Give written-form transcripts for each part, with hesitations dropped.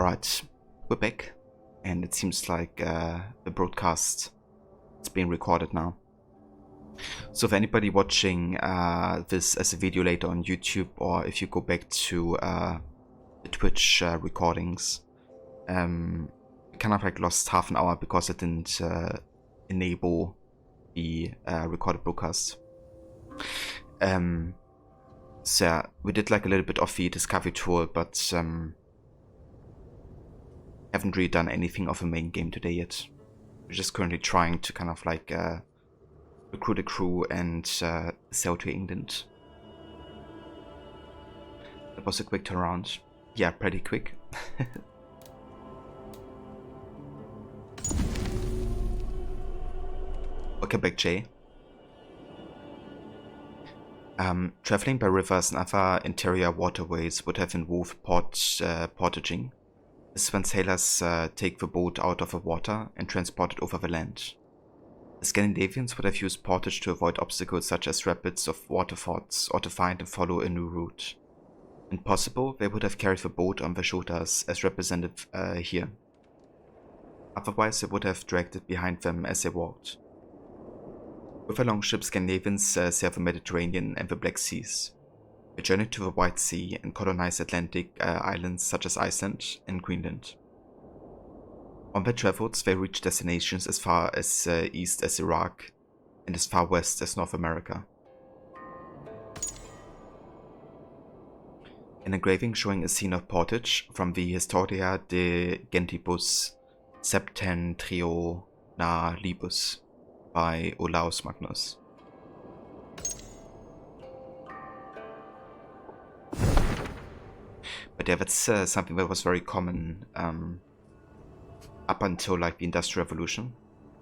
Alright, we're back, and it seems like the broadcast is being recorded now. So if anybody watching this as a video later on YouTube, or if you go back to the Twitch recordings, kind of like lost half an hour because it didn't enable the recorded broadcast. So yeah, we did like a little bit of the discovery tour, but haven't really done anything of a main game today yet. We're just currently trying to kind of like recruit a crew and sail to England. That was a quick turnaround. Yeah, pretty quick. Welcome back, Jay. Traveling by rivers and other interior waterways would have involved portaging. This is when sailors take the boat out of the water and transport it over the land. The Scandinavians would have used portage to avoid obstacles such as rapids of waterfalls or to find and follow a new route. When possible, they would have carried the boat on their shoulders as represented here. Otherwise, they would have dragged it behind them as they walked. With the longship, Scandinavians sailed the Mediterranean and the Black Seas. They journeyed to the White Sea and colonized Atlantic islands such as Iceland and Greenland. On their travels, they reached destinations as far as east as Iraq and as far west as North America. An engraving showing a scene of portage from the Historia de Gentibus Septentrionalibus by Olaus Magnus. But yeah, that's something that was very common up until like the Industrial Revolution.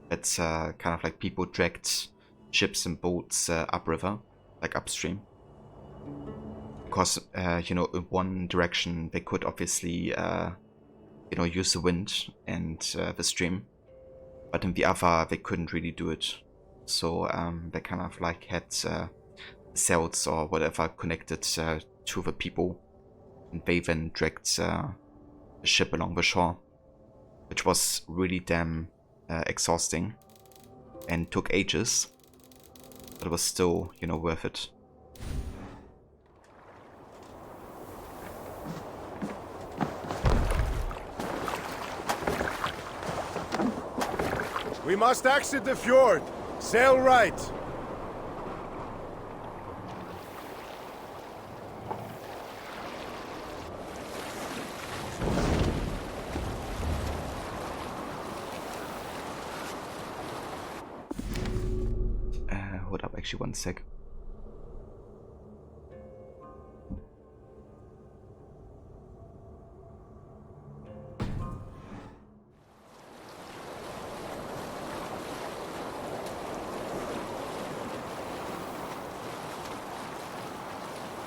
That's kind of like people dragged ships and boats upriver, like upstream. Because, you know, in one direction they could obviously, you know, use the wind and the stream. But in the other, they couldn't really do it. So they kind of like had sails or whatever connected to the people. And they then dragged the ship along the shore, which was really damn exhausting and took ages. But it was still, you know, worth it. We must exit the fjord. Sail right. Hold up, actually, one sec.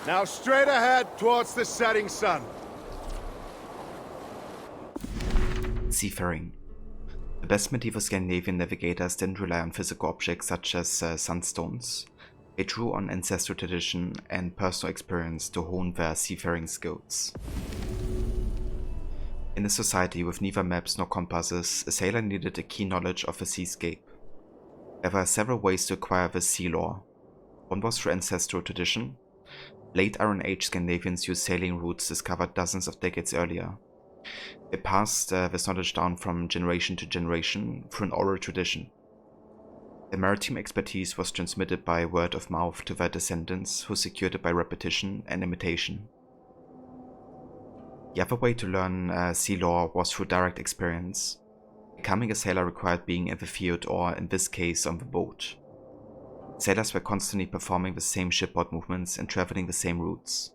Now straight ahead towards the setting sun. Seafaring. The best medieval Scandinavian navigators didn't rely on physical objects such as sunstones. They drew on ancestral tradition and personal experience to hone their seafaring skills. In a society with neither maps nor compasses, a sailor needed a keen knowledge of the seascape. There were several ways to acquire the sea lore. One was through ancestral tradition. Late Iron Age Scandinavians used sailing routes discovered dozens of decades earlier. They passed this knowledge down from generation to generation through an oral tradition. Their maritime expertise was transmitted by word of mouth to their descendants, who secured it by repetition and imitation. The other way to learn sea lore was through direct experience. Becoming a sailor required being in the field, or in this case on the boat. Sailors were constantly performing the same shipboard movements and traveling the same routes.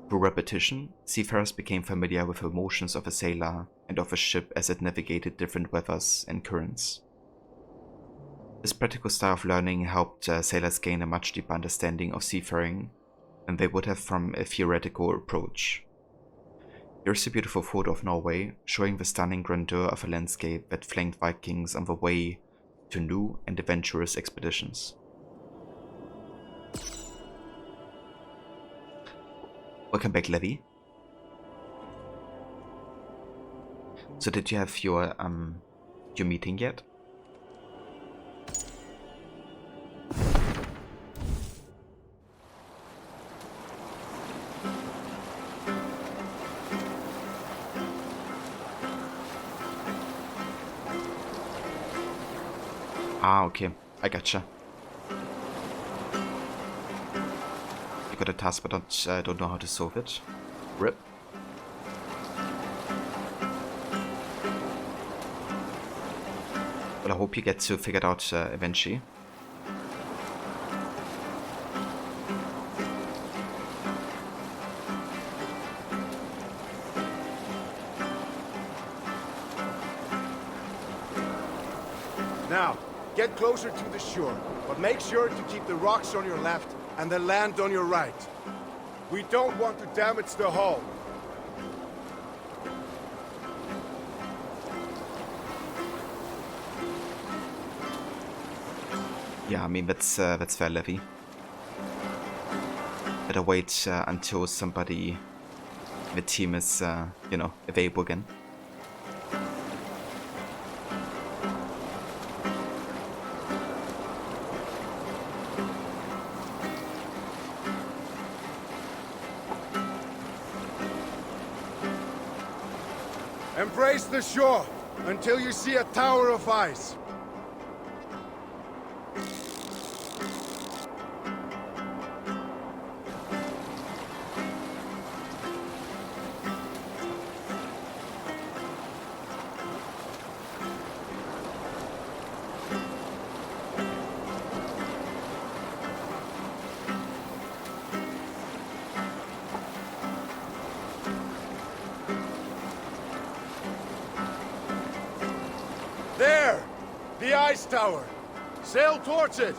Through repetition, seafarers became familiar with the motions of a sailor and of a ship as it navigated different weathers and currents. This practical style of learning helped sailors gain a much deeper understanding of seafaring than they would have from a theoretical approach. Here's a beautiful photo of Norway, showing the stunning grandeur of a landscape that flanked Vikings on the way to new and adventurous expeditions. Welcome back, Levy. So did you have your meeting yet? Ah, okay. I gotcha. You got a task but don't know how to solve it. RIP. Well, I hope you get to figure it out eventually. Now, get closer to the shore, but make sure to keep the rocks on your left and the land on your right. We don't want to damage the hull. Yeah, I mean, that's fair, Levy. Better wait until somebody in the team is, you know, available again. Embrace the shore until you see a tower of ice. There! The ice tower! Sail towards it!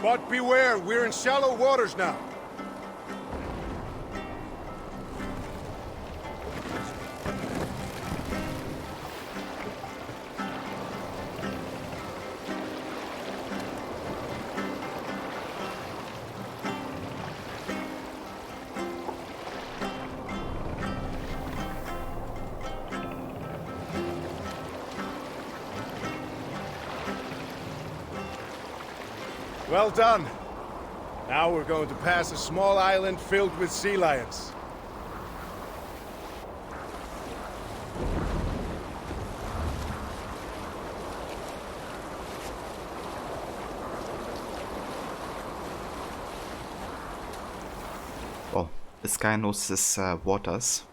But beware, we're in shallow waters now. Well done. Now we're going to pass a small island filled with sea lions. Oh, this guy knows his waters.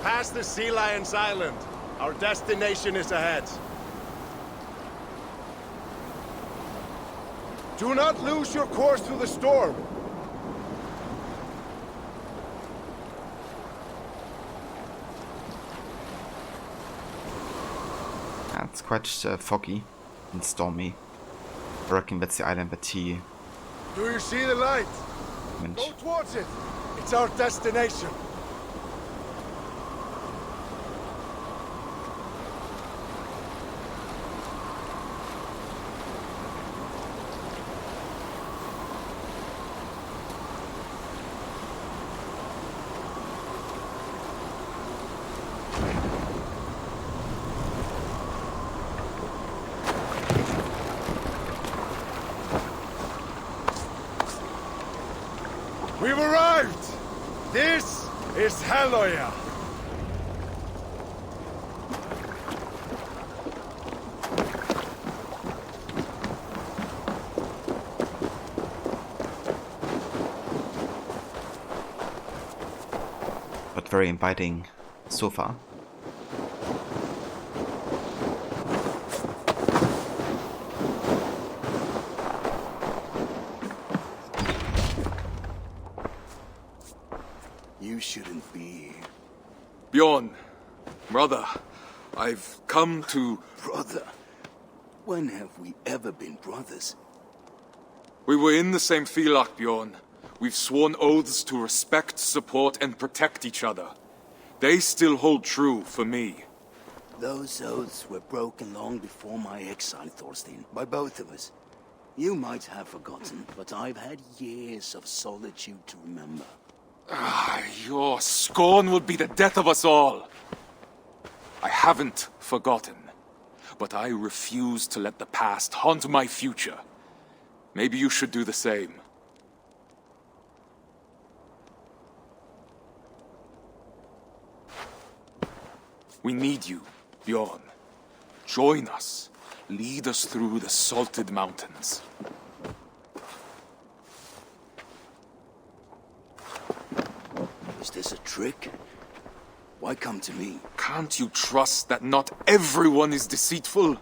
Pass the Sea Lions Island. Our destination is ahead. Do not lose your course through the storm. Yeah, it's quite foggy and stormy. I reckon that's the island that he Do you see the light? went. Go towards it. It's our destination. We've arrived! This is Haloya! But very inviting so far. You shouldn't be here. Bjorn, Brother, I've come to... Brother? When have we ever been brothers? We were in the same Filak, Bjorn. We've sworn oaths to respect, support, and protect each other. They still hold true for me. Those oaths were broken long before my exile, Thorstein, by both of us. You might have forgotten, but I've had years of solitude to remember. Your scorn would be the death of us all. I haven't forgotten, but I refuse to let the past haunt my future. Maybe you should do the same. We need you, Bjorn. Join us. Lead us through the salted mountains. Is this a trick? Why come to me? Can't you trust that not everyone is deceitful?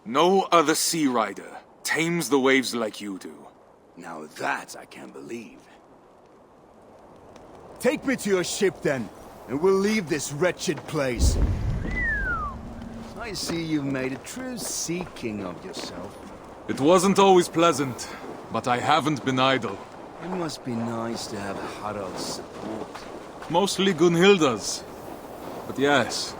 No other sea rider tames the waves like you do. Now that I can believe. Take me to your ship then, and we'll leave this wretched place. I see you've made a true sea king of yourself. It wasn't always pleasant, but I haven't been idle. It must be nice to have Harald's support. Mostly Gunhilda's. But yes.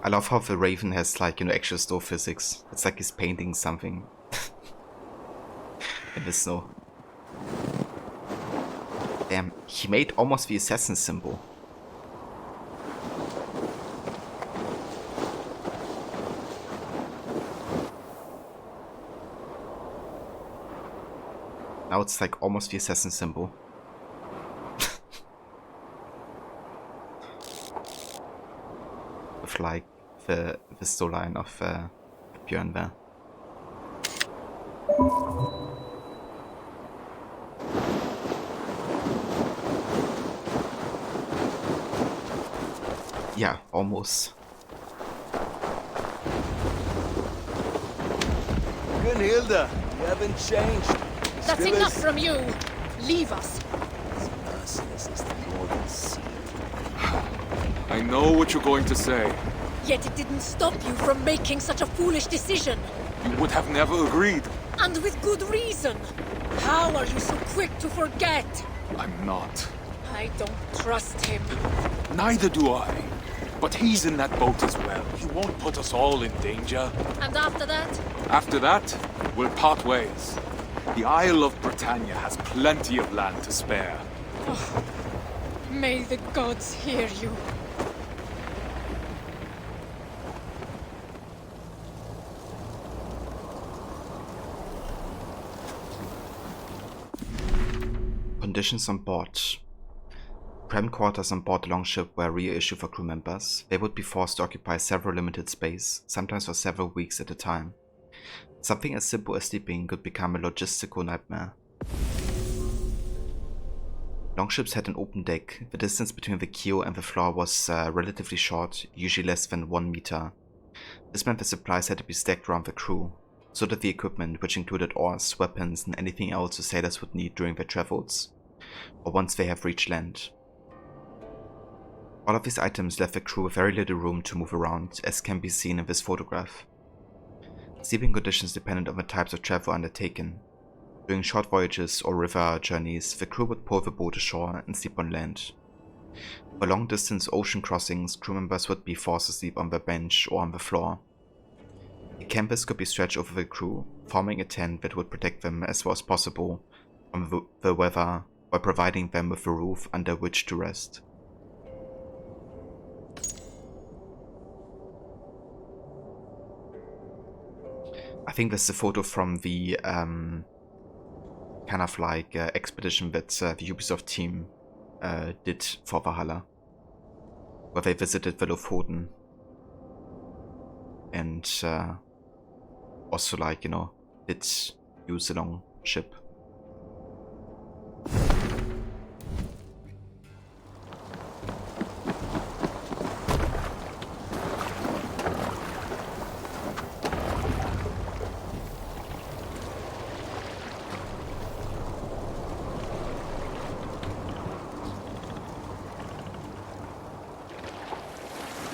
I love how the Raven has, like, actual snow physics. It's like he's painting something in the snow. Damn, he made almost the assassin symbol. Now it's like almost the assassin symbol. With like the storyline of Björn there. Yeah, almost. Gunhilda, you haven't changed. That's Still enough as from you! Leave us! merciless as the northern sea. I know what you're going to say. Yet it didn't stop you from making such a foolish decision. You would have never agreed. And with good reason. How are you so quick to forget? I'm not. I don't trust him. Neither do I. But he's in that boat as well. He won't put us all in danger. And after that? After that, we'll part ways. The Isle of Britannia has plenty of land to spare. May the gods hear you. Conditions on board. Prem quarters on board the longship were a rare issue for crew members. They would be forced to occupy several limited space, sometimes for several weeks at a time. Something as simple as sleeping could become a logistical nightmare. Longships had an open deck. The distance between the keel and the floor was relatively short, usually less than 1 meter. This meant the supplies had to be stacked around the crew, so that the equipment, which included oars, weapons, and anything else the sailors would need during their travels, or once they have reached land. All of these items left the crew with very little room to move around, as can be seen in this photograph. Sleeping conditions depended on the types of travel undertaken. During short voyages or river journeys, the crew would pull the boat ashore and sleep on land. For long-distance ocean crossings, crew members would be forced to sleep on the bench or on the floor. A canvas could be stretched over the crew, forming a tent that would protect them as well as possible from the weather, while providing them with a roof under which to rest. I think this is a photo from the kind of like expedition that the Ubisoft team did for Valhalla, where they visited the Lofoten and also like, you know, did use a long ship.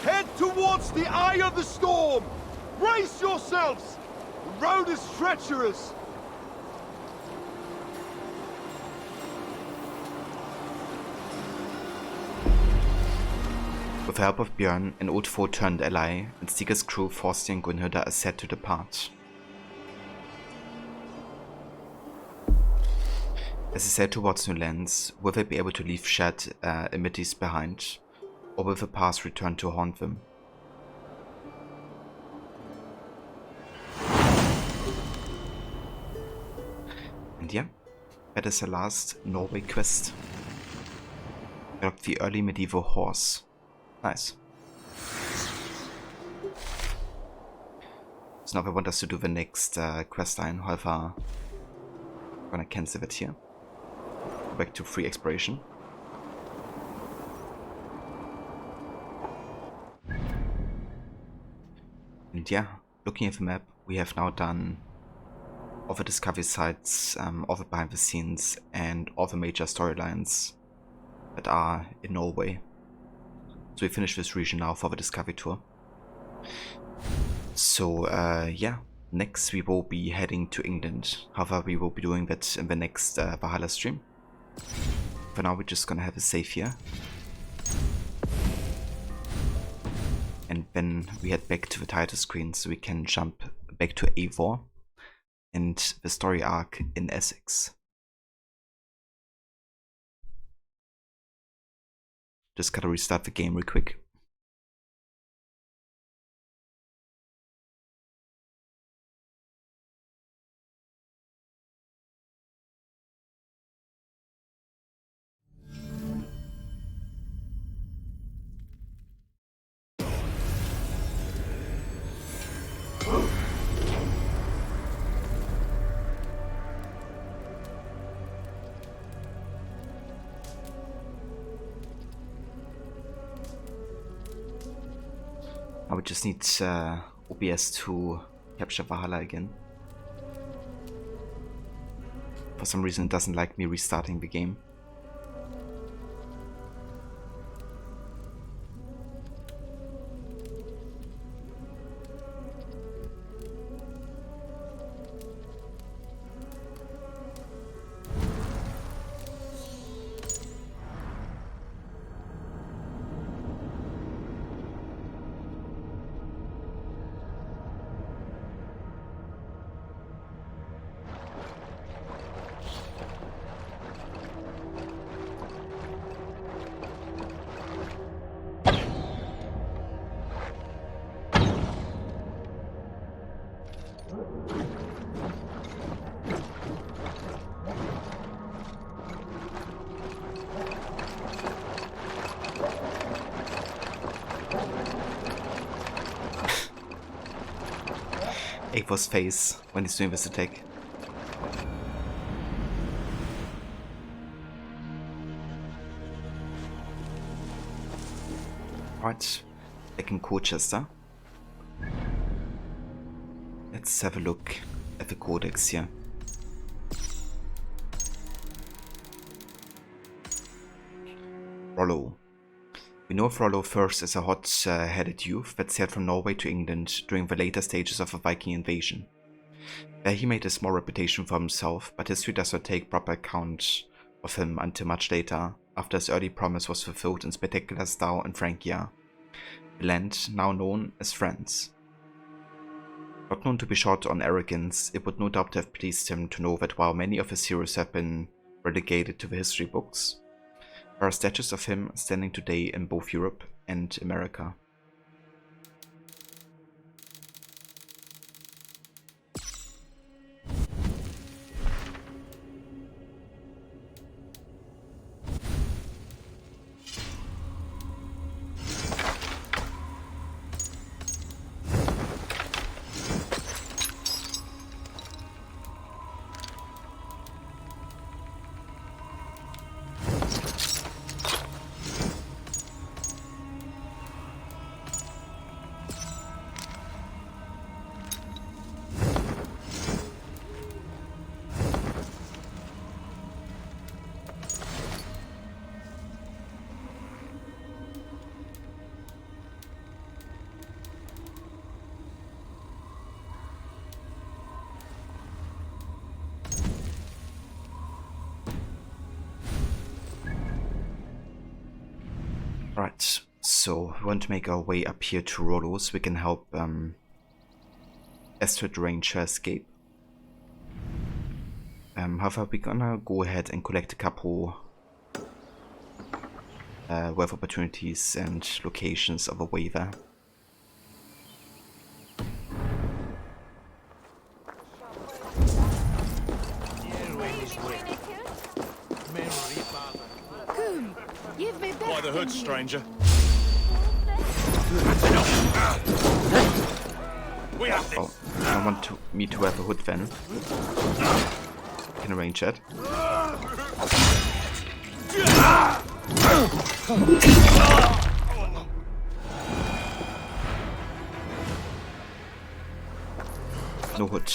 Head towards the eye of the storm! Brace yourselves! The road is treacherous! With the help of Björn, an old foe turned ally, and Stig's crew forced and Gunhilda are set to depart. As they sail towards new lands, will they be able to leave shared amenities behind, or will the past return to haunt them? And yeah, that is the last Norway quest. Got the early medieval horse. Nice. So now they want us to do the next quest line, however, I'm gonna cancel it here. Go back to free exploration. And yeah, looking at the map, we have now done all the discovery sites, all the behind the scenes, and all the major storylines that are in Norway. So we finish this region now for the discovery tour. So yeah, next we will be heading to England. However, we will be doing that in the next Valhalla stream. For now, we're just gonna have a save here. And then we head back to the title screen so we can jump back to Eivor and the story arc in Essex. Just gotta restart the game real quick. Now we just need OBS to capture Valhalla again. For some reason it doesn't like me restarting the game. Eivor's face when he's doing this attack. Alright, back in Colchester. Let's have a look at the codex here. Rollo. We know of Rollo first as a hot-headed youth that sailed from Norway to England during the later stages of a Viking invasion. There he made a small reputation for himself, but history does not take proper account of him until much later, after his early promise was fulfilled in spectacular style in Francia, the land now known as France. Not known to be short on arrogance, it would no doubt have pleased him to know that while many of his heroes have been relegated to the history books, there are statues of him standing today in both Europe and America. So, we want to make our way up here to Rollo so we can help Astrid Ranger escape. However, we're gonna go ahead and collect a couple wealth opportunities and locations of a waiver. By the hood, stranger. We have this. Oh, I don't want me to have a hood then. Can arrange that. No hood.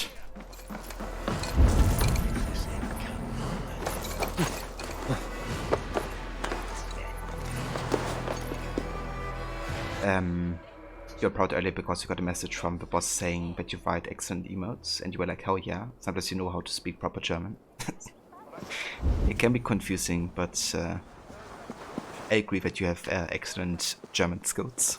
You're proud earlier because you got a message from the boss saying that you write excellent emotes, and you were like, hell yeah, sometimes you know how to speak proper German. It can be confusing, but I agree that you have excellent German skills.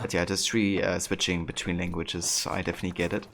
But yeah, just switching between languages, I definitely get it.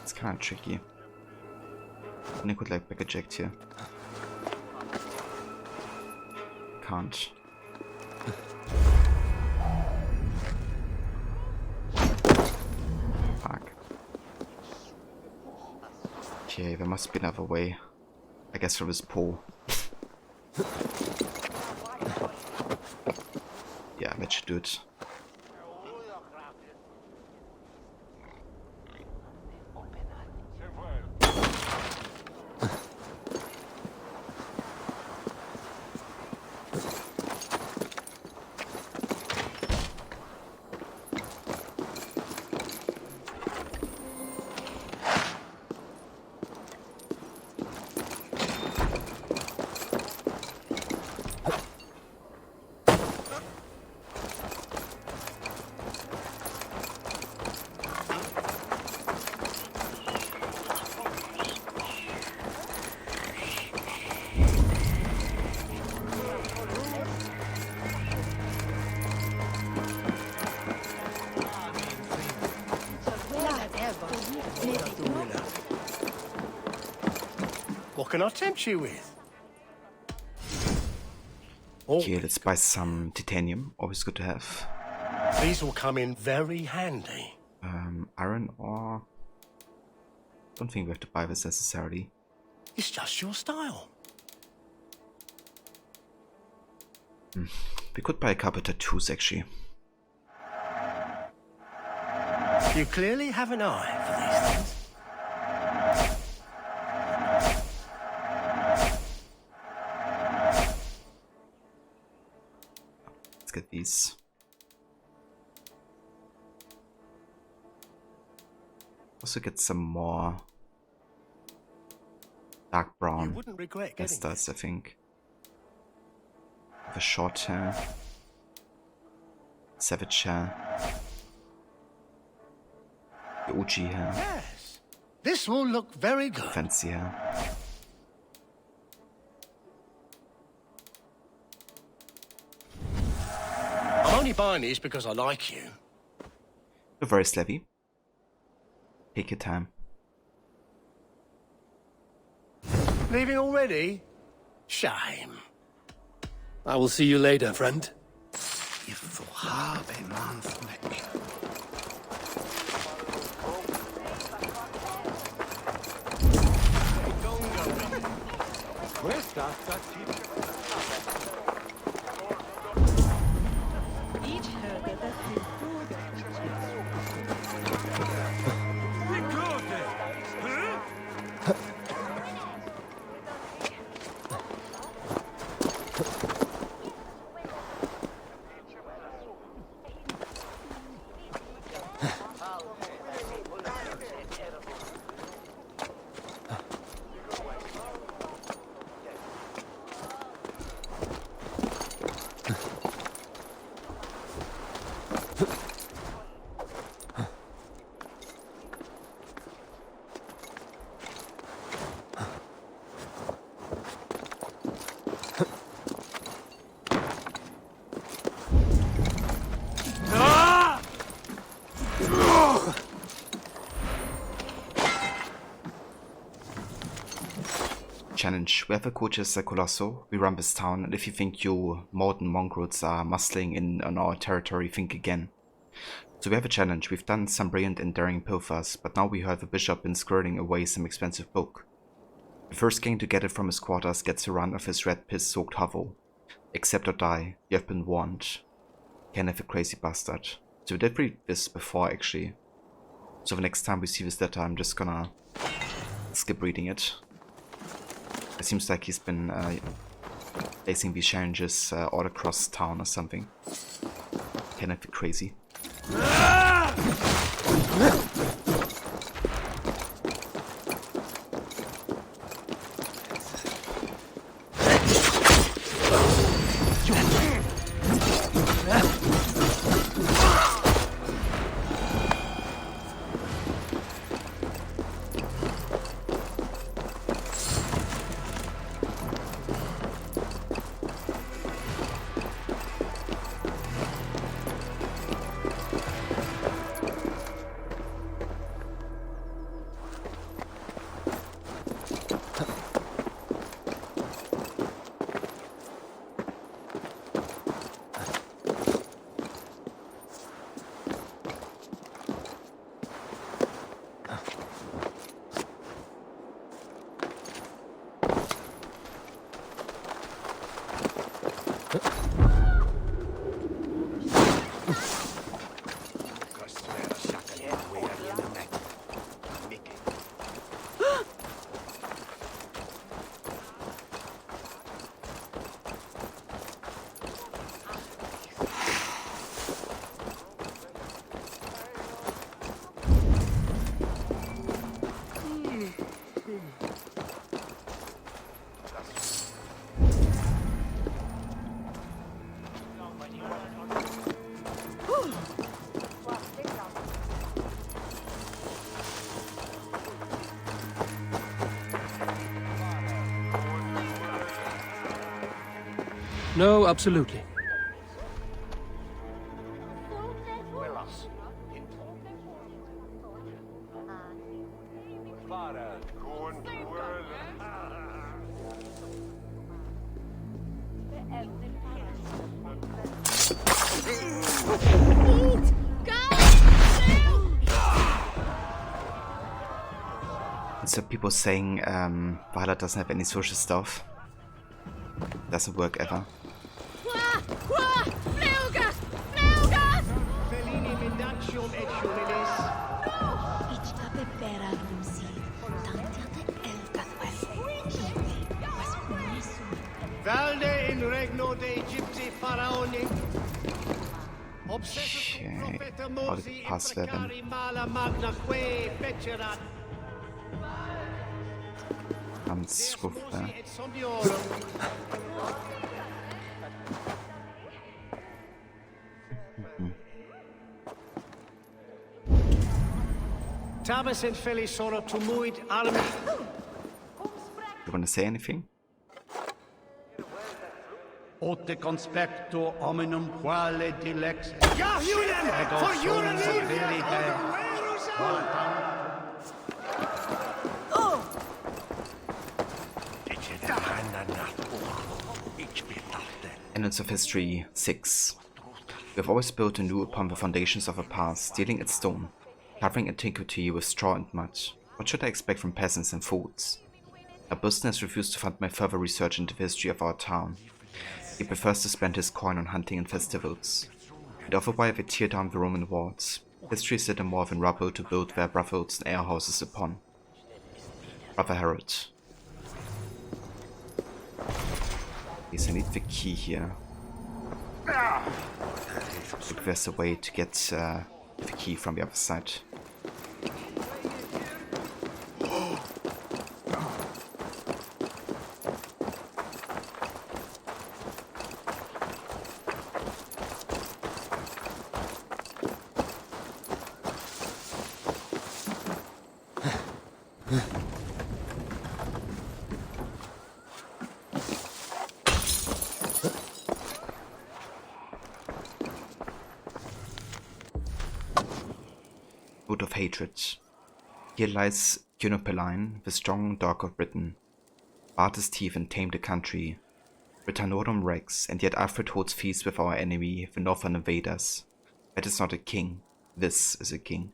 It's kind of tricky. And I could like back eject here. Can't. Fuck. Okay, there must be another way. I guess from this pole. Yeah, that should do it. What can I tempt you with? Okay, let's buy some titanium. Always good to have. These will come in very handy. Iron ore. Don't think we have to buy this necessarily. It's just your style. We could buy a couple tattoos actually. You clearly have an eye for these things. Let's get these. Also get some more dark You brown wouldn't regret getting Estas, I think. The short hair. Savage hair. The OG hair. Yes, this will look very good. Fancy hair. I'm only buying these because I like you. You're very slevy. Take your time. Leaving already? Shame. I will see you later, friend. challenge. We have a coach as a Colosso, we run this town, and if you think you modern mongrels are muscling in on our territory, think again. So we have a challenge. We've done some brilliant and daring pilfers, but now we have a bishop been squirreling away some expensive book. The first gang to get it from his quarters gets a run of his red piss-soaked hovel. Accept or die, you have been warned. Kenneth, a crazy bastard. So we did read this before, actually. So the next time we see this letter, I'm just gonna skip reading it. It seems like he's been facing these challenges all across town or something. Kenneth, the crazy. No, absolutely. And so people saying Valhalla doesn't have any social stuff. Doesn't work ever. Valde in regno de Egypti pharaonic. Okay, how did it pass there then? Can't scruff there. Tabas in Philly solo to muid army. You wanna say anything? Ote conspecto hominum quale dilex. Ego sum verite. Annals of History 6. We have always built anew upon the foundations of a past, stealing its stone, covering antiquity with straw and mud. What should I expect from peasants and fools? Abuston has refused to fund my further research into the history of our town. He prefers to spend his coin on hunting and festivals. And otherwise they tear down the Roman walls. History is little more than rubble to build their brothels and alehouses upon. Brother Harold. Yes, I need the key here. If there's a way to get the key from the other side. Wood of Hatred. Here lies Cunopeline, the strong dog of Britain. bared his teeth and tamed the country. Britannorum rex, and yet Alfred holds feast with our enemy, the northern invaders. That is not a king. This is a king.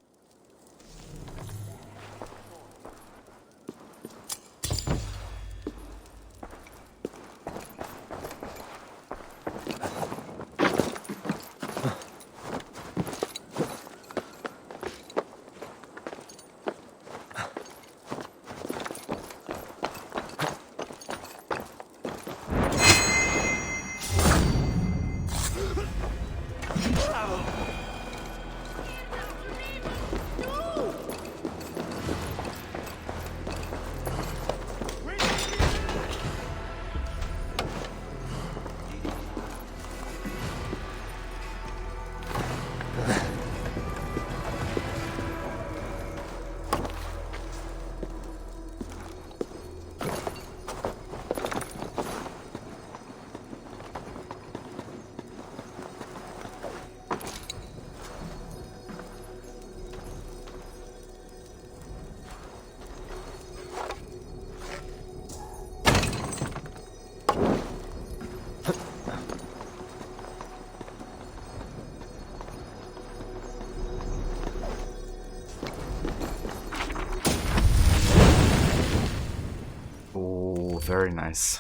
Very nice.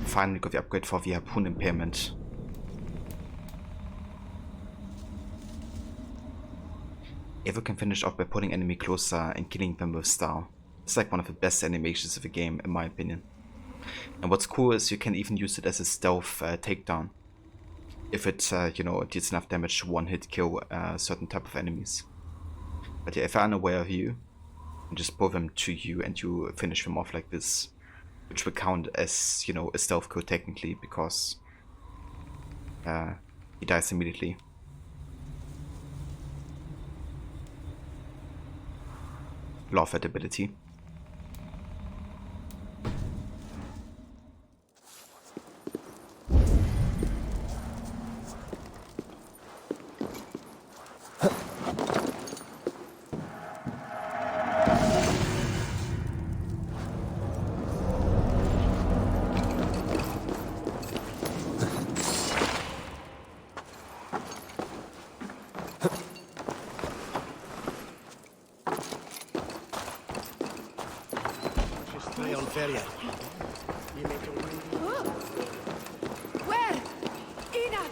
Finally got the upgrade for the harpoon impairment. Evo can finish off by putting enemy closer and killing them with style. It's like one of the best animations of the game, in my opinion. And what's cool is you can even use it as a stealth takedown. If it, you know, deals enough damage to one-hit kill a certain type of enemies. But yeah, if I'm unaware of you, and just pull them to you and you finish them off like this. Which will count as, you know, a stealth kill technically, because he dies immediately. Love that ability. Where? Ina!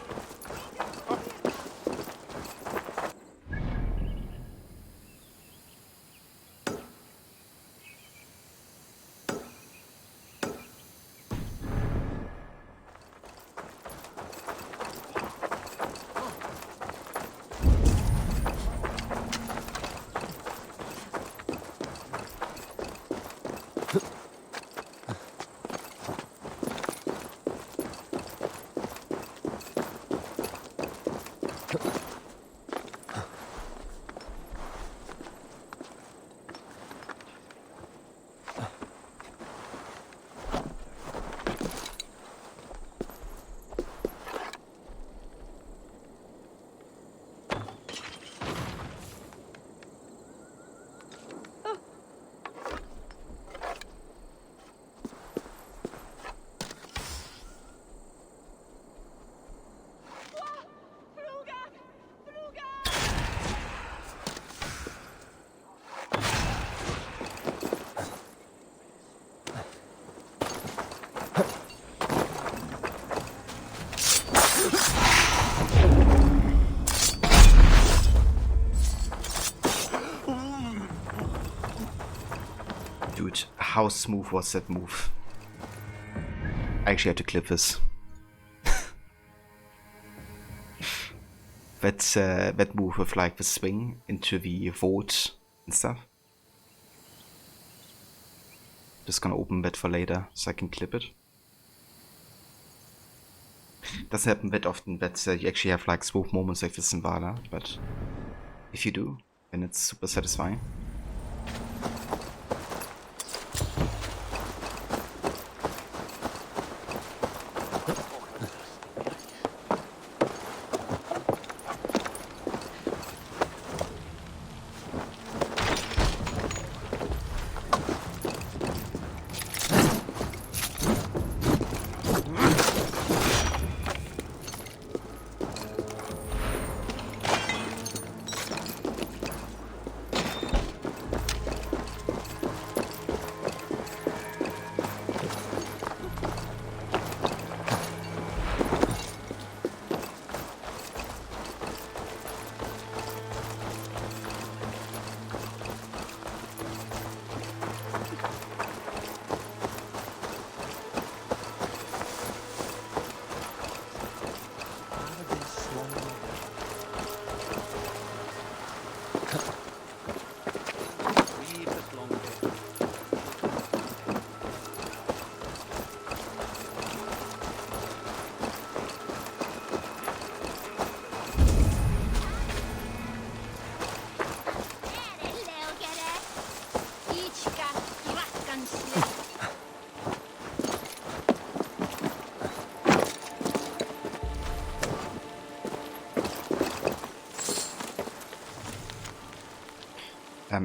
Dude, how smooth was that move? I actually had to clip this. That move with like the swing into the vault and stuff. Just gonna open that for later so I can clip it. Doesn't happen that often that you actually have like smooth moments like this in Valhalla, but if you do, then it's super satisfying.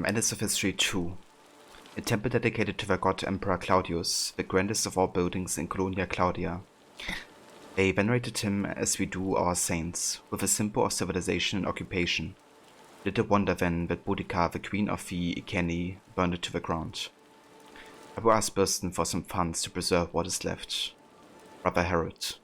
Endless of History 2. A temple dedicated to the god Emperor Claudius, the grandest of all buildings in Colonia Claudia. They venerated him as we do our saints, with a symbol of civilization and occupation. Little wonder then that Boudica, the queen of the Iceni, burned it to the ground. I will ask Burston for some funds to preserve what is left. Brother Herod.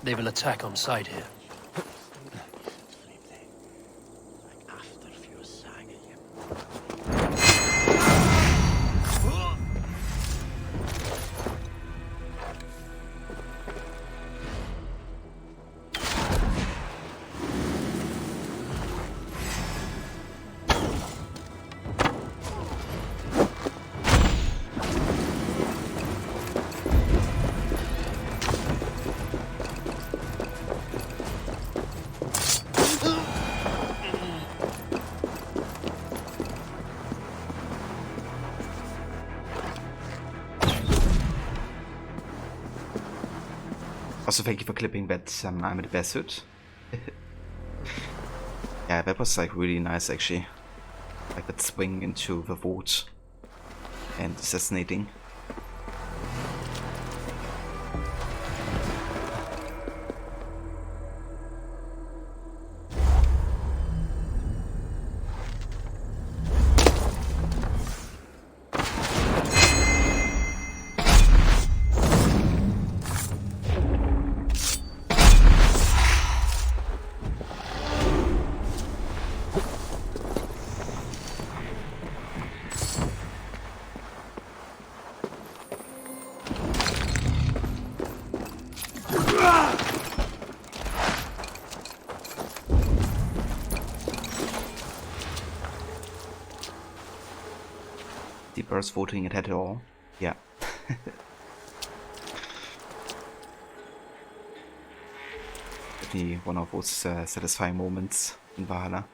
They will attack on sight here. Also, thank you for clipping that I'm in the bear suit. Yeah, that was like really nice actually. Like that swing into the vault and assassinating. Deeper's voting it at all. Yeah. Definitely one of those satisfying moments in Valhalla.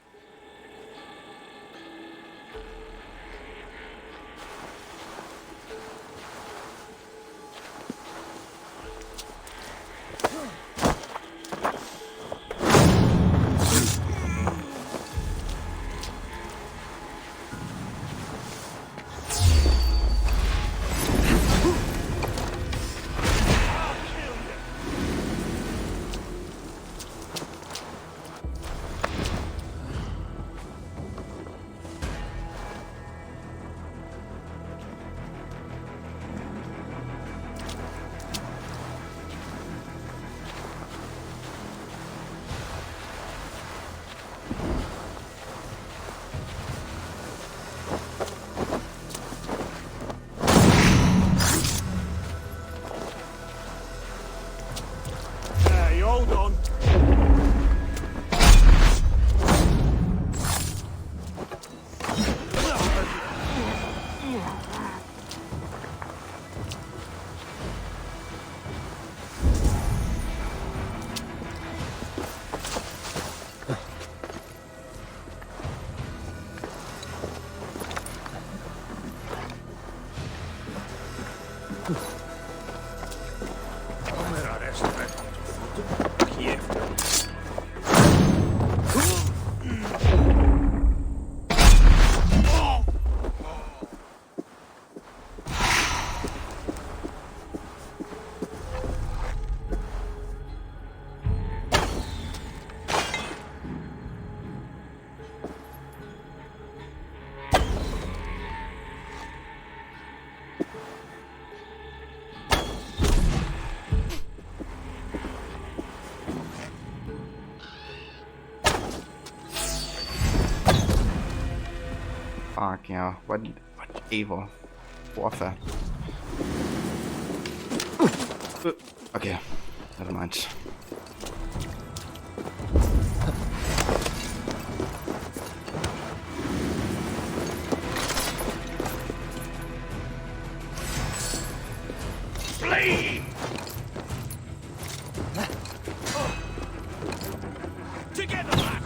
Hold on. Here. dark, yeah. What evil. Warfare. Okay, never mind. Flee! Together, lad!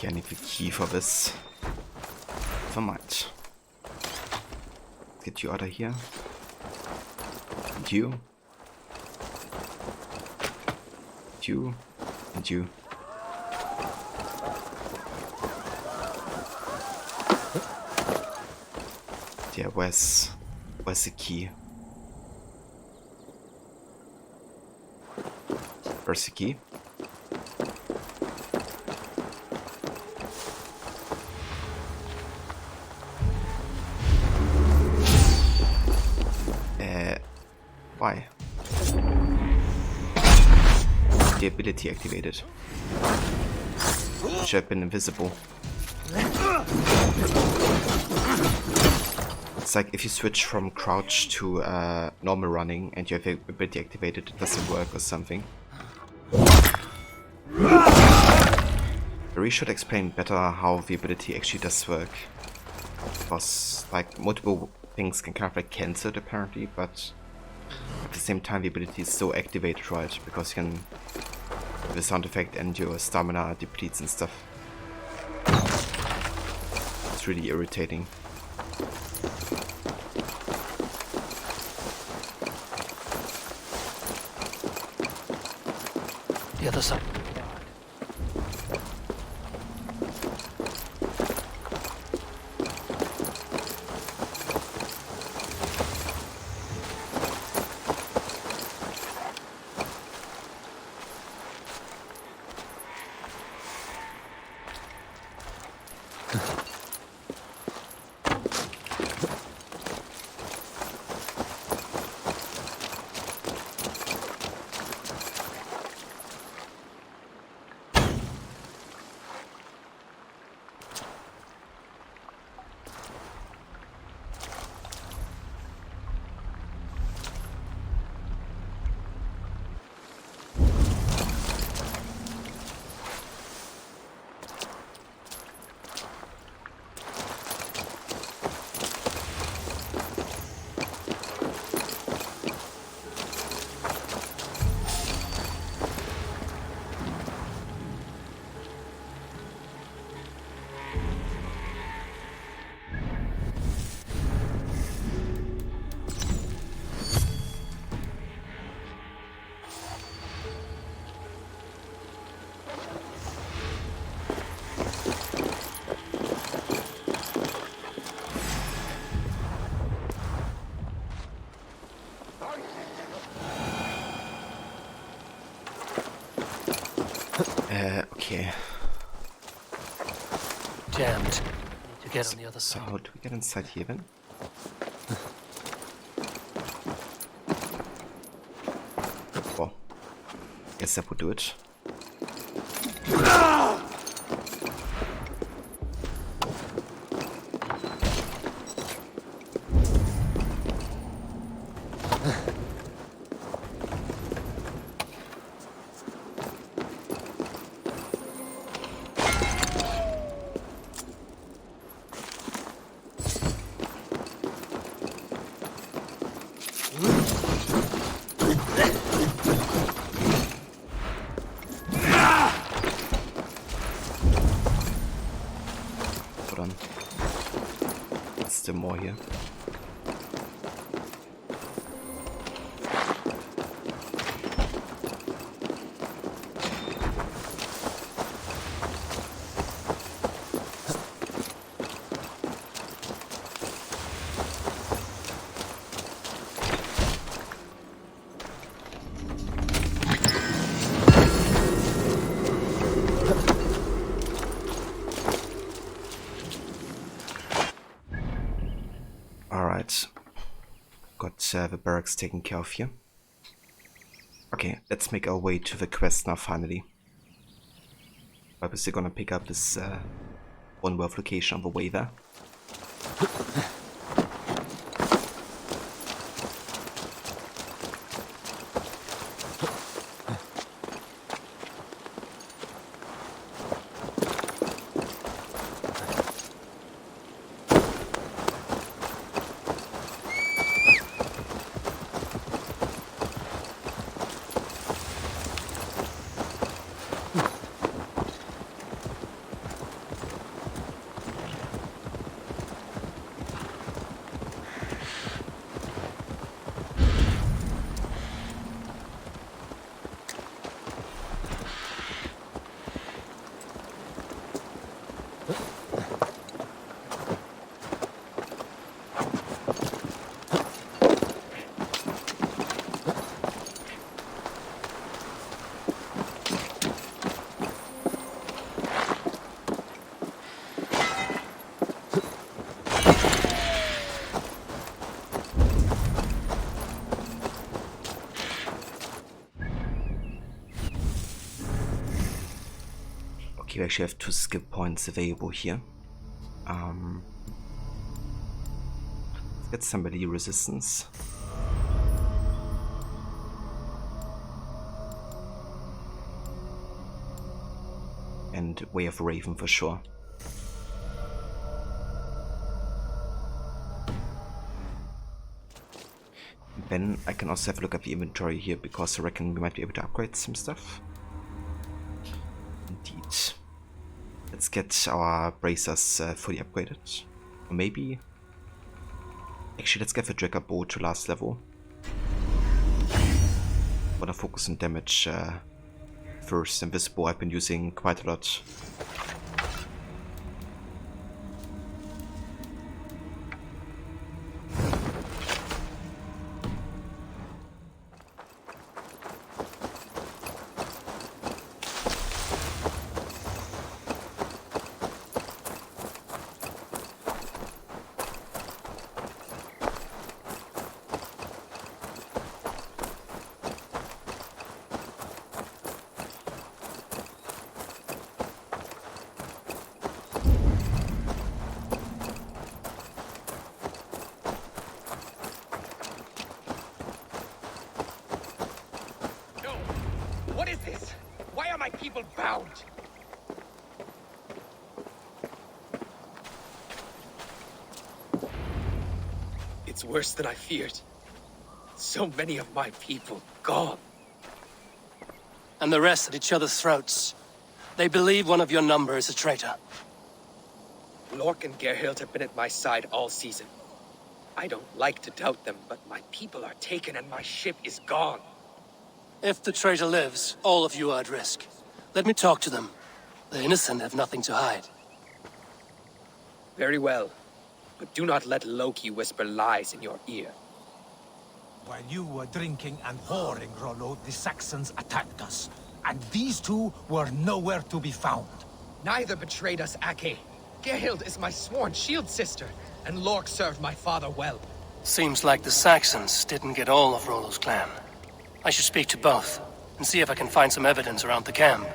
I need the key for this. Never mind. Let's get you out of here. And you. And you. And you. Yeah, where's the key? Where's the key? Why? The ability activated. Should have been invisible. It's like if you switch from crouch to normal running and you have the ability activated, it doesn't work or something. Barry should explain better how the ability actually does work. Because like multiple things can kind of like cancel it apparently, but at the same time the ability is so activated, right? Because you can the sound effect and your stamina depletes and stuff. It's really irritating. The other side. Okay. Jammed. Need to get on the other So side. how do we get inside here then? Well, guess that would do it. Hold on. There's still more here. Alright. Got the barracks taken care of here. Okay, let's make our way to the quest now finally. Obviously gonna pick up this one werewolf location on the way there. Okay, we actually have 2 skill points available here. Let's get somebody resistance. And Way of Raven for sure. Then I can also have a look at the inventory here because I reckon we might be able to upgrade some stuff. Indeed. Let's get our bracers fully upgraded. Or maybe... Actually, let's get the Dragger bow to last level. Wanna focus on damage first, and this bow I've been using quite a lot. What is this? Why are my people bound? It's worse than I feared. So many of my people gone. And the rest at each other's throats. They believe one of your number is a traitor. Lork and Gerhild have been at my side all season. I don't like to doubt them, but my people are taken and my ship is gone. If the traitor lives, all of you are at risk. Let me talk to them. The innocent have nothing to hide. Very well. But do not let Loki whisper lies in your ear. While you were drinking and whoring, Rollo, the Saxons attacked us. and these two were nowhere to be found. Neither betrayed us, Ake. Gerhild is my sworn shield sister, and Lork served my father well. Seems like the Saxons didn't get all of Rollo's clan. I should speak to both, and see if I can find some evidence around the camp.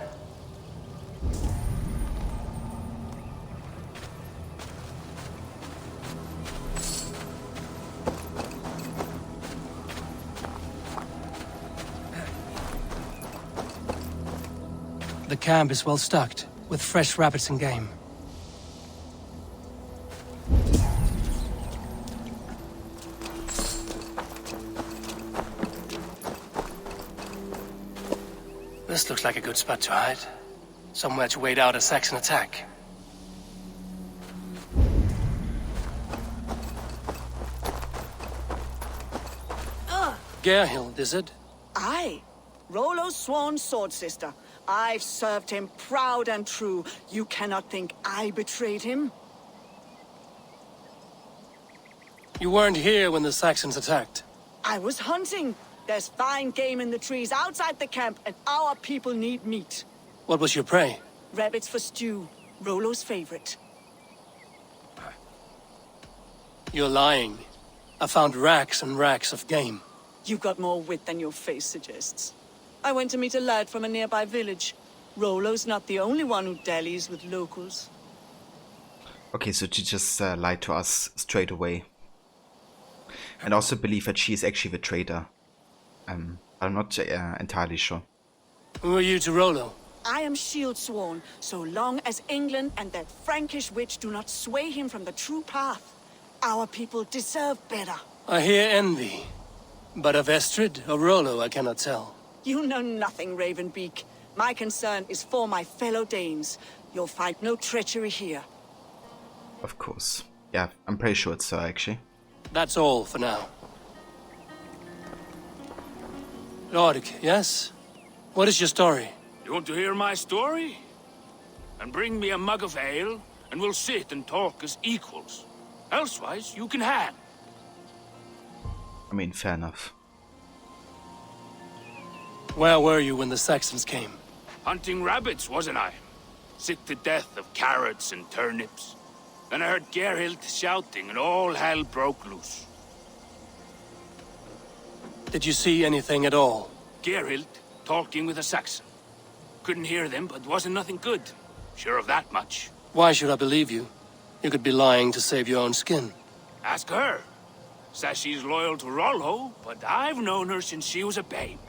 The camp is well stocked, with fresh rabbits and game. This looks like a good spot to hide. Somewhere to wait out a Saxon attack. Gerhild, is it? Aye. Rollo's sworn sword sister. I've served him proud and true. You cannot think I betrayed him? You weren't here when the Saxons attacked. I was hunting. There's fine game in the trees outside the camp, and our people need meat. What was your prey? Rabbits for stew. Rollo's favorite. You're lying. I found racks and racks of game. You've got more wit than your face suggests. I went to meet a lad from a nearby village. Rollo's not the only one who dallies with locals. Okay, so she just lied to us straight away. And also believe that she is actually the traitor. I'm not entirely sure. Who are you to Rollo? I am shield sworn, so long as England and that Frankish witch do not sway him from the true path. Our people deserve better. I hear envy. But of Estrid or Rollo, I cannot tell. You know nothing, Ravenbeak. My concern is for my fellow Danes. You'll find no treachery here. Of course. Yeah, I'm pretty sure it's her, actually. That's all for now. Lord, yes? What is your story? You want to hear my story? And bring me a mug of ale, and we'll sit and talk as equals. Elsewise, you can hang. I mean, fair enough. Where were you when the Saxons came? Hunting rabbits, wasn't I? Sick to death of carrots and turnips. Then I heard Gerhild shouting, and all hell broke loose. Did you see anything at all? Gerhild talking with a Saxon. Couldn't hear them, but wasn't nothing good. Sure of that much. Why should I believe you? You could be lying to save your own skin. Ask her. Says she's loyal to Rollo, but I've known her since she was a babe.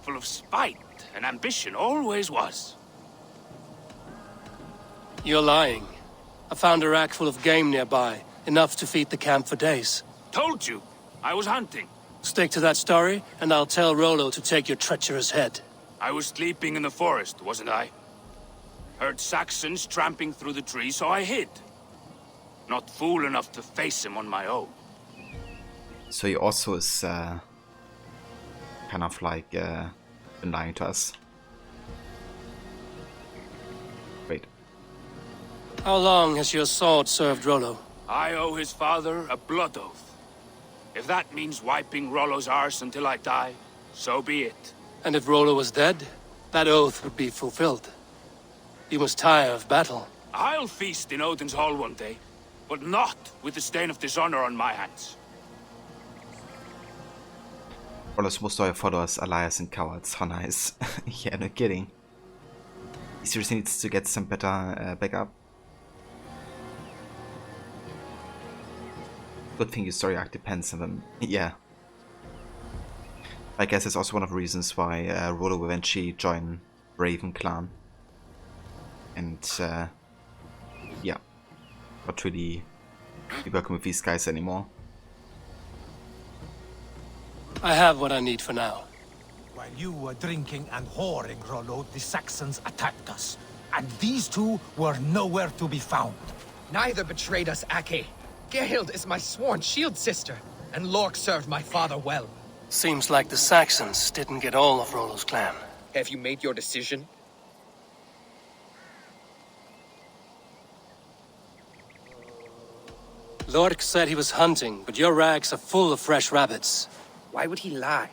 Full of spite and ambition, always was. You're lying. I found a rack full of game nearby, enough to feed the camp for days. Told you, I was hunting. Stick to that story, and I'll tell Rollo to take your treacherous head. I was sleeping in the forest, wasn't I? Heard Saxons tramping through the trees, so I hid. Not fool enough to face him on my own. So he also is kind of like been lying to us. Wait. How long has your sword served Rollo? I owe his father a blood oath. If that means wiping Rollo's arse until I die, so be it. And if Rollo was dead, that oath would be fulfilled. You must tire of battle. I'll feast in Odin's hall one day, but not with the stain of dishonor on my hands. Rollo's most loyal followers are liars and cowards. How nice. Yeah, no kidding. He seriously needs to get some better backup. Good thing your story arc depends on them. Yeah. I guess it's also one of the reasons why Rollo will eventually join Raven clan. And yeah, not really be working with these guys anymore. I have what I need for now. While you were drinking and whoring, Rollo, the Saxons attacked us. And these two were nowhere to be found. Neither betrayed us, Ake. Gerhild is my sworn shield sister, and Lork served my father well. Seems like the Saxons didn't get all of Rollo's clan. Have you made your decision? Lork said he was hunting, but your rags are full of fresh rabbits. Why would he lie?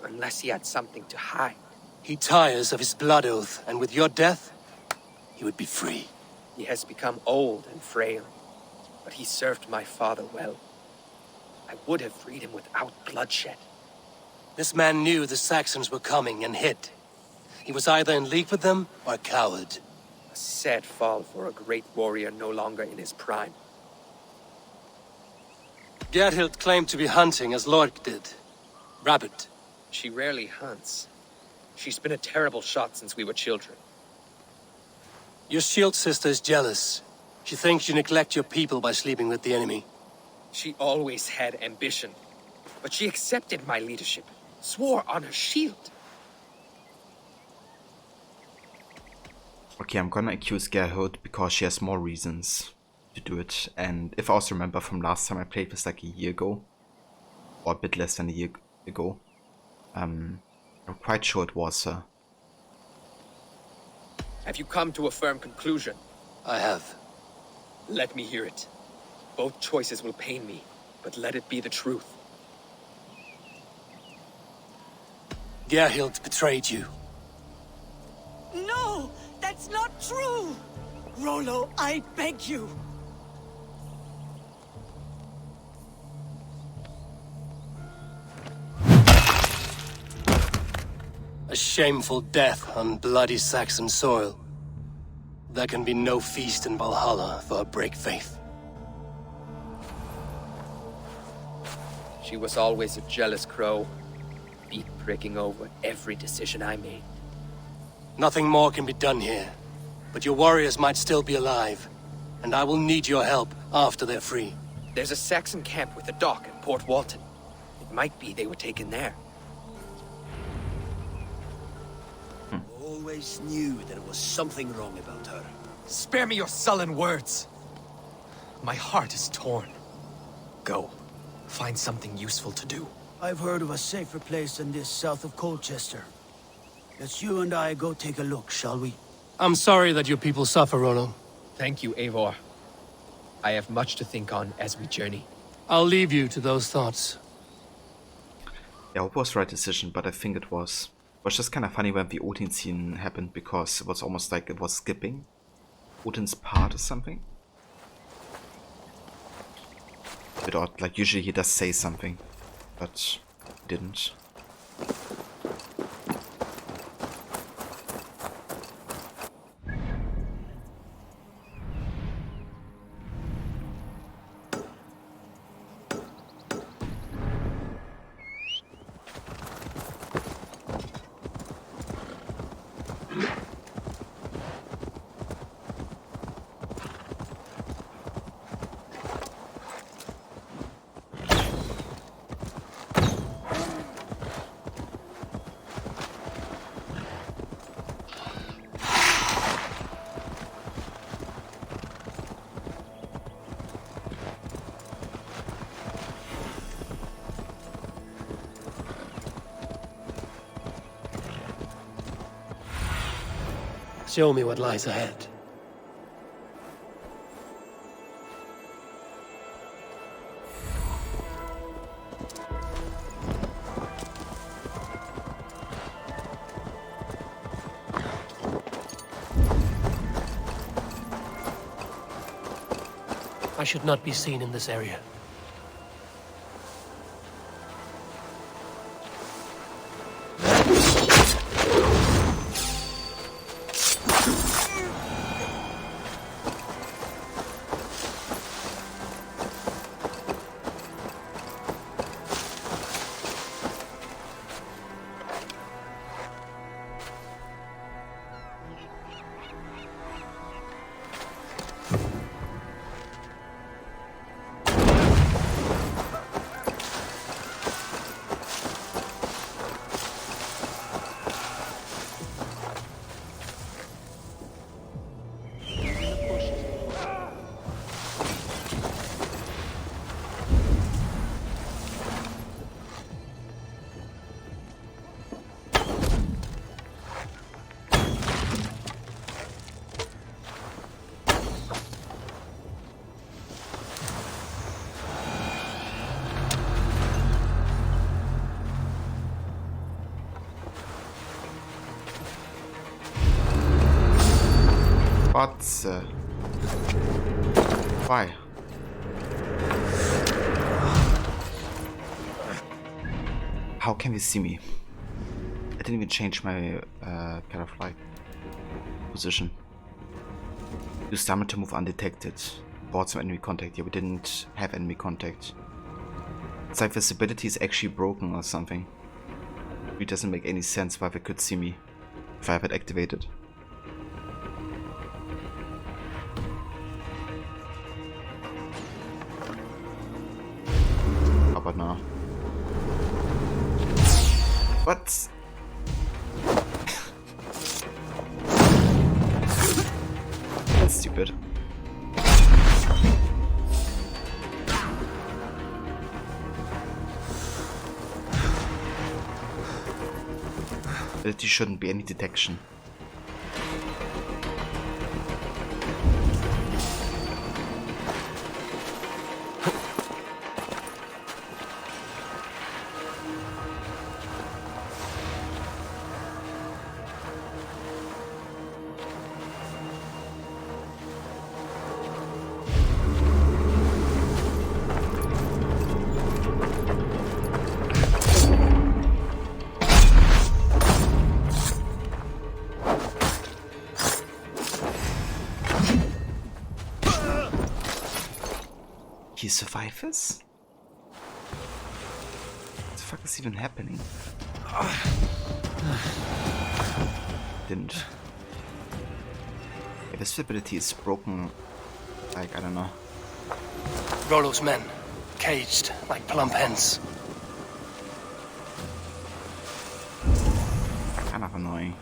Unless he had something to hide. He tires of his blood oath, and with your death, he would be free. He has become old and frail, but he served my father well. I would have freed him without bloodshed. This man knew the Saxons were coming and hid. He was either in league with them or a coward. A sad fall for a great warrior no longer in his prime. Gerhild claimed to be hunting as Lork did. Rabbit. She rarely hunts. She's been a terrible shot since we were children. Your shield sister is jealous. She thinks you neglect your people by sleeping with the enemy. She always had ambition, but she accepted my leadership, swore on her shield. Okay, I'm gonna accuse Gerhard because she has more reasons to do it. And if I also remember from last time I played this like a year ago, or a bit less than a year ago, I'm quite sure it was her. Have you come to a firm conclusion? I have. Let me hear it. Both choices will pain me, but let it be the truth. Gerhild betrayed you. No! That's not true! Rollo, I beg you! A shameful death on bloody Saxon soil. There can be no feast in Valhalla for a break faith. She was always a jealous crow, feet pricking over every decision I made. Nothing more can be done here, but your warriors might still be alive, and I will need your help after they're free. There's a Saxon camp with a dock at Port Walton. It might be they were taken there. Always knew there was something wrong about her. Spare me your sullen words. My heart is torn. Go. Find something useful to do. I've heard of a safer place than this south of Colchester. Let's you and I go take a look, shall we? I'm sorry that your people suffer, Rollo. Thank you, Eivor. I have much to think on as we journey. I'll leave you to those thoughts. Yeah, it was the right decision, but I think it was just kind of funny when the Odin scene happened because it was almost like it was skipping Odin's part or something. A bit odd, like usually he does say something, but he didn't. Show me what lies ahead. I should not be seen in this area. What? Why? How can they see me? I didn't even change my pair of light position. Use stamina to move undetected. Bought some enemy contact. Yeah, we didn't have enemy contact. It's like visibility is actually broken or something. It doesn't make any sense why they could see me if I have it activated. How about now? What? That's stupid. There shouldn't be any detection. He survived this? What the fuck is even happening? Didn't. Yeah, this ability is broken. Like, I don't know. Rollo's men, caged like plump hens. Kind of annoying.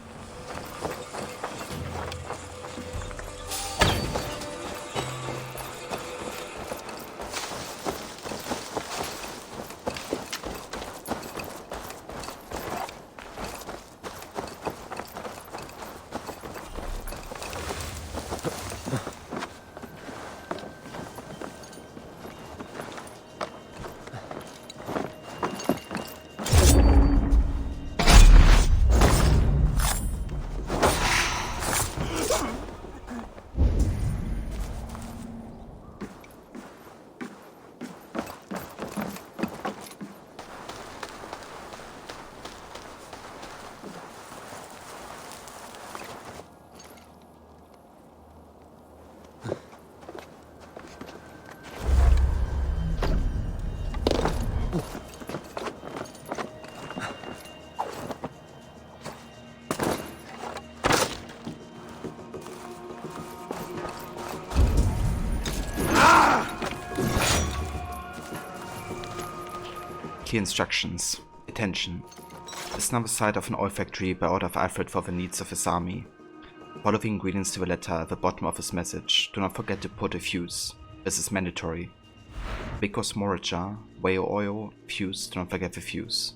Key instructions. Attention. This is now the site of an oil factory by order of Alfred for the needs of his army. Follow the ingredients to the letter at the bottom of his message. Do not forget to put a fuse. This is mandatory. Because Moraja, Wayo Oyo, fuse. Do not forget the fuse.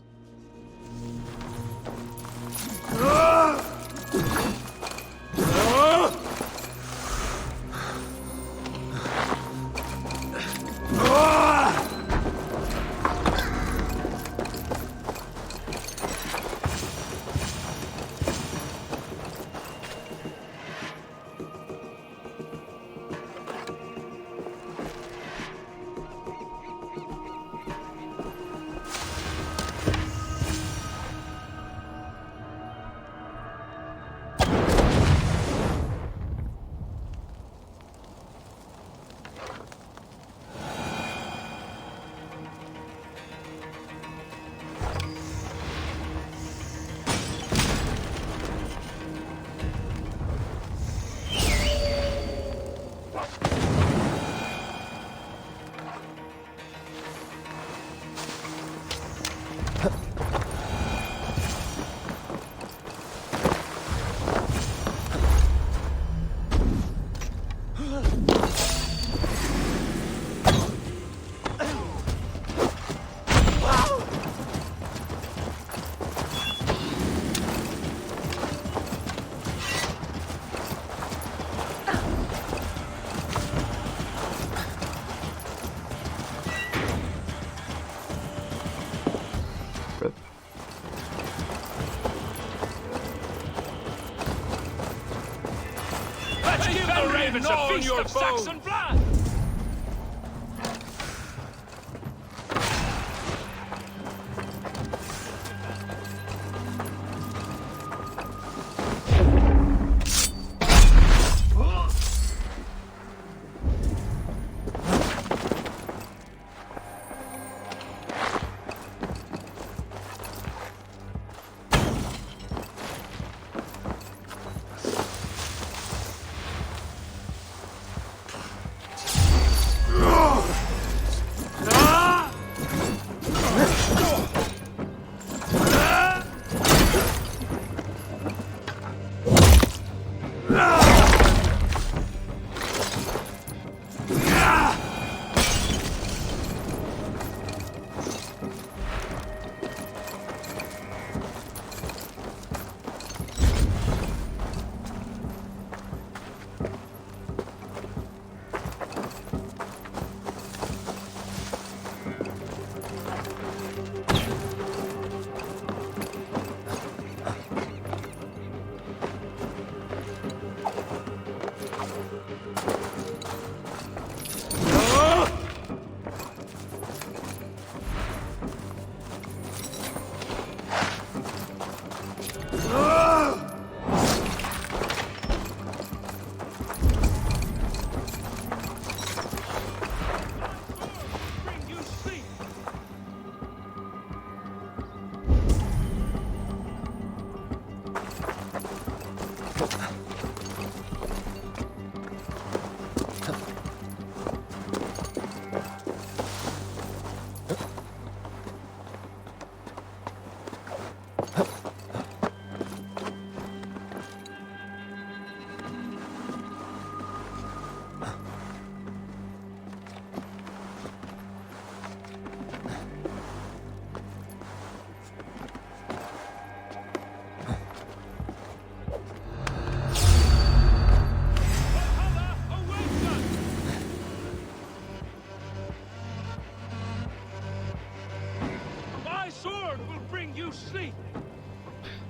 if it's a feast of Saxon blood!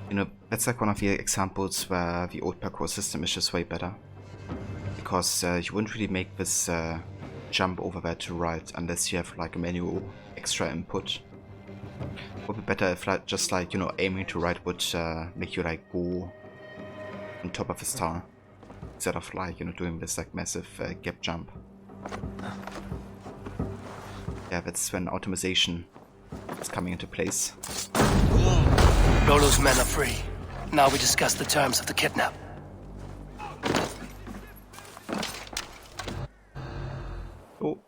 You know, that's like one of the examples where the old parkour system is just way better. Because you wouldn't really make this jump over there to right unless you have like a manual extra input. It would be better if like, just like, you know, aiming to right would make you like go on top of the star. Instead of like, you know, doing this like massive gap jump. Yeah, that's when automation is coming into place. Rollo's men are free. Now we discuss the terms of the kidnap. Oh,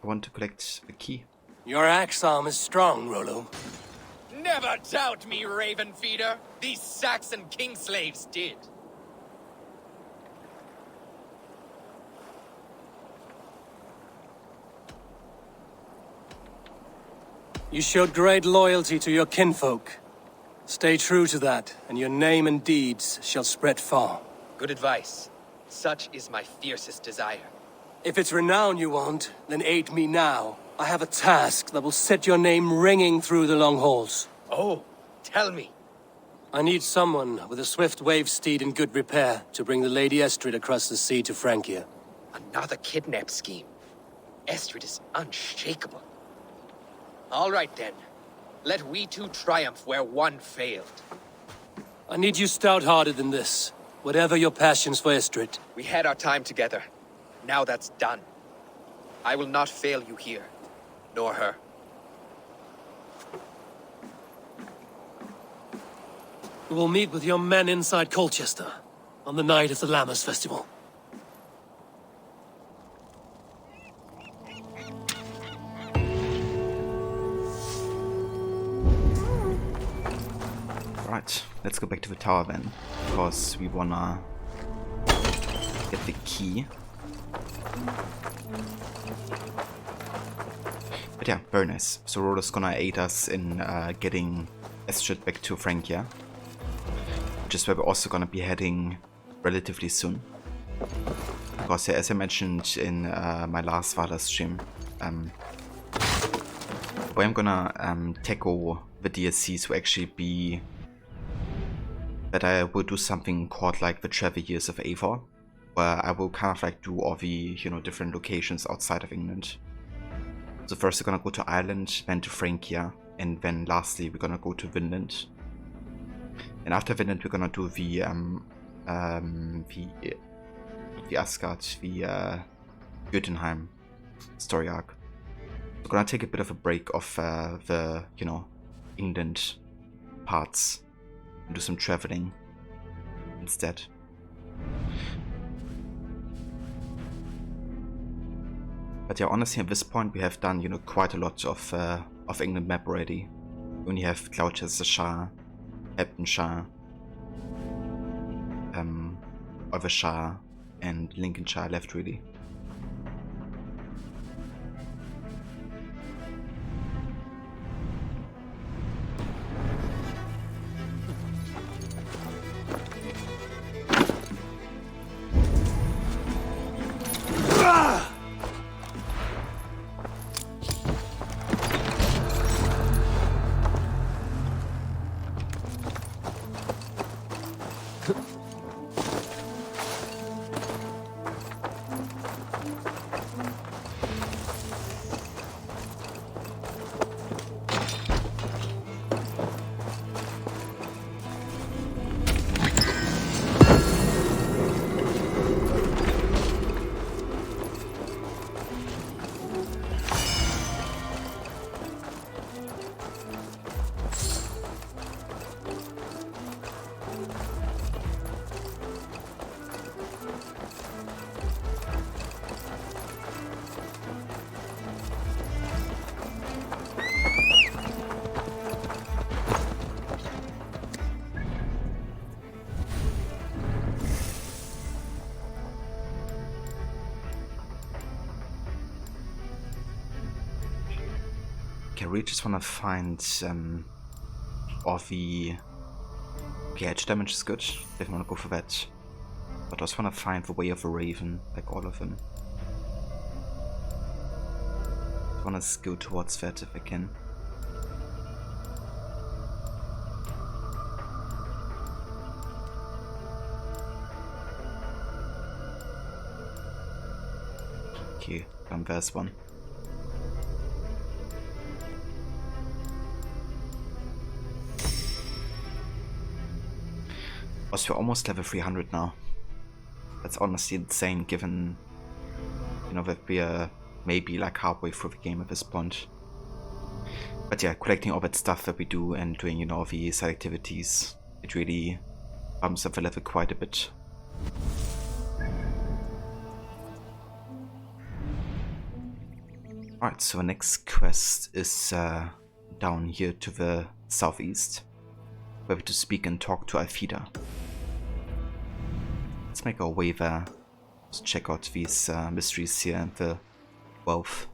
I want to collect the key. Your axe arm is strong, Rollo. Never doubt me, Raven Feeder. These Saxon king slaves did. You showed great loyalty to your kinfolk. Stay true to that, and your name and deeds shall spread far. Good advice. Such is my fiercest desire. If it's renown you want, then aid me now. I have a task that will set your name ringing through the long halls. Oh, tell me. I need someone with a swift wave steed in good repair to bring the Lady Estrid across the sea to Francia. Another kidnap scheme. Estrid is unshakable. All right then. Let we two triumph where one failed. I need you stout-hearted in this, whatever your passions for Estrid. We had our time together. Now that's done. I will not fail you here, nor her. We will meet with your men inside Colchester on the night of the Lammas Festival. Right, let's go back to the tower then, because we wanna get the key. But yeah, very nice. So Rollo's gonna aid us in getting Estrid back to Francia, which is where we're also gonna be heading relatively soon. Because yeah, as I mentioned in my last Valhalla stream, where I'm gonna tackle the DLCs will actually be that I will do something called like the Travel Years of Eivor, where I will kind of like do all the, you know, different locations outside of England. So first we're gonna go to Ireland, then to Francia, and then lastly we're gonna go to Vinland. And after Vinland we're gonna do the Asgard, the Jotunheim story arc. We're gonna take a bit of a break off the, you know, England parts and do some traveling instead. But yeah, honestly, at this point we have done, you know, quite a lot of England map already. We only have Gloucestershire, Hamptonshire, Overshire, and Lincolnshire left, really. Okay, we just want to find all the... Okay, edge damage is good, definitely want to go for that. But I also want to find the Way of a Raven, like all of them. I want to go towards that if I can. Okay, there's one. We're almost level 300 now. That's honestly insane given, you know, that we're maybe like halfway through the game at this point. But yeah, collecting all that stuff that we do and doing, you know, the side activities, it really bumps up the level quite a bit. Alright, so the next quest is down here to the southeast, where we have to speak and talk to Alfida. Let's make our way there. Let's check out these mysteries here and the wealth.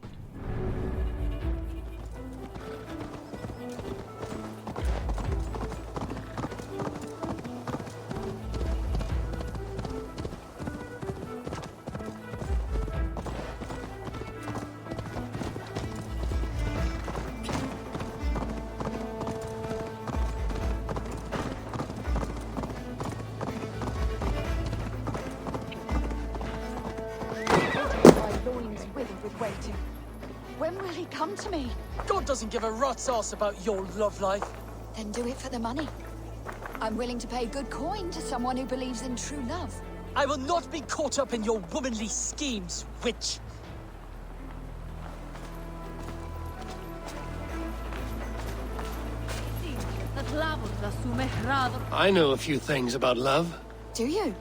When will he come to me? God doesn't give a rat's ass about your love life. Then do it for the money. I'm willing to pay good coin to someone who believes in true love. I will not be caught up in your womanly schemes, witch. I know a few things about love. Do you?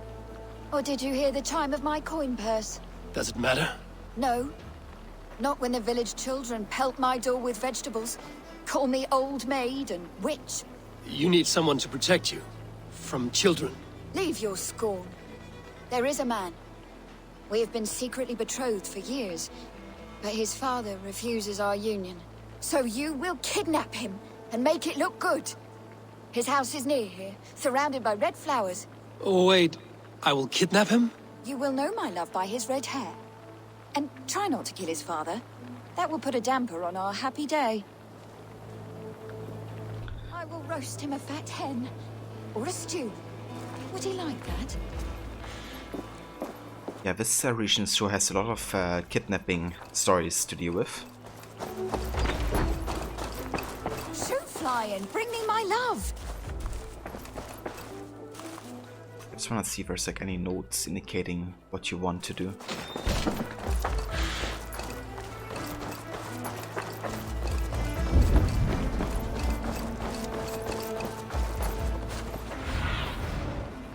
Or did you hear the chime of my coin purse? Does it matter? No. Not when the village children pelt my door with vegetables, call me old maid and witch. You need someone to protect you. From children. Leave your scorn. There is a man. We have been secretly betrothed for years, but his father refuses our union. So you will kidnap him and make it look good. His house is near here, surrounded by red flowers. Oh, wait. I will kidnap him? You will know my love by his red hair. And try not to kill his father. That will put a damper on our happy day. I will roast him a fat hen. Or a stew. Would he like that? Yeah, this region sure has a lot of kidnapping stories to deal with. Shoot, flying! Bring me my love! I just want to see if there's like any notes indicating what you want to do.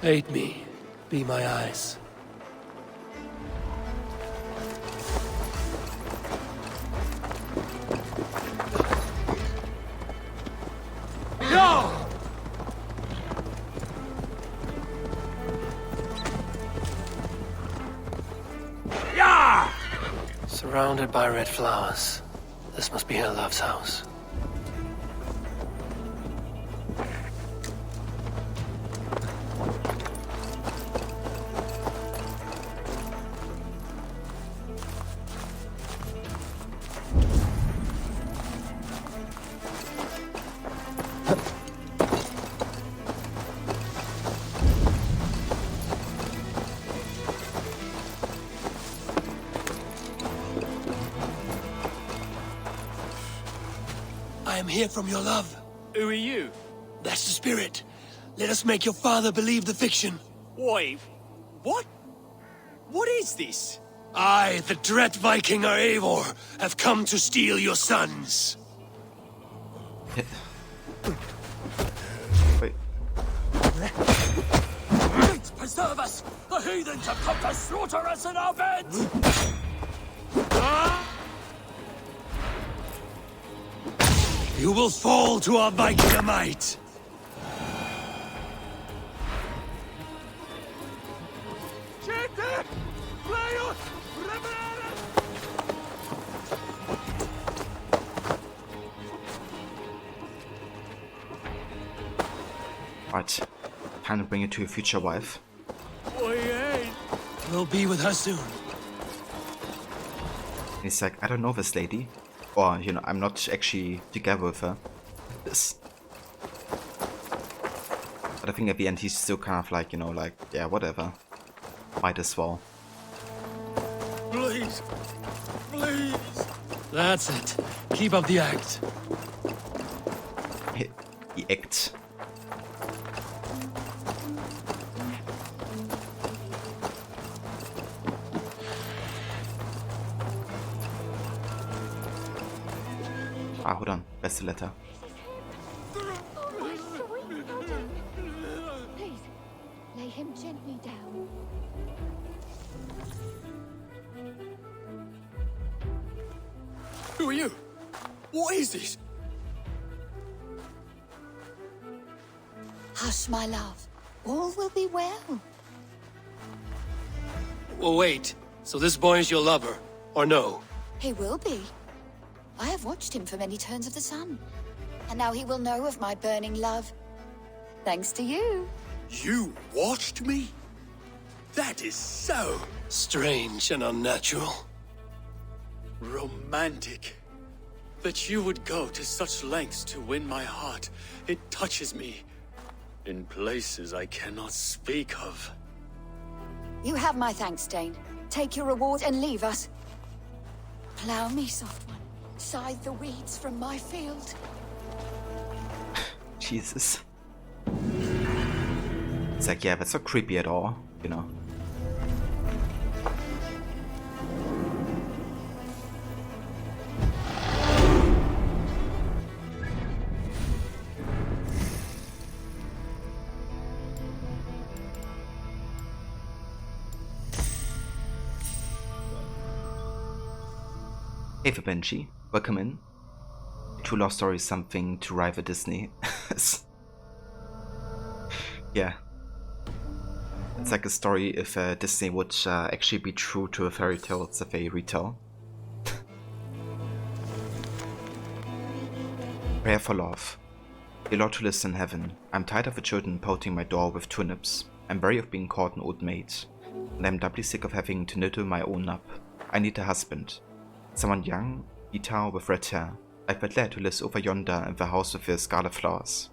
Aid me. Be my eyes. Surrounded by red flowers. This must be her love's house. I am here from your love. Who are you? That's the spirit. Let us make your father believe the fiction. Wait, what? What is this? I, the dread Viking Eivor, have come to steal your sons. Wait. Great preserve us! The heathens have come to slaughter us in our beds! You will fall to our Viking might! Right. Time to bring it to your future wife. We'll be with her soon. And he's like, I don't know this lady. Or, you know, I'm not actually together with her. This. But I think at the end he's still kind of like, you know, like, yeah, whatever. Might as well. Please. Please. That's it. Keep up the act. The act. Ah, hold on. That's the letter. Please, lay him gently down. Who are you? What is this? Hush, my love. All will be well. Well, wait. So this boy is your lover, or no? He will be. I have watched him for many turns of the sun. And now he will know of my burning love. Thanks to you. You watched me? That is so Strange and unnatural. romantic. That you would go to such lengths to win my heart. It touches me. In places I cannot speak of. You have my thanks, Dane. Take your reward and leave us. Plough me, soft one. Scythe the weeds from my field. Jesus. It's like, yeah, that's not creepy at all, you know. Hey Benji, welcome in. True Love Story is something to rival Disney. Yeah. It's like a story if Disney would actually be true to a fairy tale that they retell. Prayer for love. Dear Lord who lives in heaven, I'm tired of the children pouting my door with turnips. I'm weary of being called an old maid. And I'm doubly sick of having to knittle my own up. I need a husband. Someone young, guitar with red hair, like that lad who lives over yonder in the house with the scarlet flowers.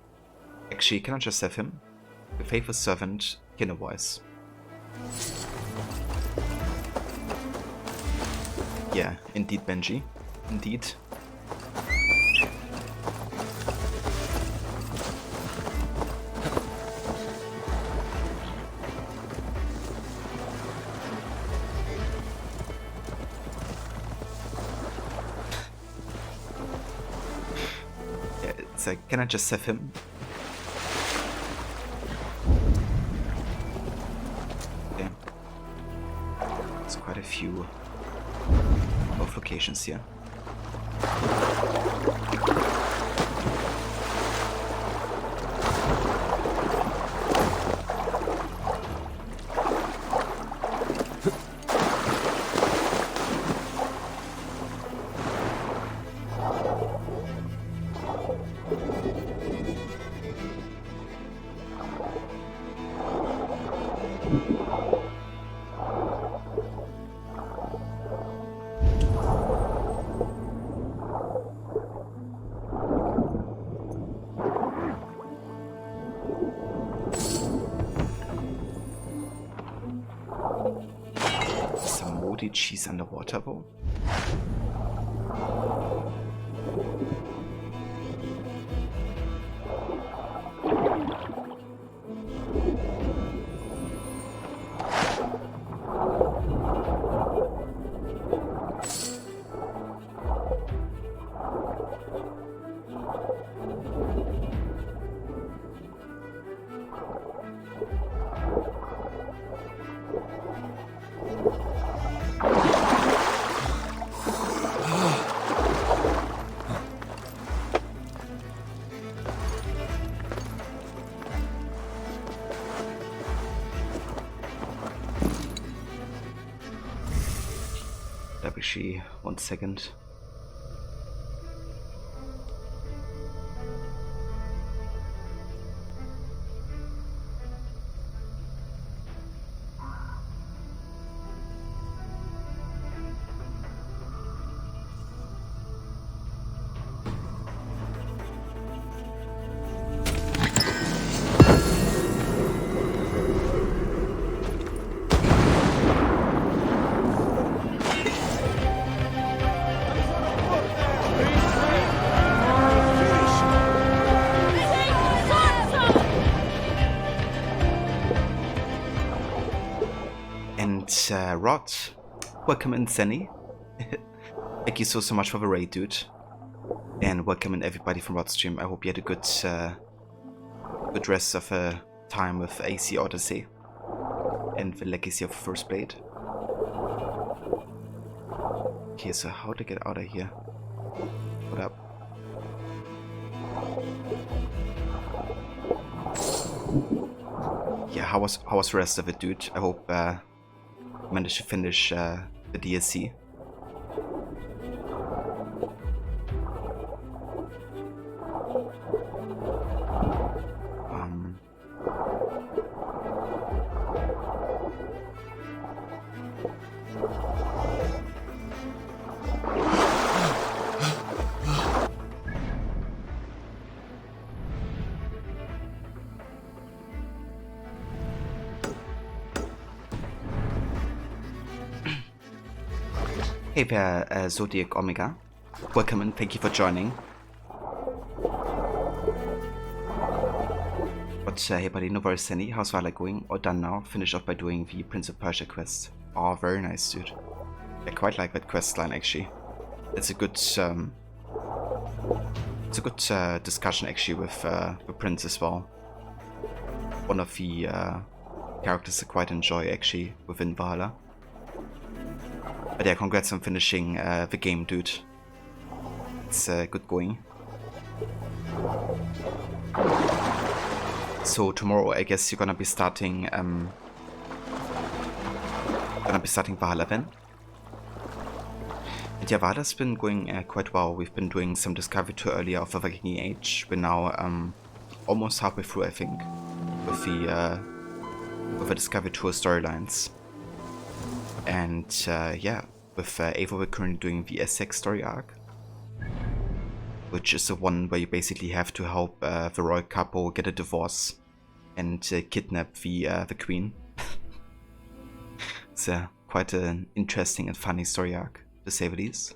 Actually, can I just have him? The faithful servant, Kinnervoice. Yeah, indeed, Benji. Indeed. Yeah, it's like, can I just have him? Okay. There's quite a few of locations here. Some moldy cheese underwater though. Dabishi, 1 second. Rod, welcome in, Senny. Thank you so much for the raid, dude. And welcome in everybody from Rod's stream. I hope you had a good rest of time with AC Odyssey and the Legacy of First Blade. Okay, so how to get out of here? What up? Yeah, how was the rest of it, dude? I hope managed to finish the DLC. Hey there, Zodiac Omega. Welcome and thank you for joining. But hey buddy, no worries, Sandy. How's Valhalla going? All done now. Finish off by doing the Prince of Persia quest. Oh, very nice, dude. I quite like that quest line actually. It's a good discussion actually with the Prince as well. One of the characters I quite enjoy actually within Valhalla. But yeah, congrats on finishing the game, dude. It's good going. So tomorrow, I guess you're gonna be starting Valhalla then. And yeah, Valhalla's been going quite well. We've been doing some Discovery Tour earlier of the Viking Age. We're now almost halfway through, I think, with the Discovery Tour storylines. And yeah, with Ava we're currently doing the Essex story arc, which is the one where you basically have to help the royal couple get a divorce and kidnap the queen. It's quite an interesting and funny story arc. to say the least.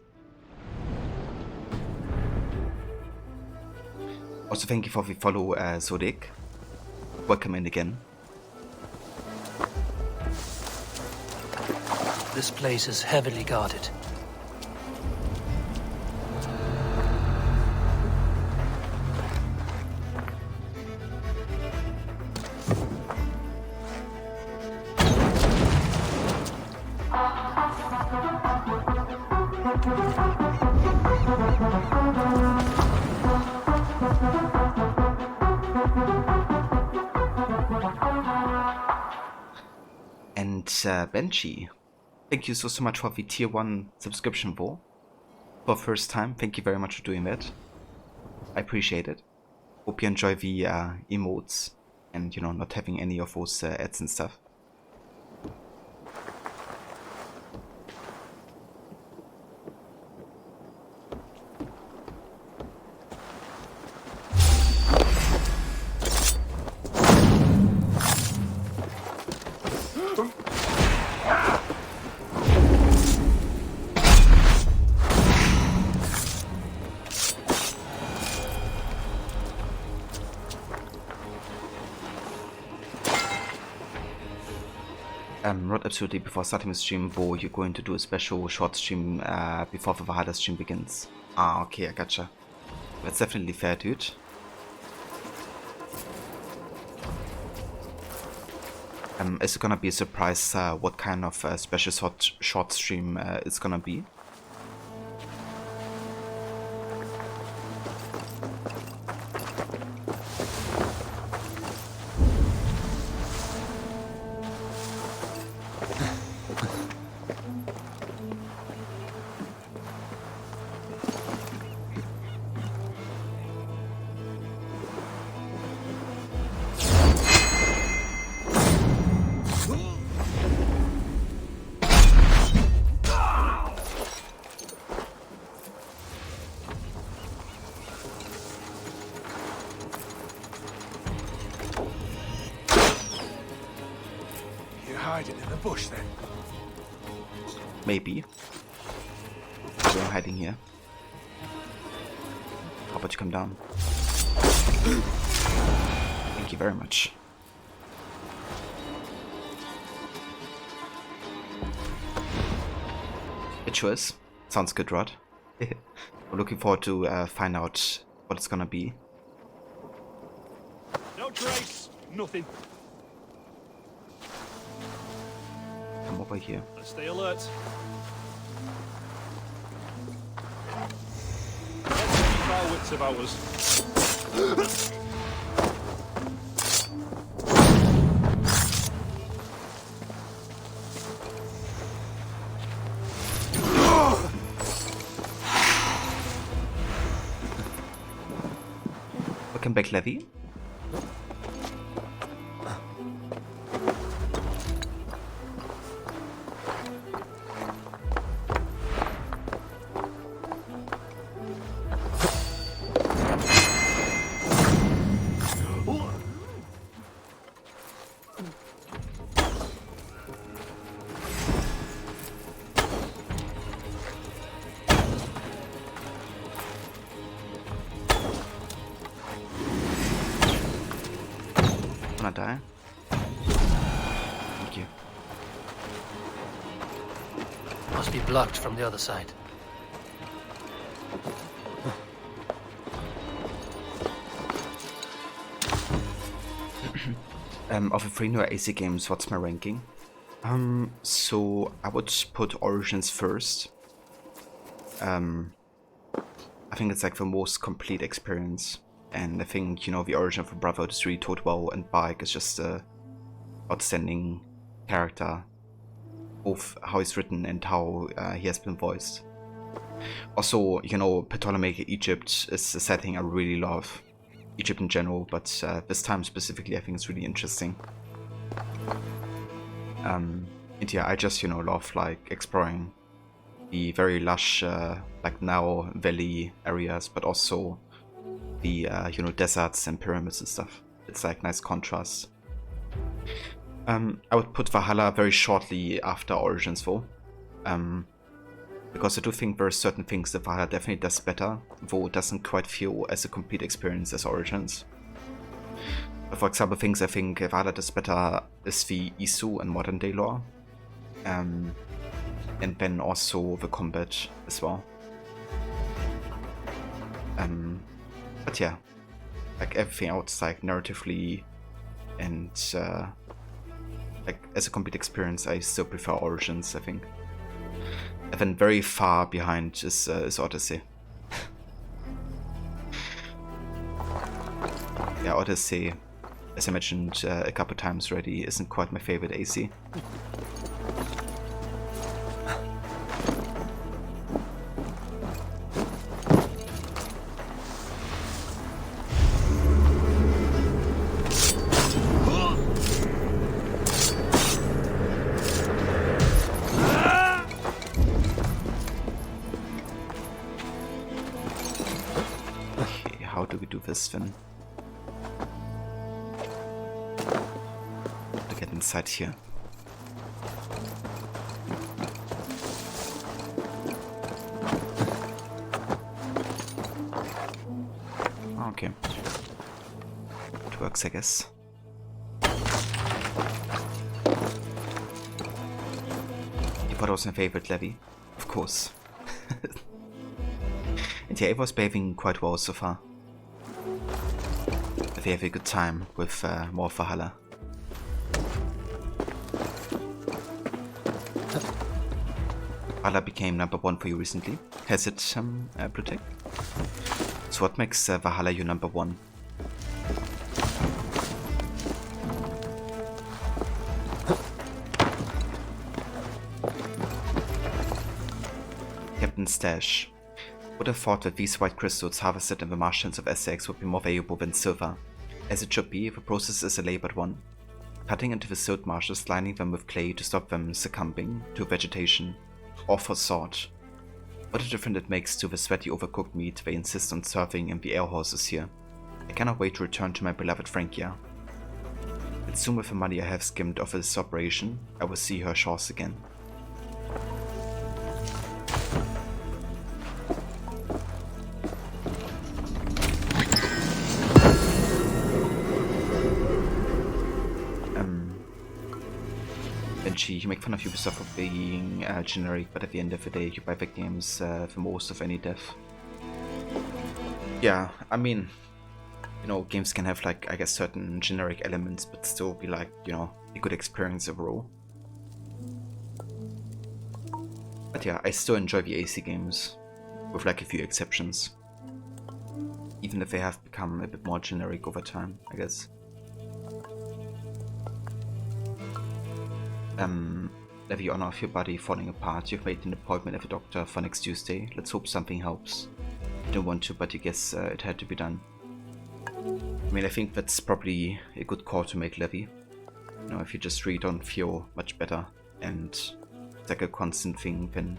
Also, thank you for the follow, Zodic. Welcome in again. This place is heavily guarded. And Benji, thank you so much for the tier 1 subscription for first time. Thank you very much for doing that. I appreciate it. Hope you enjoy the emotes and, you know, not having any of those ads and stuff. Not absolutely before starting the stream, Bo, you're going to do a special short stream before the Valhalla stream begins. Ah, okay, I gotcha. That's definitely fair, dude. Is it gonna be a surprise what kind of special short stream it's gonna be? Hiding in the bush then? Maybe. We're hiding here. How about you come down? Thank you very much. It sure is. Sounds good, Rod. We're looking forward to find out what it's gonna be. No trace, nothing. Come over here. Let's stay alert. Let's keep our wits about us. Welcome back, Levy. Die. Thank you. Must be blocked from the other side. Of the 3 new AC games, what's my ranking? So I would put Origins first. I think it's like the most complete experience. And I think, you know, the origin of the Brotherhood is really told well, and Bike is just a outstanding character. Both how he's written and how he has been voiced. Also, you know, Ptolemy Egypt is a setting I really love. Egypt in general, but this time specifically I think it's really interesting. And yeah, I just, you know, love like exploring the very lush, like now valley areas, but also the you know, deserts and pyramids and stuff. It's like nice contrast. I would put Valhalla very shortly after Origins though. Because I do think there are certain things that Valhalla definitely does better, though it doesn't quite feel as a complete experience as Origins. But for example, things I think Valhalla does better is the Isu and modern day lore. And then also the combat as well. But yeah, like everything else, like narratively and like as a complete experience, I still prefer Origins, I think. And then very far behind is Odyssey. Yeah, Odyssey, as I mentioned a couple times already, isn't quite my favorite AC. How do we do this then? To get inside here. Okay. It works, I guess. What was my favorite levy? Of course. And yeah, it was behaving quite well so far. They have a good time with more Valhalla. Valhalla became #1 for you recently. Has it, Blue? So what makes Valhalla your #1? Captain Stash. Would have thought that these white crystals harvested in the marshlands of Essex would be more valuable than silver. As it should be, the process is a labored one. Cutting into the silt marshes, lining them with clay to stop them succumbing to vegetation, or for salt. What a difference it makes to the sweaty overcooked meat they insist on serving in the alehouses here. I cannot wait to return to my beloved Frankia. And soon with the money I have skimmed off this operation, I will see her shores again. You make fun of Ubisoft for being generic, but at the end of the day, you buy the games for most of any dev. Yeah, I mean, you know, games can have like, I guess, certain generic elements, but still be like, you know, a good experience overall. But yeah, I still enjoy the AC games, with like a few exceptions. Even if they have become a bit more generic over time, I guess. Have the honor of your body falling apart. You've made an appointment at the doctor for next Tuesday. Let's hope something helps. I don't want to, but I guess it had to be done. I mean, I think that's probably a good call to make, Levy. You know, if you just really don't feel much better and it's like a constant thing, then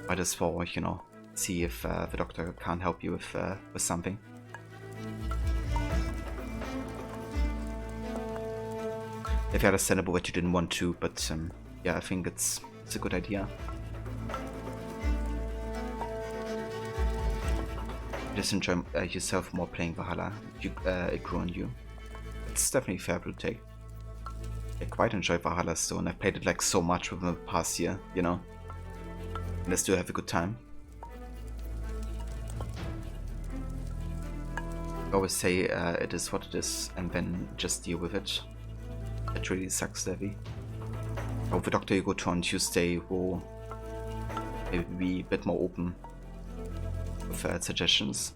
might as well, you know, see if the doctor can't help you with something. If understandable that you didn't want to, but yeah, I think it's a good idea. You just enjoy yourself more playing Valhalla. It grew on you. It's definitely fair to take. I quite enjoy Valhalla still, and I've played it like so much within the past year, you know. And I still have a good time. I always say it is what it is, and then just deal with it. It really sucks, Levy. Oh, the doctor you go to on Tuesday will maybe be a bit more open with suggestions.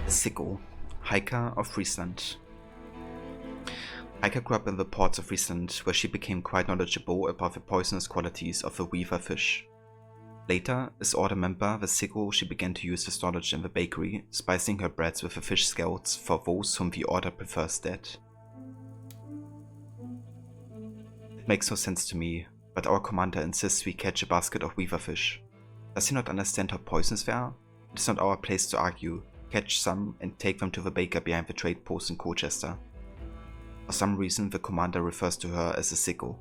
Sigurd, hiker of Friesland. Hiker grew up in the ports of Friesland, where she became quite knowledgeable about the poisonous qualities of the weaver fish. Later, as order member, the Sigurd, she began to use this knowledge in the bakery, spicing her breads with the fish scalds for those whom the order prefers dead. It makes no sense to me, but our commander insists we catch a basket of weaver fish. Does he not understand how poisonous they are? It is not our place to argue, catch some, and take them to the baker behind the trade post in Colchester. For some reason, the commander refers to her as a sicko.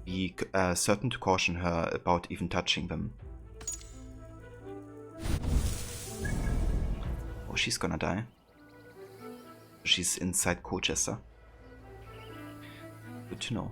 Be certain to caution her about even touching them. Oh, she's gonna die. She's inside Colchester. Good to know.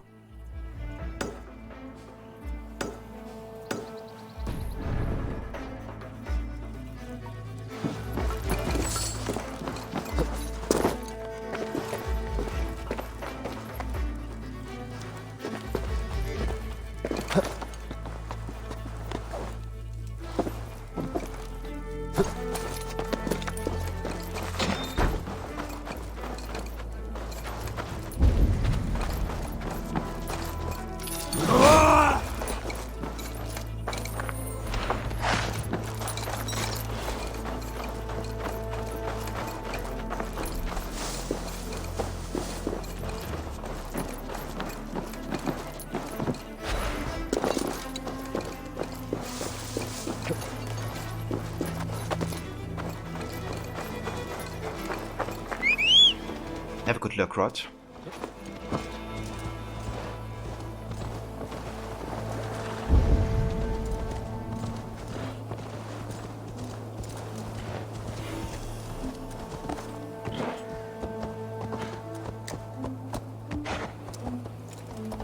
Have a good luck, Rod.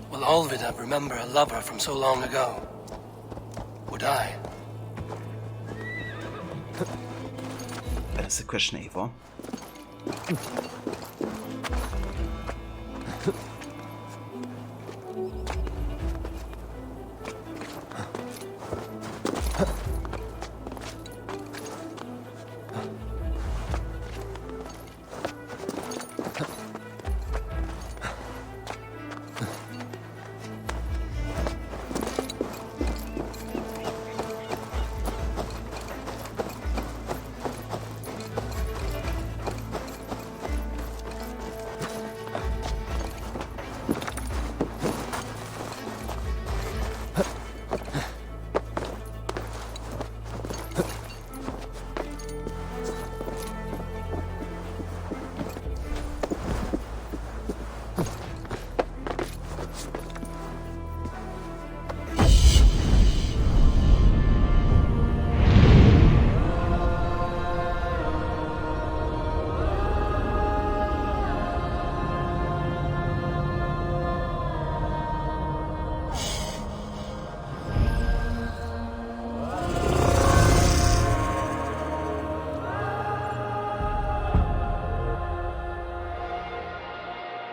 Will Olvida remember a lover from so long ago? Would I? That's the question, Eivor.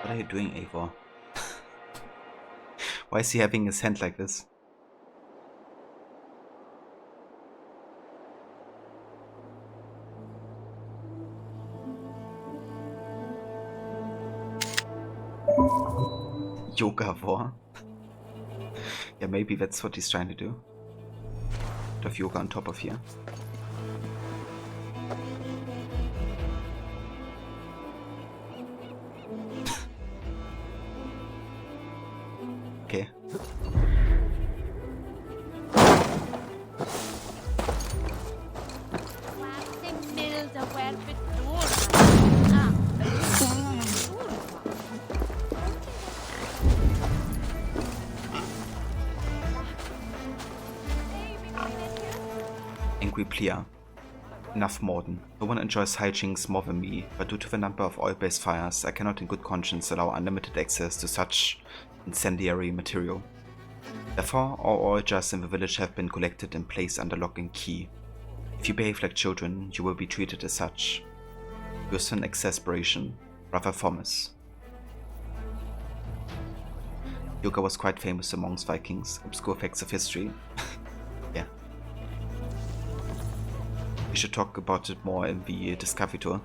What are you doing, Eivor? Why is he having his hand like this? Yoga war? Yeah, maybe that's what he's trying to do. Bit of yoga on top of here. Okay. Angry Plea. Enough, Morden. No one enjoys hijinks more than me, but due to the number of oil-based fires, I cannot in good conscience allow unlimited access to such incendiary material. Therefore, all oil jars in the village have been collected and placed under lock and key. If you behave like children, you will be treated as such. Yours in exasperation, Brother Thomas. Yoga was quite famous amongst Vikings. Obscure facts of history. Yeah. We should talk about it more in the Discovery Tour.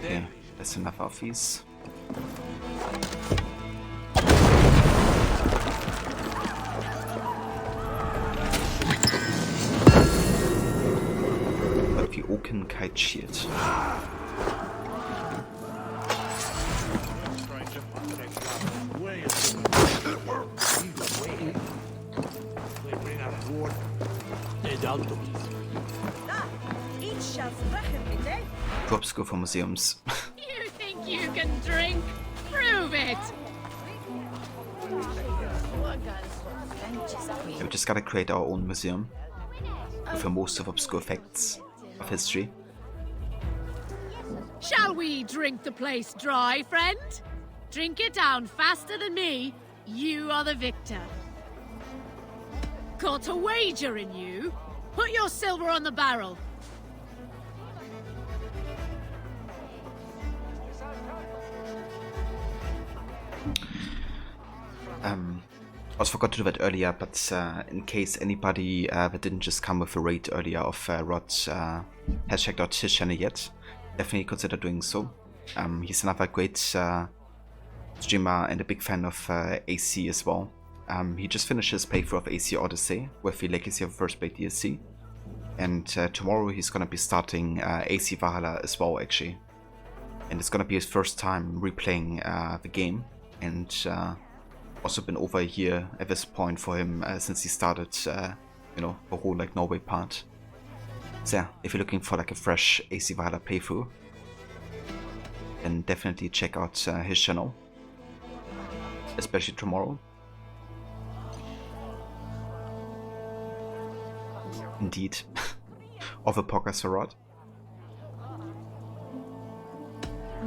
Okay, that's enough of these. broken kite shield. To obscure for museums. You think you can drink? Prove it! Yeah, we just gotta create our own museum with a most of obscure facts of history. Shall we drink the place dry, friend? Drink it down faster than me. You are the victor. Got a wager in you? Put your silver on the barrel. I also forgot to do that earlier, but in case anybody that didn't just come with a raid earlier of Rod has checked out his channel yet, definitely consider doing so. He's another great streamer and a big fan of AC as well. He just finished his playthrough of AC Odyssey with the Legacy of First Blade DLC, and tomorrow he's gonna be starting AC Valhalla as well, actually. And it's gonna be his first time replaying the game, and also been over a year at this point for him since he started, you know, the whole like Norway part. So yeah, if you're looking for like a fresh AC Valhalla playthrough, then definitely check out his channel, especially tomorrow. Indeed, of a podcast for Rod.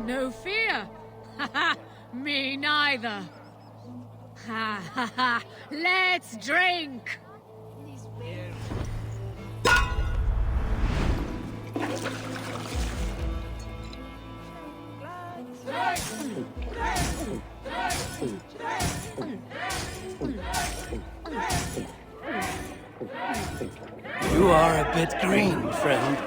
No fear. Haha, me neither. Ha ha ha! Let's drink! You are a bit green, friend.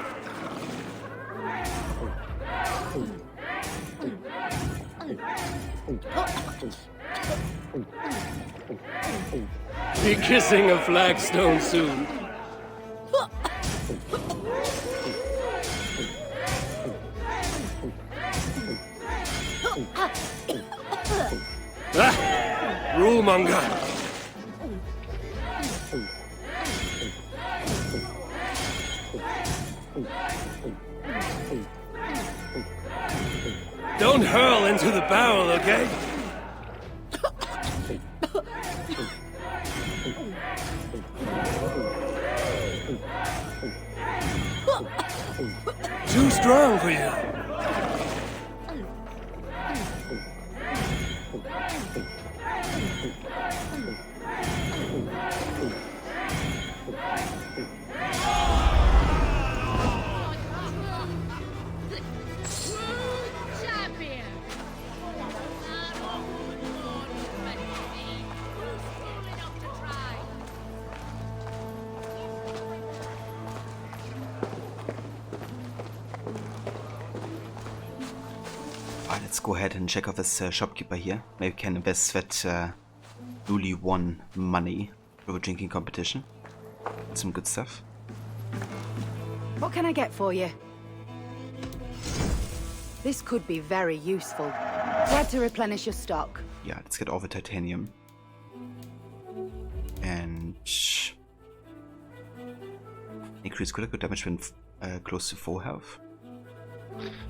Be kissing a flagstone soon. Rulemonger! Don't hurl into the barrel, okay? Too strong for you. Let's go ahead and check out this shopkeeper here. Maybe we can invest that newly won money through a drinking competition. Some good stuff. What can I get for you? This could be very useful. Glad to replenish your stock. Yeah, let's get all the titanium. And increase critical damage when close to full health.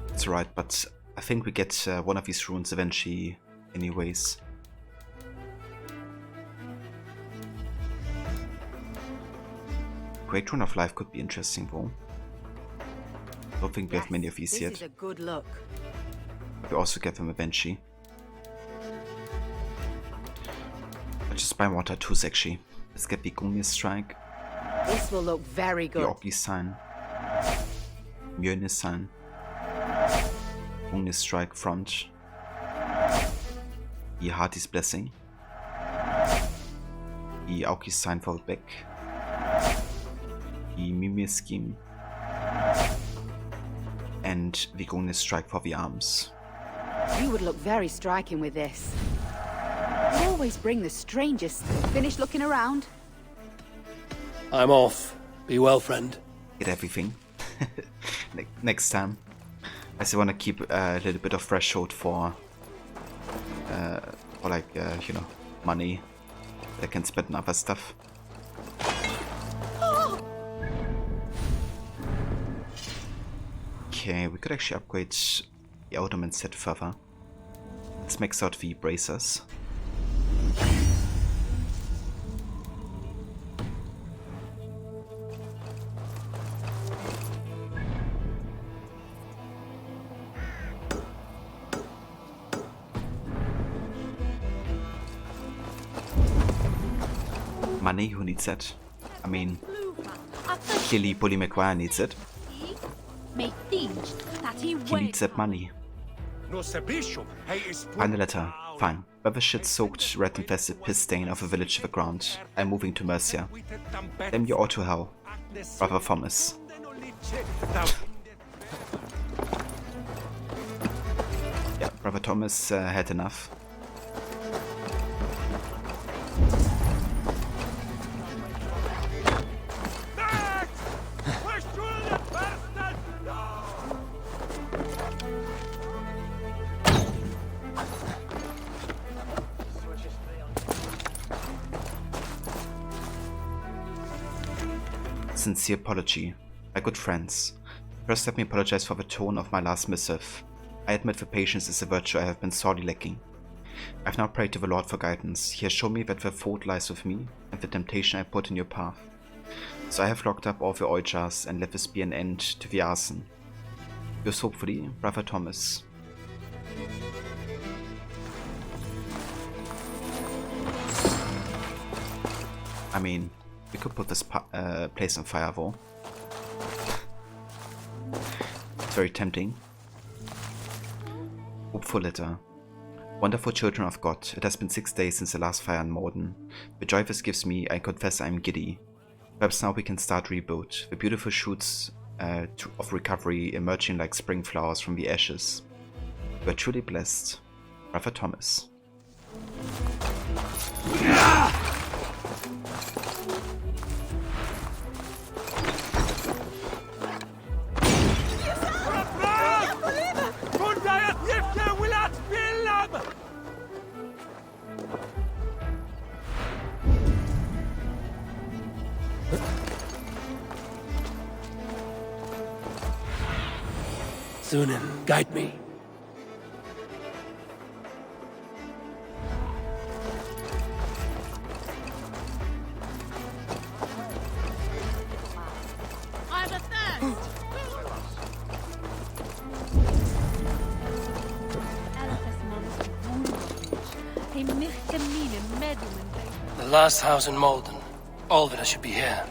That's right, but I think we get one of these runes eventually anyways. Great Rune of Life could be interesting though. I don't think we have many of these yet. This is a good look. But we also get them eventually. I'll just buy more tattoos actually. Let's get the Completionist Strike. This will look very good. The Orki sign. Mjolnir sign. Completionist Strike front. The Hardy's Blessing. The Aoki's sign for the back. The Mimir Scheme. And the Completionist Strike for the arms. You would look very striking with this. You always bring the strangest. Finished looking around? I'm off. Be well, friend. Get everything. next time. I still want to keep a little bit of threshold for like, you know, money that I can spend on other stuff. Okay, we could actually upgrade the Ottoman set further. Let's max out the bracers. Money, who needs that? I mean, clearly Bully McGuire needs it. He needs that money. Find a letter. Fine. Where the shit-soaked, rat-infested piss stain of a village to the ground. I'm moving to Mercia. Damn you all to hell. Brother Thomas. Yeah, Brother Thomas had enough. Sincere apology. My good friends. First let me apologize for the tone of my last missive. I admit the patience is a virtue I have been sorely lacking. I have now prayed to the Lord for guidance. He has shown me that the fault lies with me, and the temptation I put in your path. So I have locked up all the oil jars and let this be an end to the arson. Yours hopefully, Brother Thomas. I mean, we could put this place on fire though. It's very tempting. Hopeful letter. Wonderful children of God, it has been 6 days since the last fire in Morden. The joy this gives me, I confess I am giddy. Perhaps now we can start rebuild. The beautiful shoots of recovery emerging like spring flowers from the ashes. We are truly blessed. Brother Thomas. Thunin, guide me. I'm athirst! The last house in Malden. All of it should be here.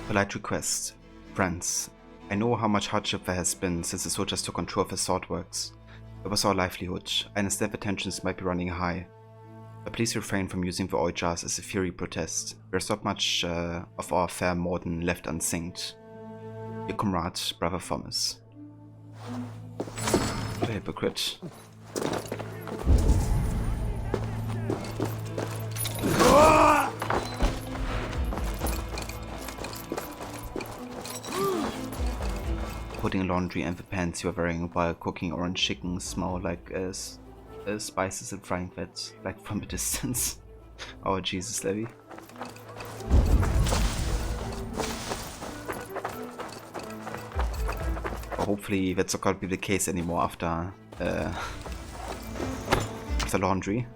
Polite request. Friends, I know how much hardship there has been since the soldiers took control of the swordworks. It was our livelihood. I understand the tensions might be running high. But please refrain from using the oil jars as a fury protest. There's not much of our fair Morden left unsynced. Your comrade, Brother Thomas. What a hypocrite. Putting laundry and the pants you are wearing while cooking orange chicken smell like spices and frying fat, like from a distance. Oh Jesus, Levi. Hopefully that's not gonna be the case anymore after laundry.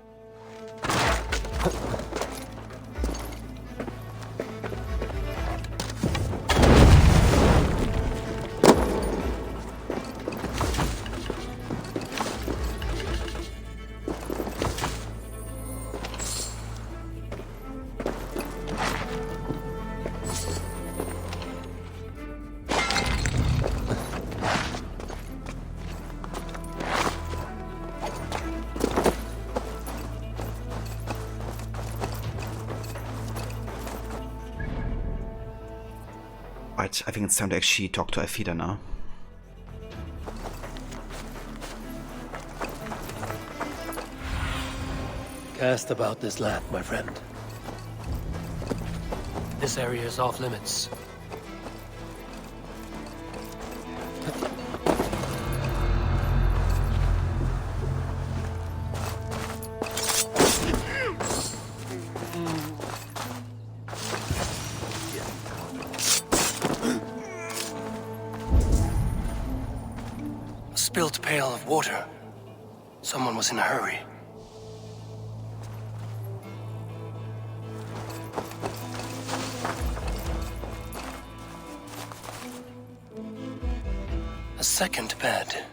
Right, I think it's time to actually talk to Alfida now. Cast about this land, my friend. This area is off limits. A spilt pail of water. Someone was in a hurry. A second bed.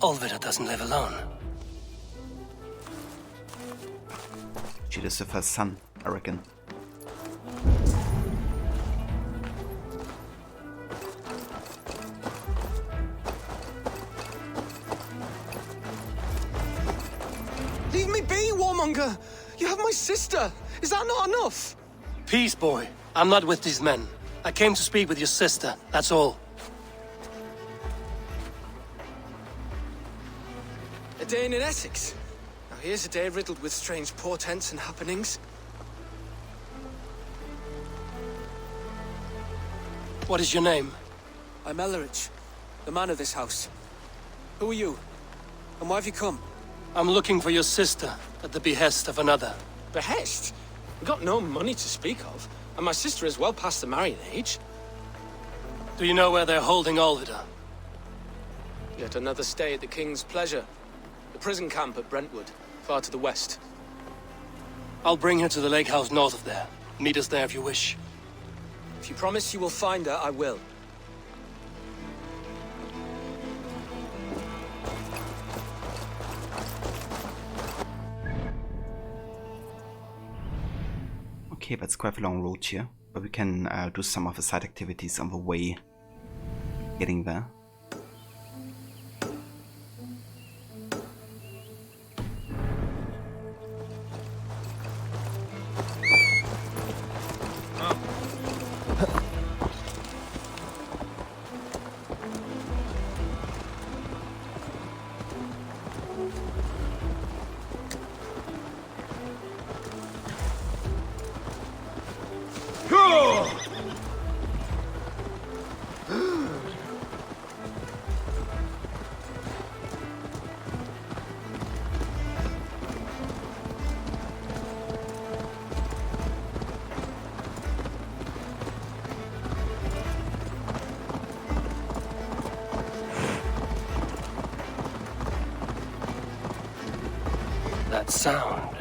Olvida doesn't live alone. She lives with her son, I reckon. Leave me be, warmonger! You have my sister! Is that not enough? Peace, boy. I'm not with these men. I came to speak with your sister, that's all. A day in Essex. Now here's a day riddled with strange portents and happenings. What is your name? I'm Ellerich, the man of this house. Who are you? And why have you come? I'm looking for your sister at the behest of another. Behest? We got no money to speak of, and my sister is well past the marrying age. Do you know where they're holding Olvida? Yet another stay at the King's pleasure. The prison camp at Brentwood, far to the west. I'll bring her to the lake house north of there. Meet us there if you wish. If you promise you will find her, I will. Okay, that's quite a long road here, but we can do some of the side activities on the way getting there. That sound.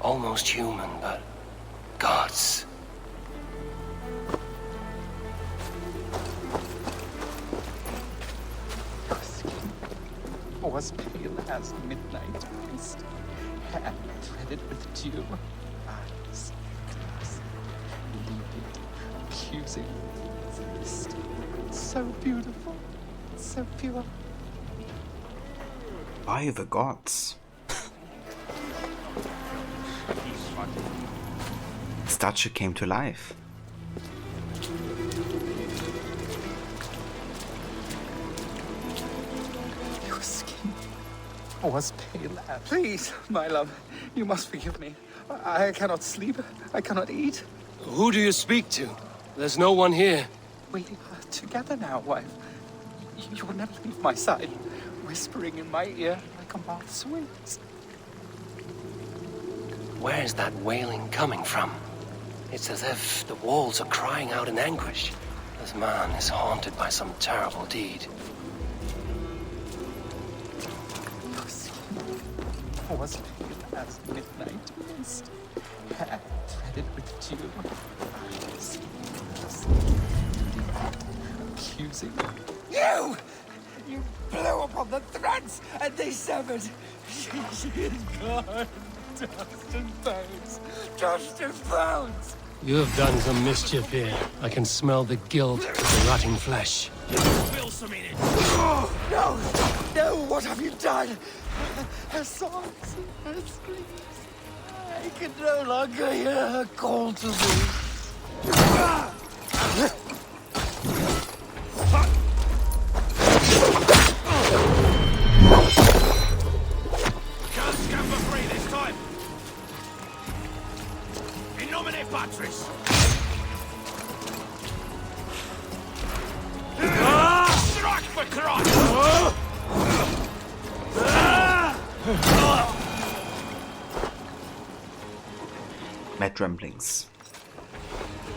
Almost human, but gods. Your skin was pale as midnight mist, hair threaded with dew, eyes glassy, limpid, accusing, mist. So beautiful, so pure. By the gods. Statue came to life. Your skin was pale as... Please, my love, you must forgive me. I cannot sleep. I cannot eat. Who do you speak to? There's no one here. We are together now, wife. You will never leave my side, whispering in my ear like a moth's wings. Where is that wailing coming from? It's as if the walls are crying out in anguish. This man is haunted by some terrible deed. Your skin was pale as midnight mist, hair threaded with dew, eyes accusing. You blew upon the threads, and they severed. She is gone. Dust and bones. Dust and bones. You have done some mischief here. I can smell the guilt of the rotting flesh. Spill some in it. Oh, no! No, what have you done? Her songs, her screams. I can no longer hear her call to me. ramblings.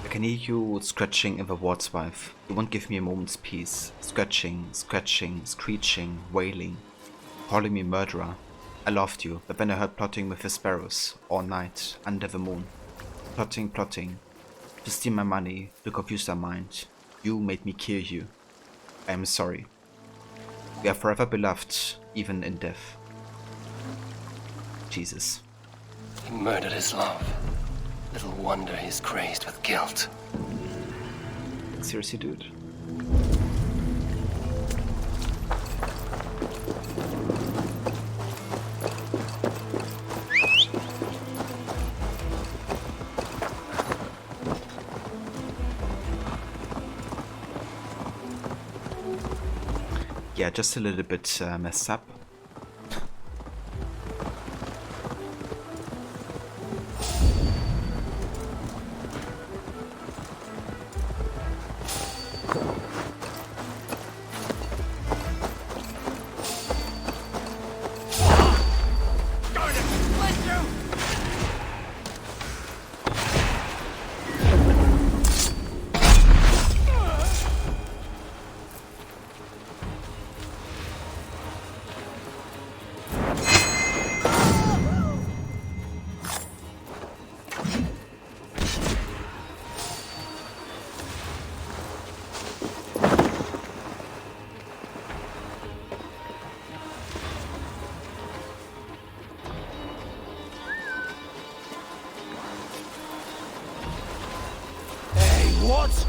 I can hear you scratching in the ward's wife. You won't give me a moment's peace. Scratching, scratching, screeching, wailing, calling me murderer. I loved you, but then I heard plotting with the sparrows, all night, under the moon. Plotting, plotting, to steal my money, to confuse their mind. You made me kill you. I am sorry. We are forever beloved, even in death. Jesus. He murdered his love. Little wonder he's crazed with guilt. Seriously, dude? Yeah, just a little bit messed up. What?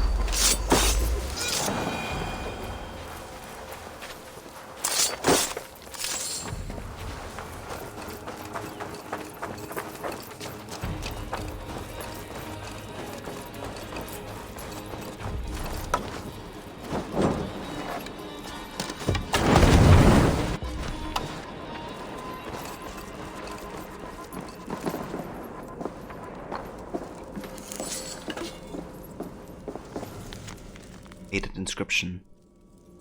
Dated inscription.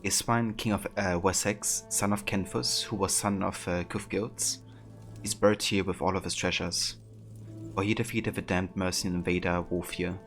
Iswain, king of Wessex, son of Kenfus, who was son of Cufgilds, is buried here with all of his treasures. For he defeated the damned Mercian invader Wulfir.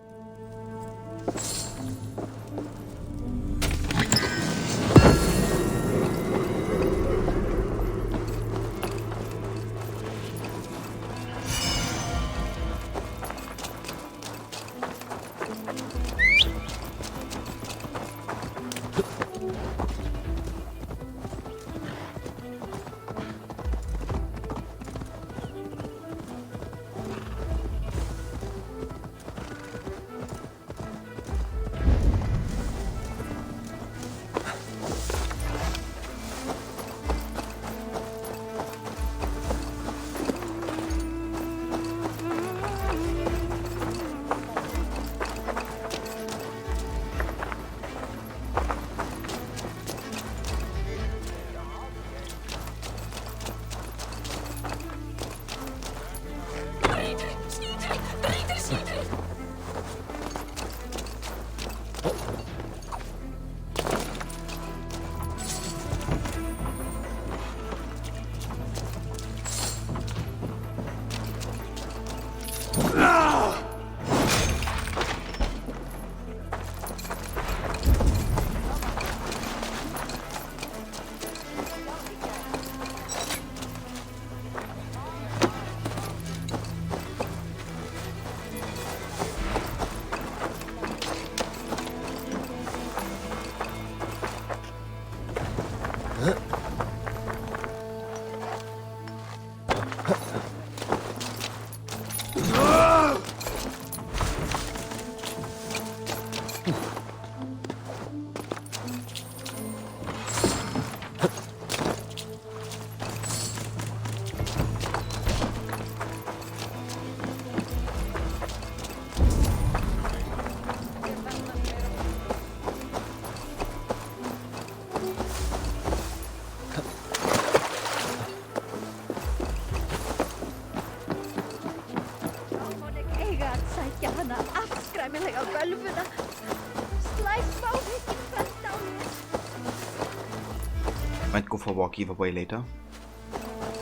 Might go for a walk either way later.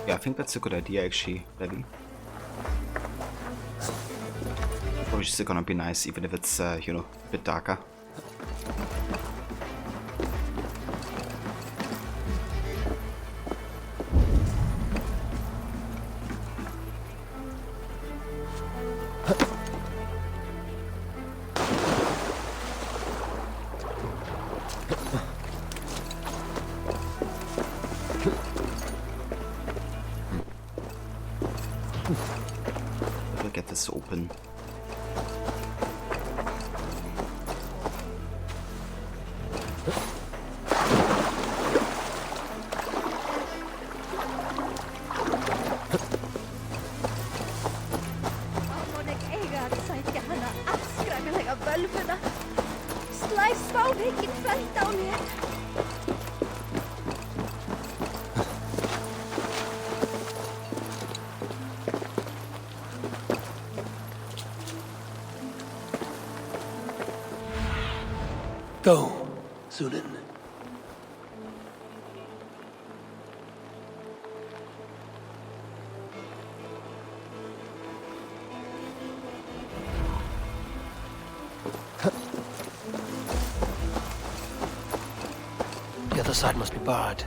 Yeah, I think that's a good idea actually, Levi. which is gonna be nice, even if it's, you know, a bit darker. We'll get this open. Go, Zulin. The other side must be barred.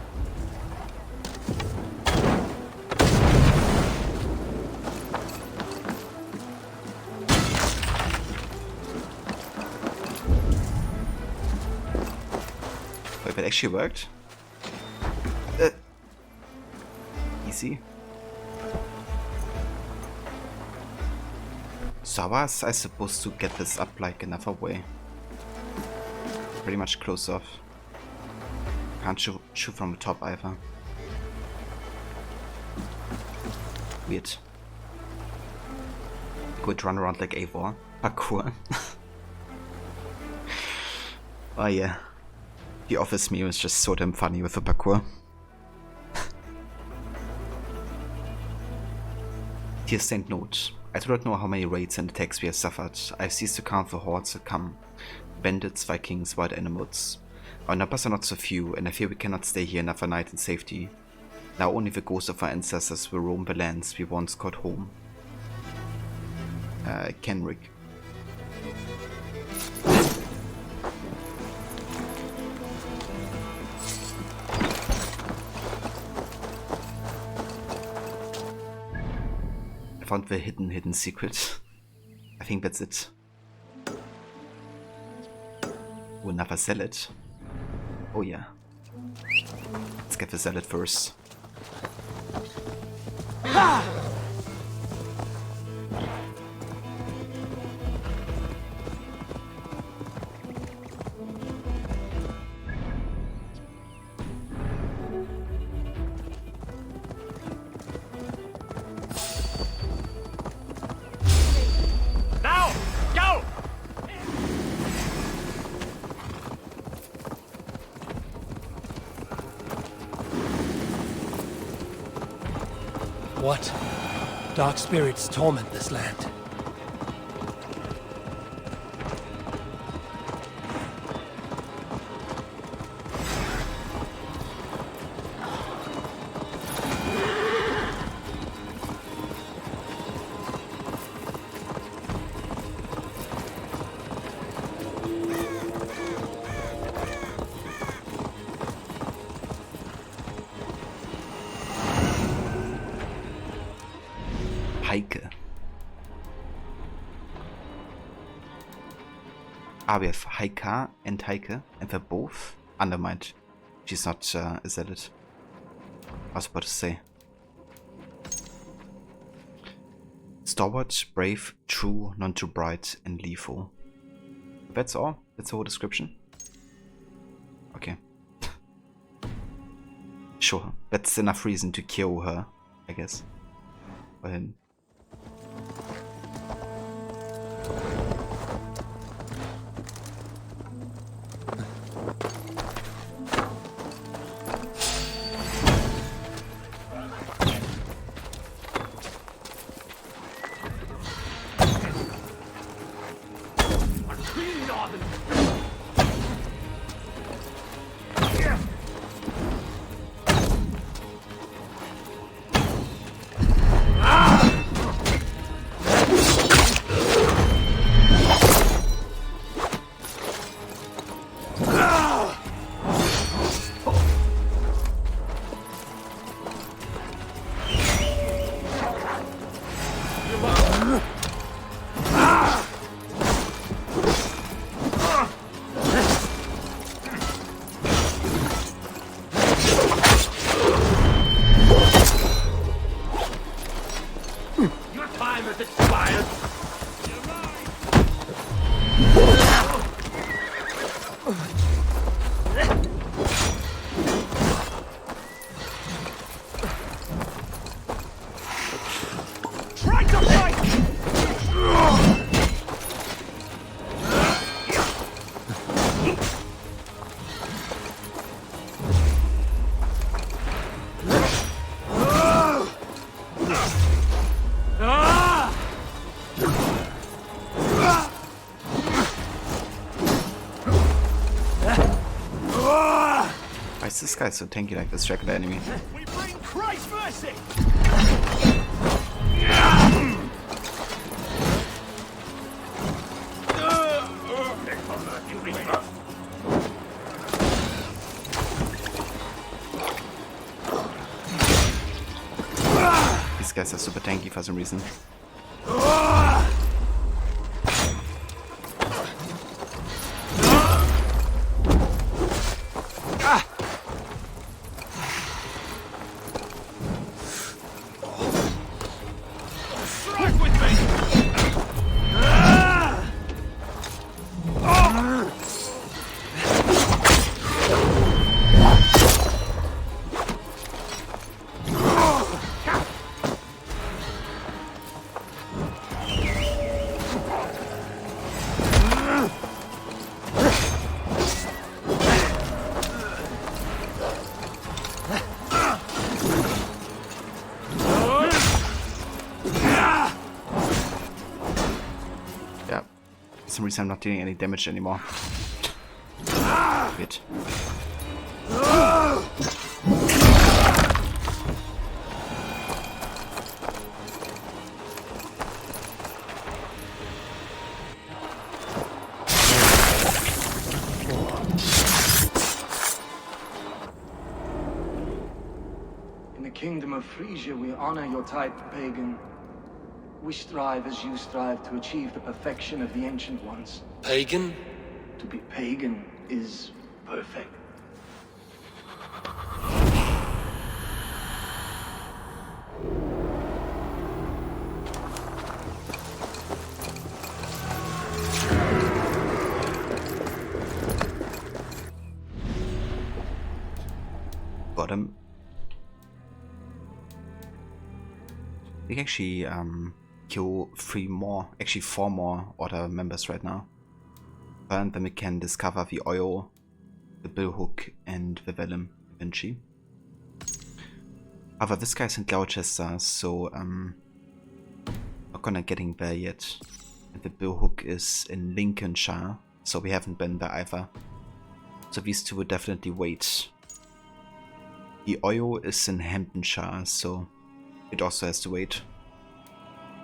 Wait, it actually worked? Easy. So how was I supposed to get this up like another way? Pretty much close off. Can't shoot from the top either. Weird. Could run around like Eivor. Parkour. Oh yeah. The office meme is just so damn funny with the parkour. Tear-stained note. I do not know how many raids and attacks we have suffered. I have ceased to count the hordes that come. Bandits, Vikings, wild animals. Our numbers are not so few, and I fear we cannot stay here another night in safety. Now only the ghosts of our ancestors will roam the lands we once called home. Kenrick. I found the hidden secret. I think that's it. We'll never sell it. Oh yeah. Let's get the salad first. Now! Go! What? Dark spirits torment this land. Heike. Ah, we have Heika and Heike, and they're both undermined. She's not a zealot. I was about to say. Stalwart, brave, true, none too bright, and lethal. That's all? That's the whole description? Okay. Sure, that's enough reason to kill her, I guess. Or him. Try to fight! Why is this guy so tanky like this regular enemy? We bring Christ's mercy! These guys are super tanky for some reason. Strike with me! Yeah, for some reason I'm not dealing any damage anymore. Weird. In the kingdom of Frisia, we honor your type, pagan. We strive as you strive to achieve the perfection of the Ancient Ones. Pagan? To be pagan is perfect. Got him. We can actually kill 3 more, actually 4 more Order members right now. And then we can discover the oil, the billhook, and the vellum eventually. However, this guy's in Gloucester, so not gonna getting there yet. And the billhook is in Lincolnshire, so we haven't been there either. So these two would definitely wait. The oil is in Hamptonshire, so it also has to wait.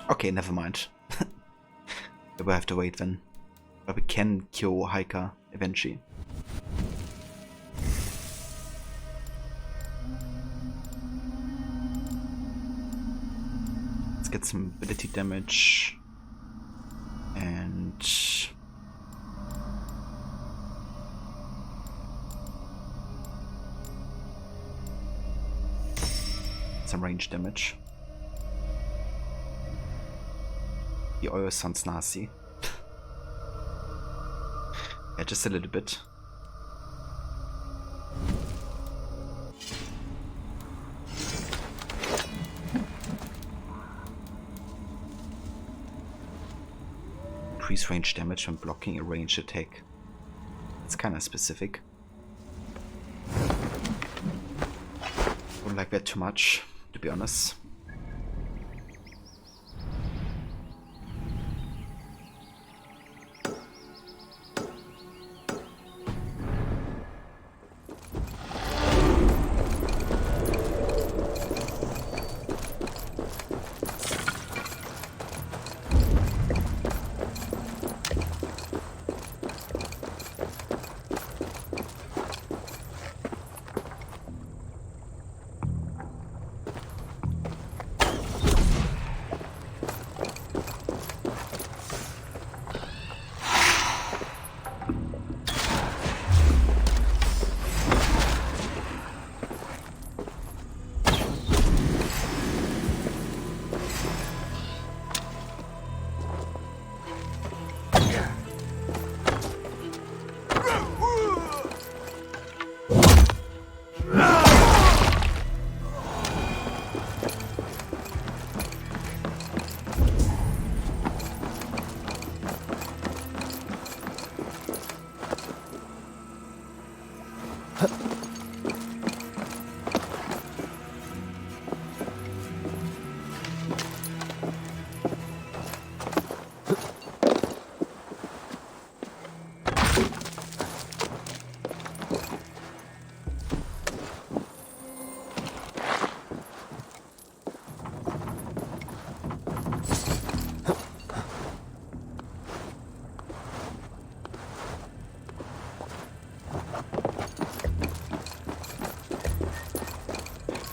Okay, never mind. We will have to wait then. But we can kill Hiker eventually. Let's get some ability damage. And some range damage. The oil sounds nasty. Yeah, just a little bit. Increase range damage when blocking a ranged attack. It's kind of specific. Don't like that too much, to be honest.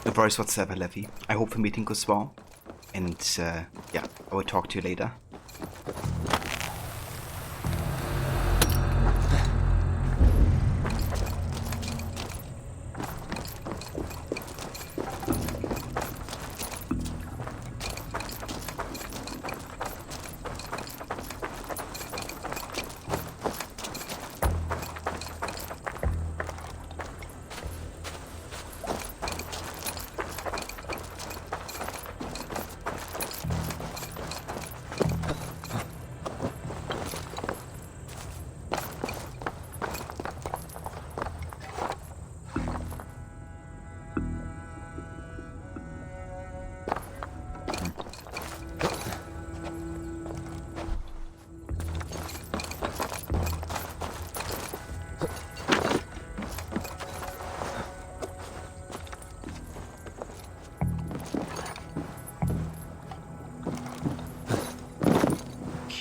No worries whatsoever, Levy. I hope the meeting goes well. And yeah, I will talk to you later.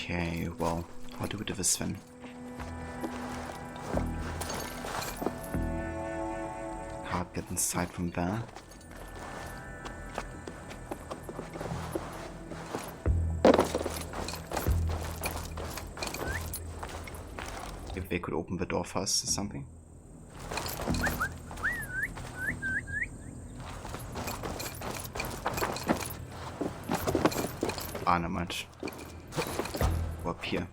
Okay, well, how do we do this then? Can't get inside from there. If they could open the door first or something. Ah, not much. Go up here.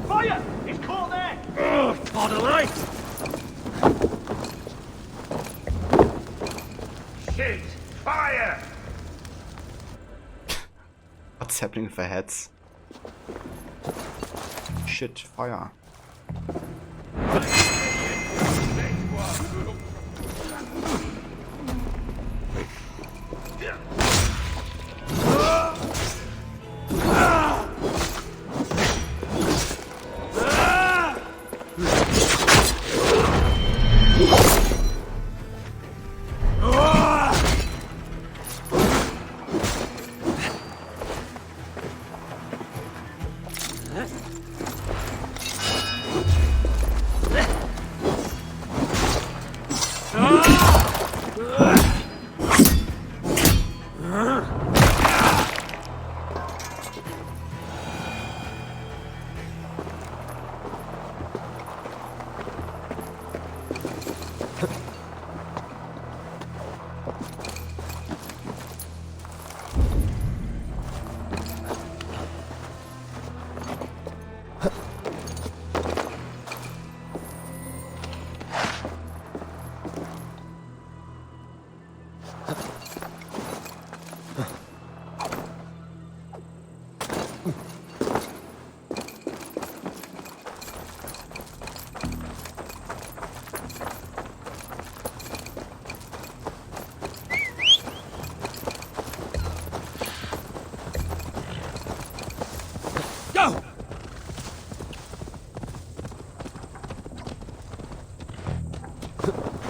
Fire! It's caught there! Ugh, for the light! Shit! Fire! What's happening with their heads? Shit, fire.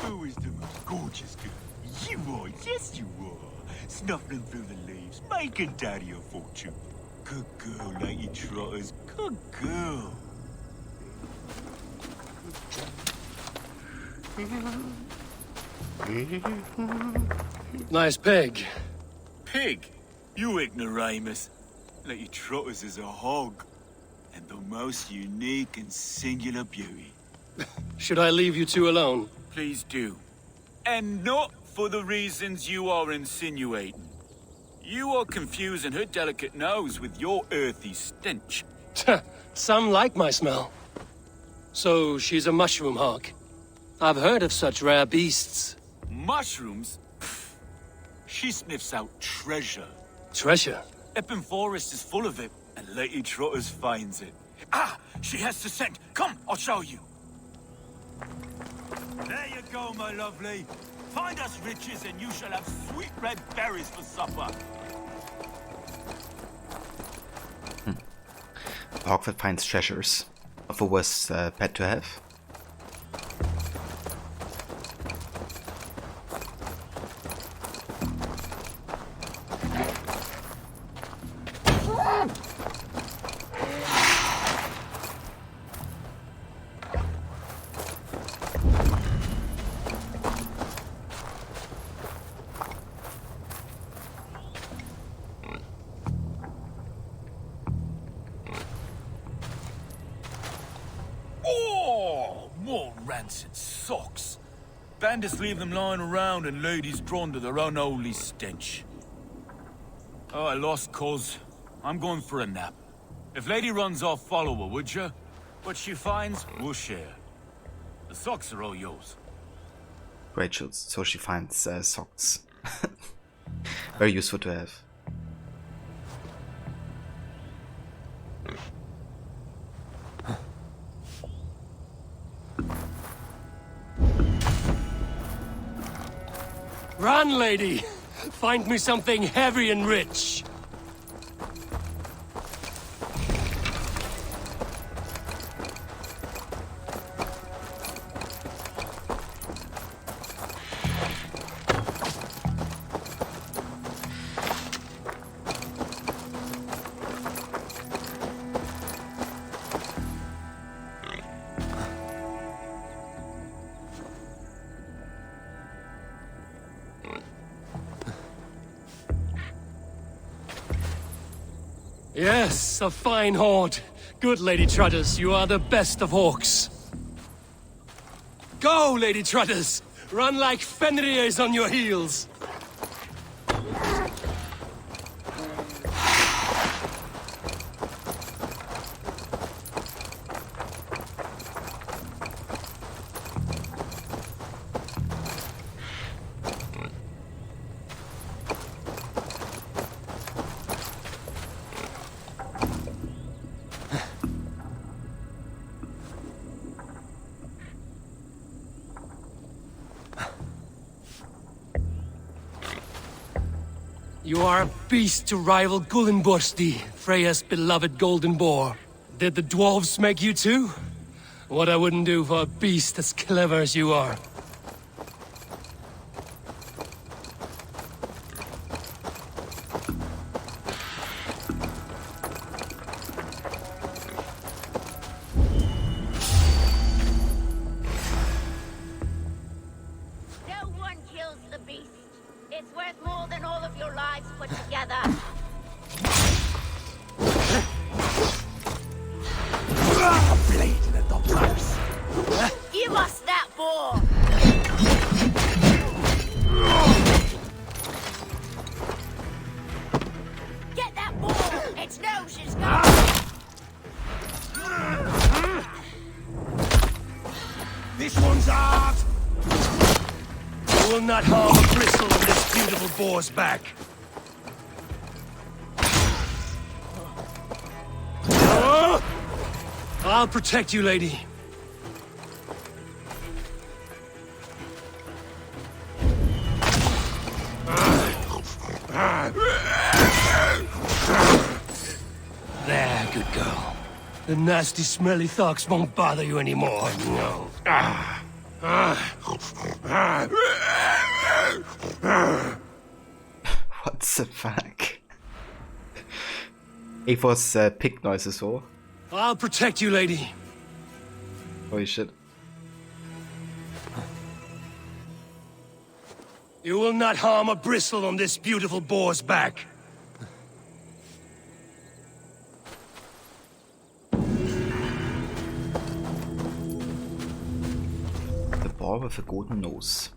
Who is the most gorgeous girl? You are, yes you are. Snuffling through the leaves, making daddy a fortune. Good girl, Lady Trotters, good girl. Nice pig. Pig? You ignoramus. Lady Trotters is a hog. And the most unique and singular beauty. Should I leave you two alone? Please do. And not for the reasons you are insinuating. You are confusing her delicate nose with your earthy stench. Some like my smell. So she's a mushroom hawk. I've heard of such rare beasts. Mushrooms? Pfft. She sniffs out treasure. Treasure? Epping Forest is full of it, and Lady Trotters finds it. Ah! She has the scent! Come, I'll show you! There you go, my lovely. Find us riches, and you shall have sweet red berries for supper. A hawk that finds treasures. Of a worse pet to have. More rancid socks. Bandits leave them lying around and ladies drawn to their unholy stench. Oh, I lost cause. I'm going for a nap. If lady runs off, follow her, would ya? What she finds, we'll share. The socks are all yours. Great shoots. So she finds socks. Very useful to have. Run, lady! Find me something heavy and rich! Yes, a fine horde. Good, Lady Trotters, you are the best of hawks. Go, Lady Trotters! Run like Fenrir's on your heels! You are a beast to rival Gullinborsti, Freya's beloved golden boar. Did the dwarves make you too? What I wouldn't do for a beast as clever as you are. No one kills the beast. It's worth more than all of your lives put together. Blade in the dogs. Give us that boar! Get that boar! Its nose is gone! This one's ours! You will not harm a bristle on this beautiful boar's back. I'll protect you, lady. There, good girl. The nasty, smelly thugs won't bother you anymore. No. What the fuck? Eivors pig noises so. I'll protect you, lady. Holy shit. You will not harm a bristle on this beautiful boar's back. The boar with a golden nose.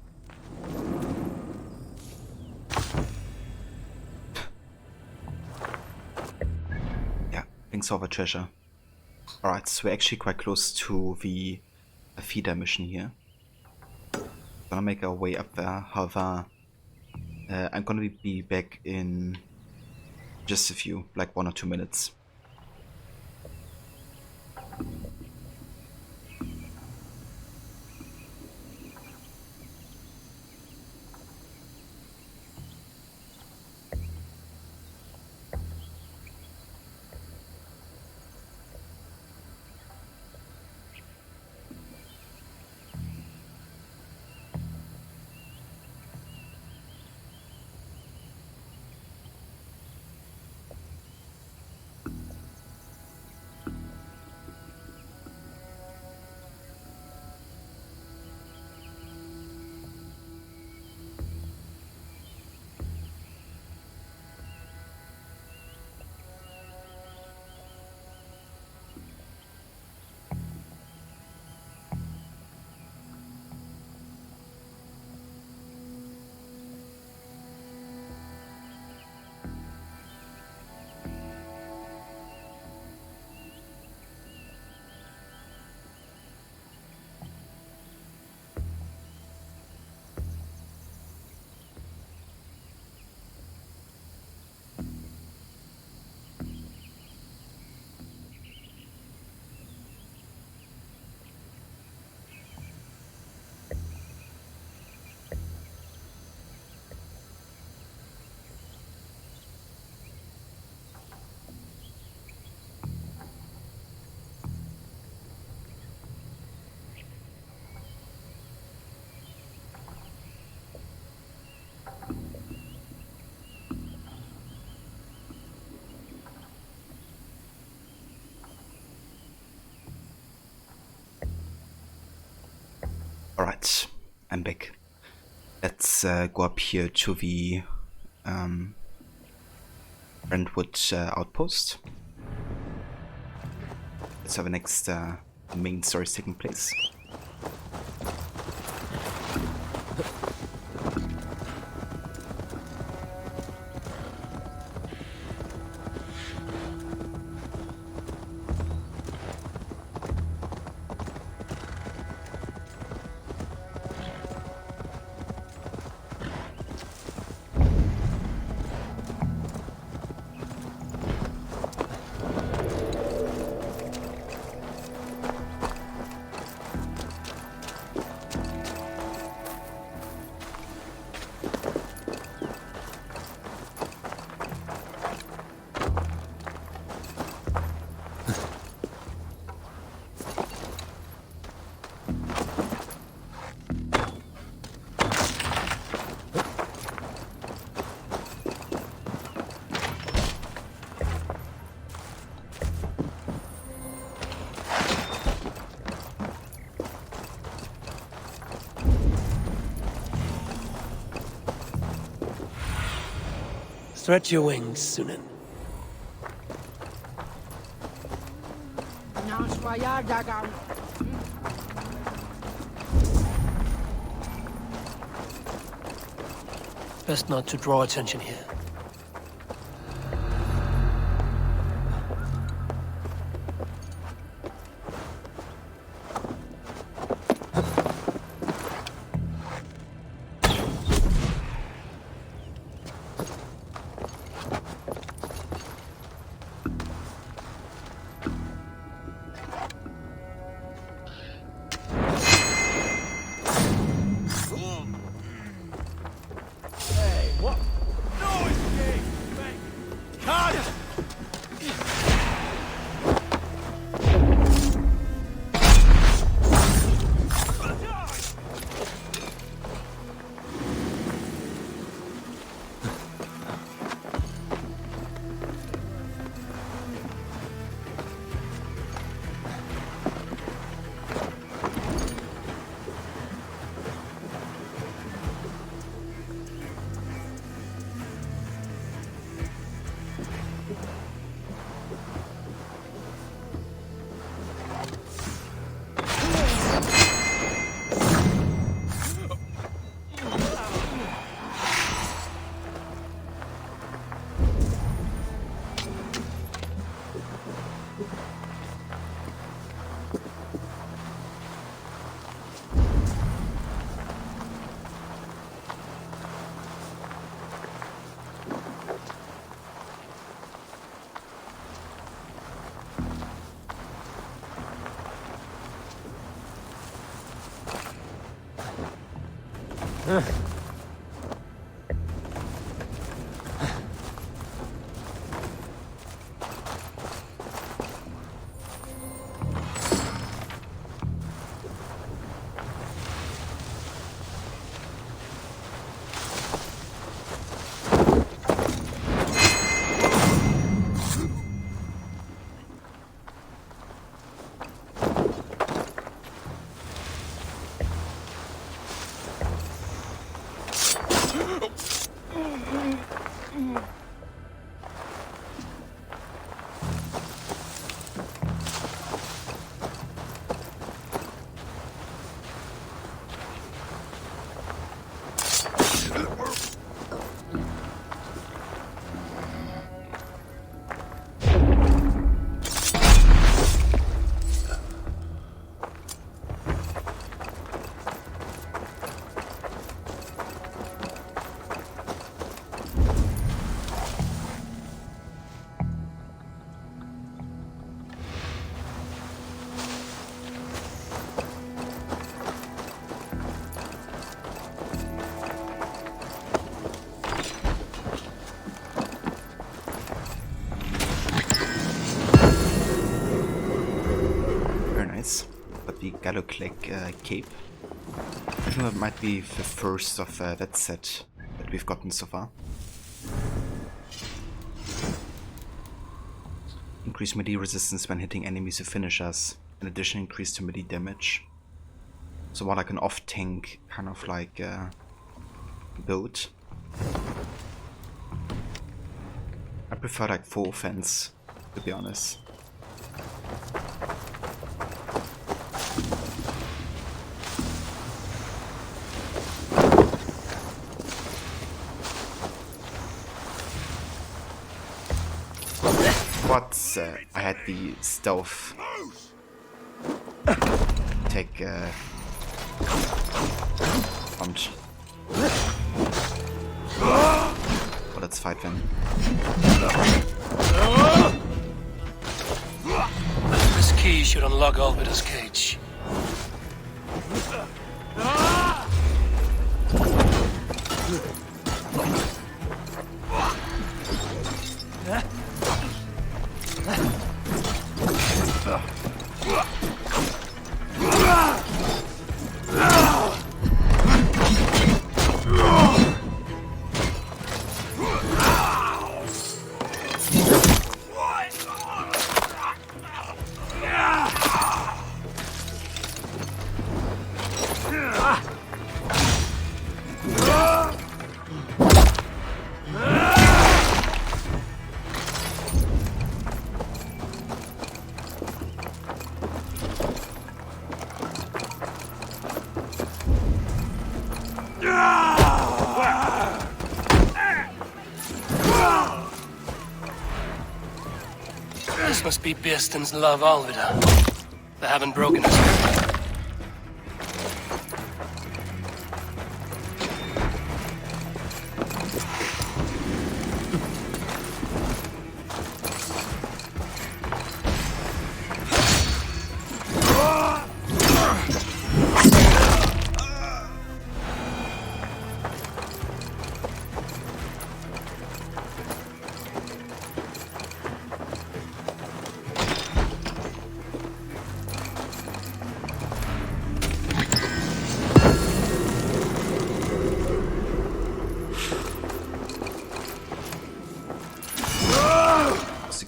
Yeah, things over treasure. Alright, so we're actually quite close to the feeder mission here. Gonna make our way up there. However, I'm gonna be back in just a few, like 1 or 2 minutes. Alright, I'm back. Let's go up here to the Brentwood outpost. That's where the next main story is taking place. Stretch your wings, Sunan. Best not to draw attention here. Hey, what? No, But the Galloclick cape. I think that might be the first of that set that we've gotten so far. Increase melee resistance when hitting enemies who finish us. In addition, increase to melee damage. So more like an off-tank kind of like build. I prefer like full offense, to be honest. But I had the stealth take punch. Well, let's fight then. This key should unlock Alvida's cage. This must be Bieston's love Alvida. They haven't broken his spirit.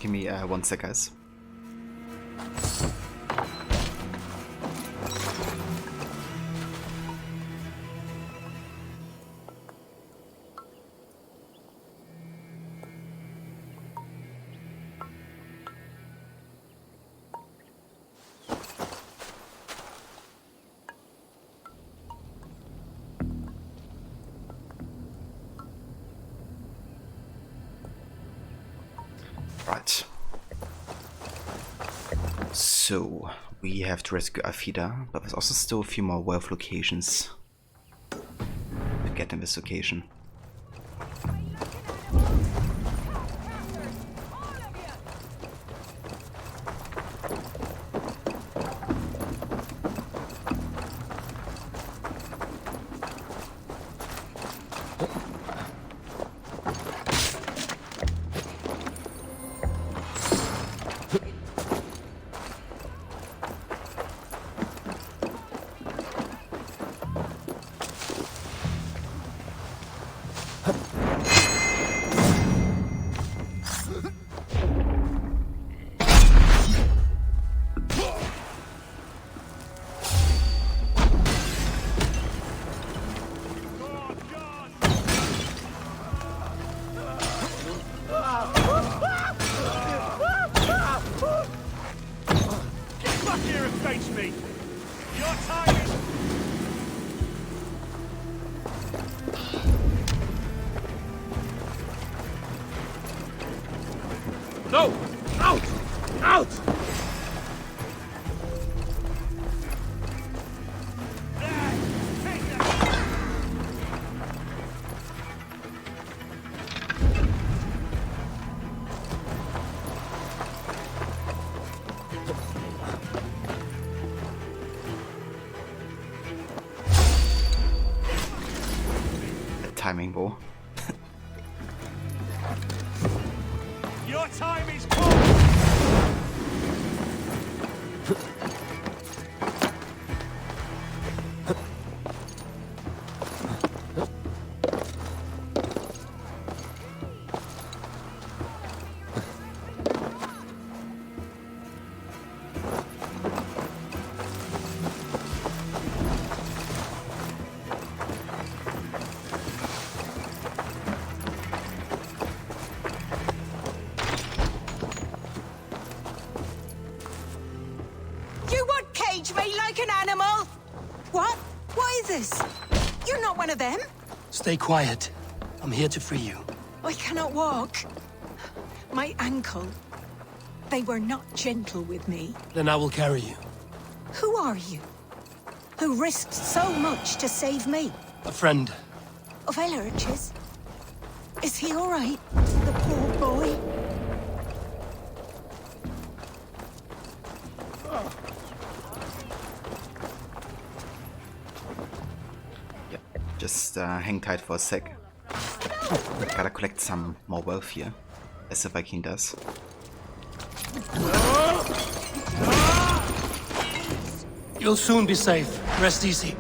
Give me 1 sec, guys. Right. So, we have to rescue Afida, but there's also still a few more wealth locations to get in this location. back here and face me. Your time is... No! Out! Out! Timing bow. Your time is come! You would cage me like an animal? What? What is this? You're not one of them? Stay quiet. I'm here to free you. I cannot walk. My ankle. They were not gentle with me. Then I will carry you. Who are you? Who risked so much to save me? A friend. Of Elrich's? Is he all right? The poor boy? Just hang tight for a sec. Gotta collect some more wealth here, as the Viking does. You'll soon be safe. Rest easy.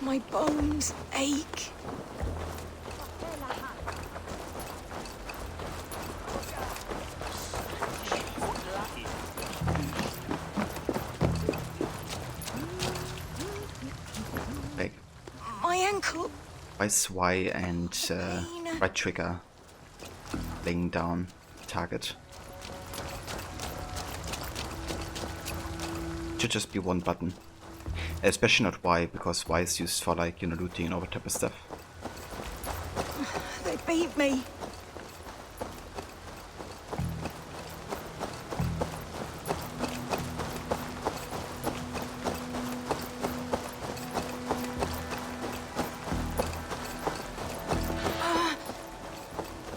My bones ache. Back. My ankle. Press Y and right trigger, laying down target. Should just be one button. Especially not Y, because Y is used for, like, you know, looting and all that type of stuff. They beat me.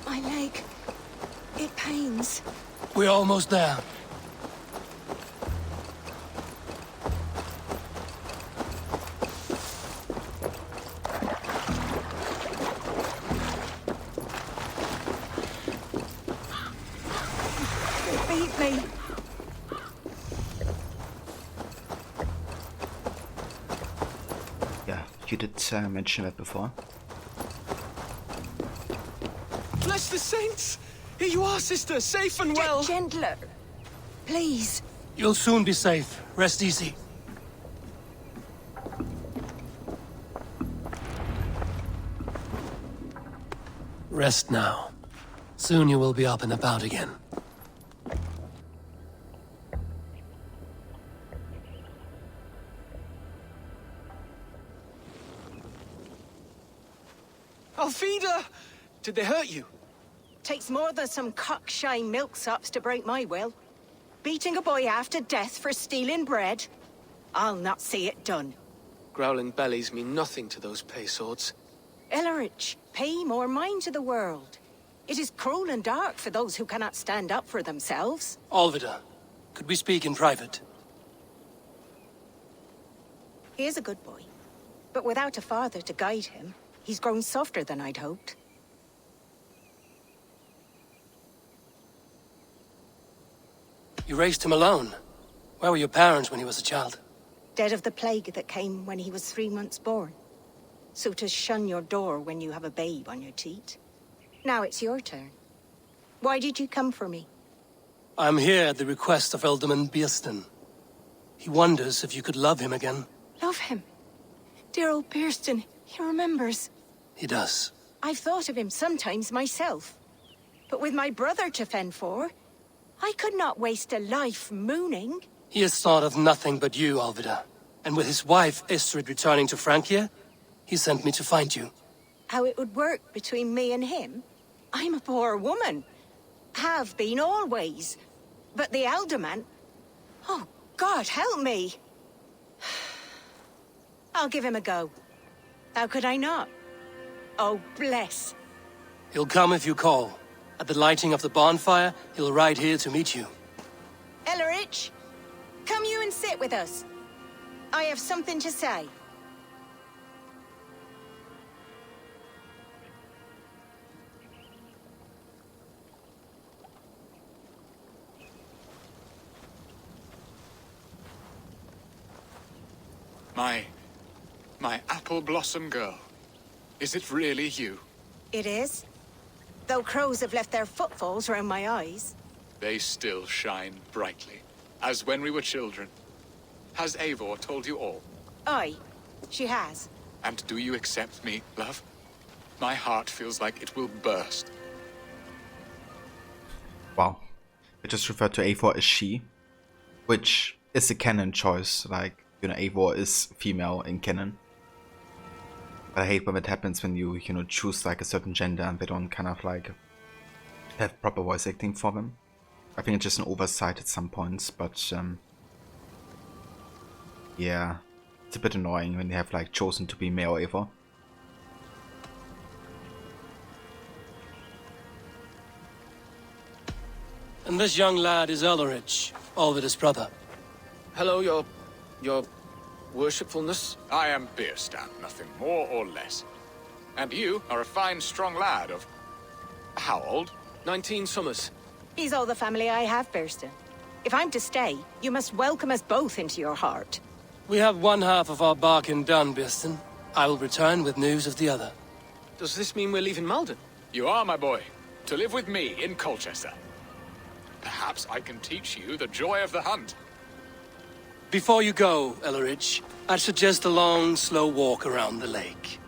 My leg. It pains. We're almost there. They beat me. Yeah, you did mention that before. Bless the saints! Here you are, sister, safe and well. Gentler. Please. You'll soon be safe. Rest easy. Rest now. Soon you will be up and about again. Alfida! Did they hurt you? Takes more than some cockshy milksops to break my will. Beating a boy half to death for stealing bread? I'll not see it done. Growling bellies mean nothing to those pay swords. Elrich, pay more mind to the world. It is cruel and dark for those who cannot stand up for themselves. Alvida, could we speak in private? He is a good boy. But without a father to guide him, he's grown softer than I'd hoped. You raised him alone. Where were your parents when he was a child? Dead of the plague that came when he was 3 months born. So to shun your door when you have a babe on your teat. Now it's your turn. Why did you come for me? I'm here at the request of Alderman Biersten. He wonders if you could love him again. love him. Dear old Pierston, he remembers. He does. I've thought of him sometimes myself. But with my brother to fend for, I could not waste a life mooning. He has thought of nothing but you, Alvida. And with his wife, Estrid, returning to Francia, he sent me to find you. How it would work between me and him? I'm a poor woman. Have been always. But the alderman... Oh, God, help me! I'll give him a go. How could I not? Oh, bless. He'll come if you call. At the lighting of the bonfire, he'll ride here to meet you. Ellerich, come you and sit with us. I have something to say. My apple blossom girl. Is it really you? It is. Though crows have left their footfalls round my eyes. They still shine brightly, as when we were children. Has Eivor told you all? Aye, she has. And do you accept me, love? My heart feels like it will burst. Wow. I just referred to Eivor as she, which is a canon choice. Like, you know, Eivor is female in canon. But I hate when it happens when you know, choose like a certain gender and they don't kind of like have proper voice acting for them. I think it's just an oversight at some points, but yeah, it's a bit annoying when they have like chosen to be male Eivor. And this young lad is Ellerich, Alvida's brother. Hello, your worshipfulness. I am Bierstan, nothing more or less. And you are a fine, strong lad of... how old? 19 summers. He's all the family I have, Burston. If I'm to stay, you must welcome us both into your heart. We have one half of our bargain done, Birston. I will return with news of the other. Does this mean we're leaving Malden? You are, my boy, to live with me in Colchester. Perhaps I can teach you the joy of the hunt. Before you go, Ellerich, I'd suggest a long, slow walk around the lake.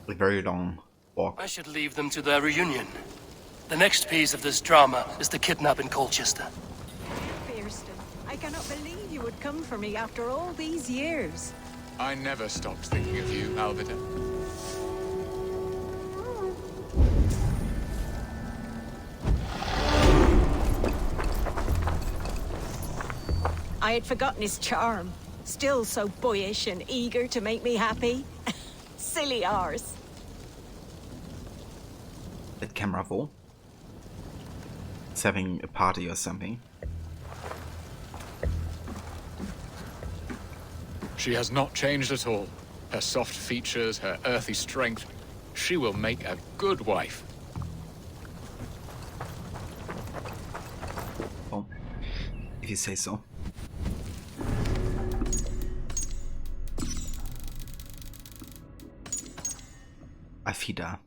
A very long walk. I should leave them to their reunion. The next piece of this drama is the kidnap in Colchester. Burston, I cannot believe you would come for me after all these years. I never stopped thinking of you, Alvida. I had forgotten his charm. Still so boyish and eager to make me happy. Silly ours. That camera full. It's having a party or something. She has not changed at all. Her soft features, her earthy strength. She will make a good wife. Oh, if you say so. Afida.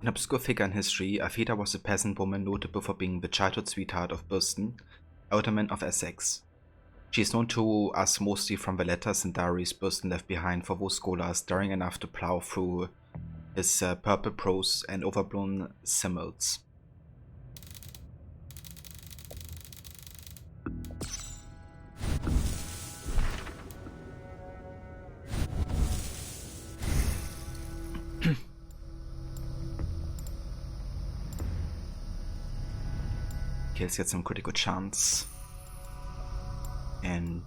An obscure figure in history, Afida was a peasant woman notable for being the childhood sweetheart of Burston, Alderman of Essex. She is known to us mostly from the letters and diaries Burston left behind for those scholars daring enough to plough through his purple prose and overblown similes. Okay, let's get some critical chance and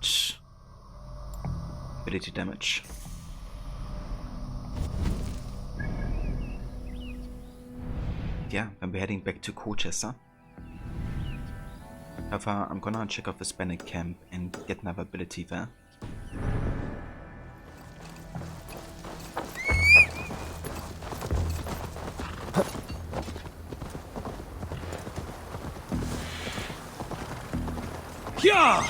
ability damage. Yeah, then we're heading back to Colchester. However, I'm gonna check out the Spanish camp and get another ability there. Yeah!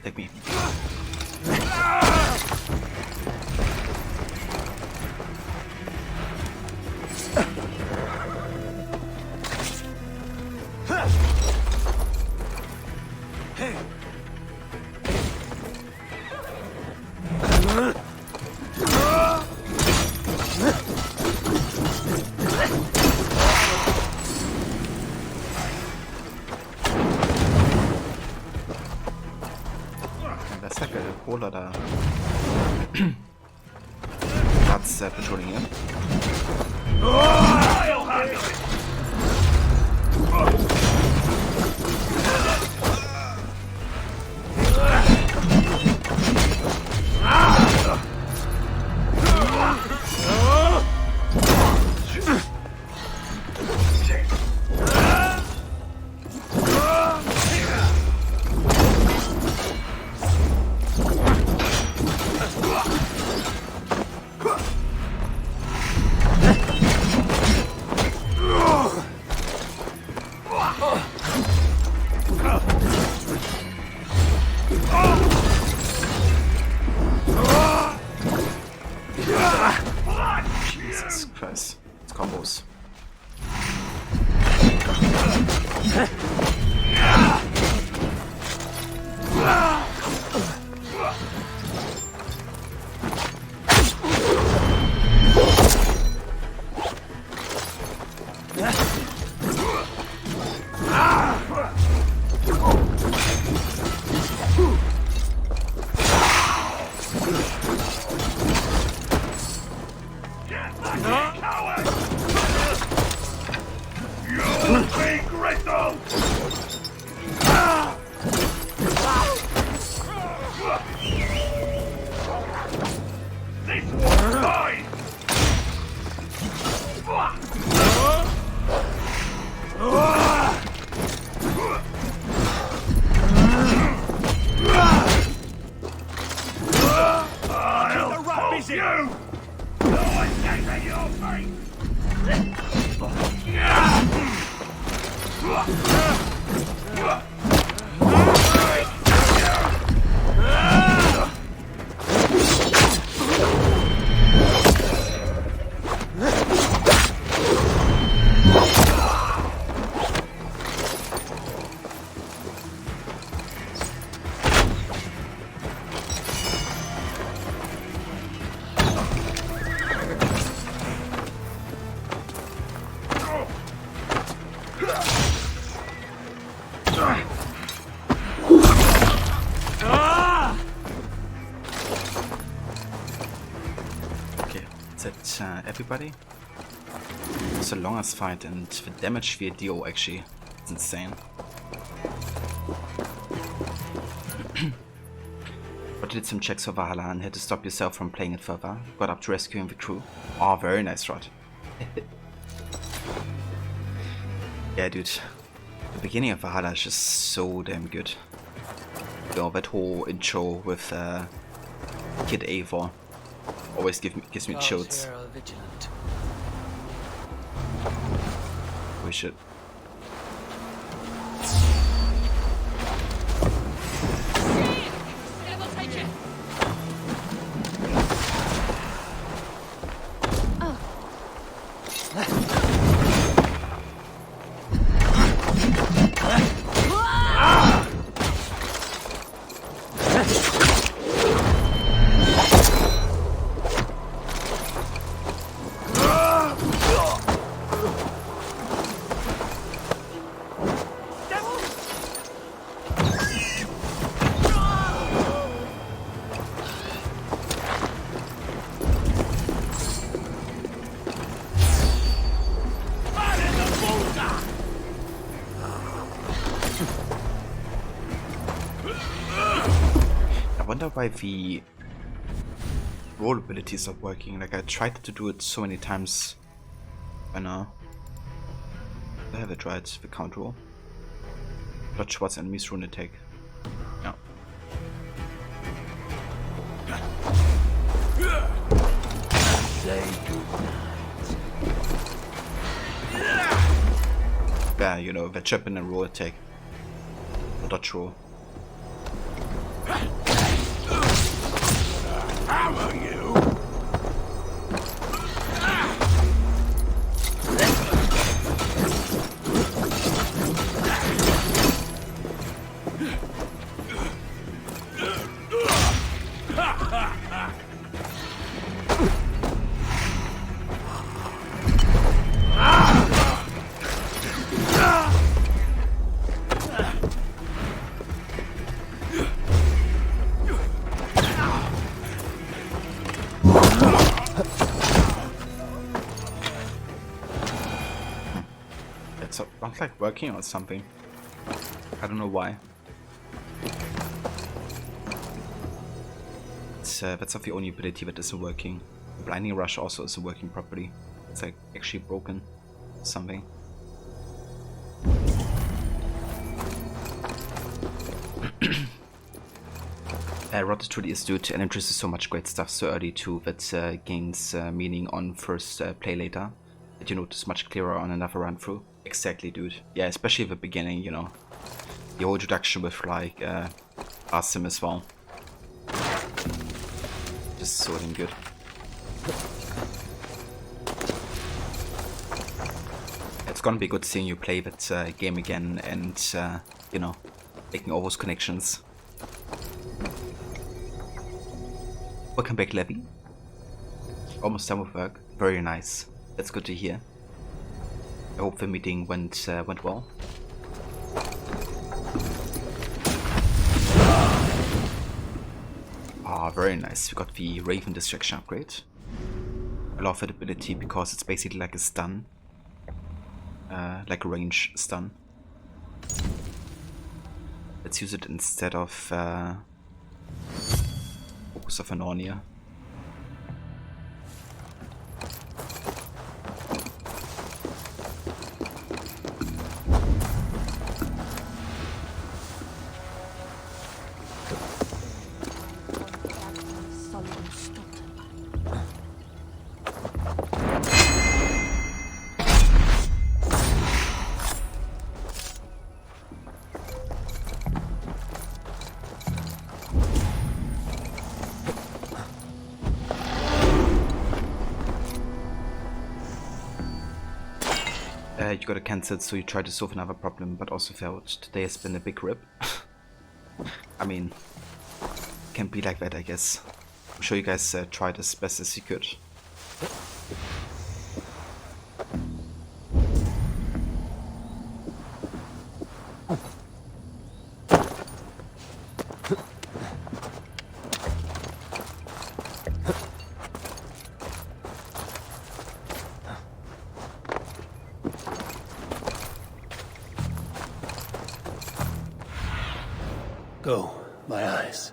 Take me. That's patrolling here. I'll handle it. Jesus Christ. It's combos. Everybody? It's the longest fight, and the damage we deal actually is insane. But did some checks for Valhalla and had to stop yourself from playing it further. Got up to rescuing the crew. Oh, very nice, Rod. Yeah, dude. The beginning of Valhalla is just so damn good. You know, that whole intro with Kid Eivor always gives me chills. We should. Why the roll abilities are working. Like I tried to do it so many times by now. I have it right, the count roll. Not sure what's enemies rune attack. No. Yeah, you know, the chip and roll attack. The dodge roll. Hammer you! It's not like working or something. I don't know why. That's not the only ability that isn't working. Blinding Rush also isn't working properly. It's like actually broken. Something. Rot is truly astute and introduces so much great stuff so early too that gains meaning on first play later. That you notice much clearer on another run through. Exactly, dude. Yeah, especially at the beginning, you know. The whole introduction with like Asim as well. Just so damn good. It's gonna be good seeing you play that game again and, you know, making all those connections. Welcome back, Levy. Almost done with work. Very nice. That's good to hear. I hope the meeting went well. Ah, very nice. We got the Raven distraction upgrade. I love that ability because it's basically like a stun. Like a range stun. Let's use it instead of Focus of Anornia. You got cancelled, so you tried to solve another problem, but also failed. Today has been a big rip. I mean, can be like that, I guess. I'm sure you guys tried as best as you could. Go, my eyes.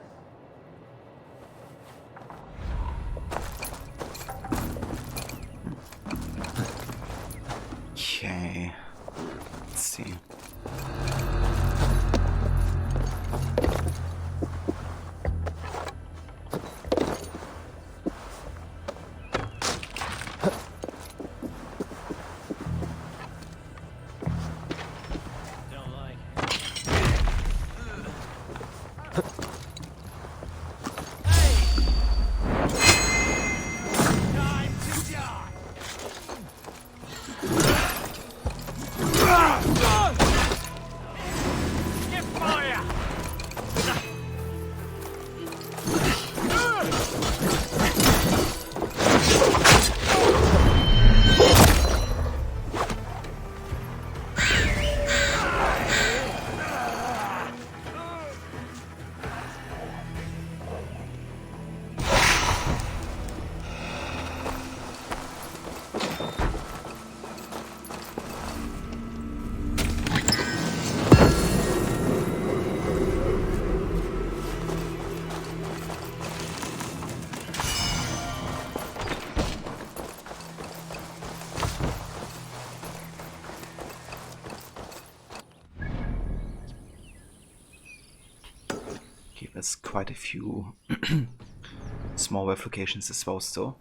Okay. Let's see. There's quite a few small web locations as well still.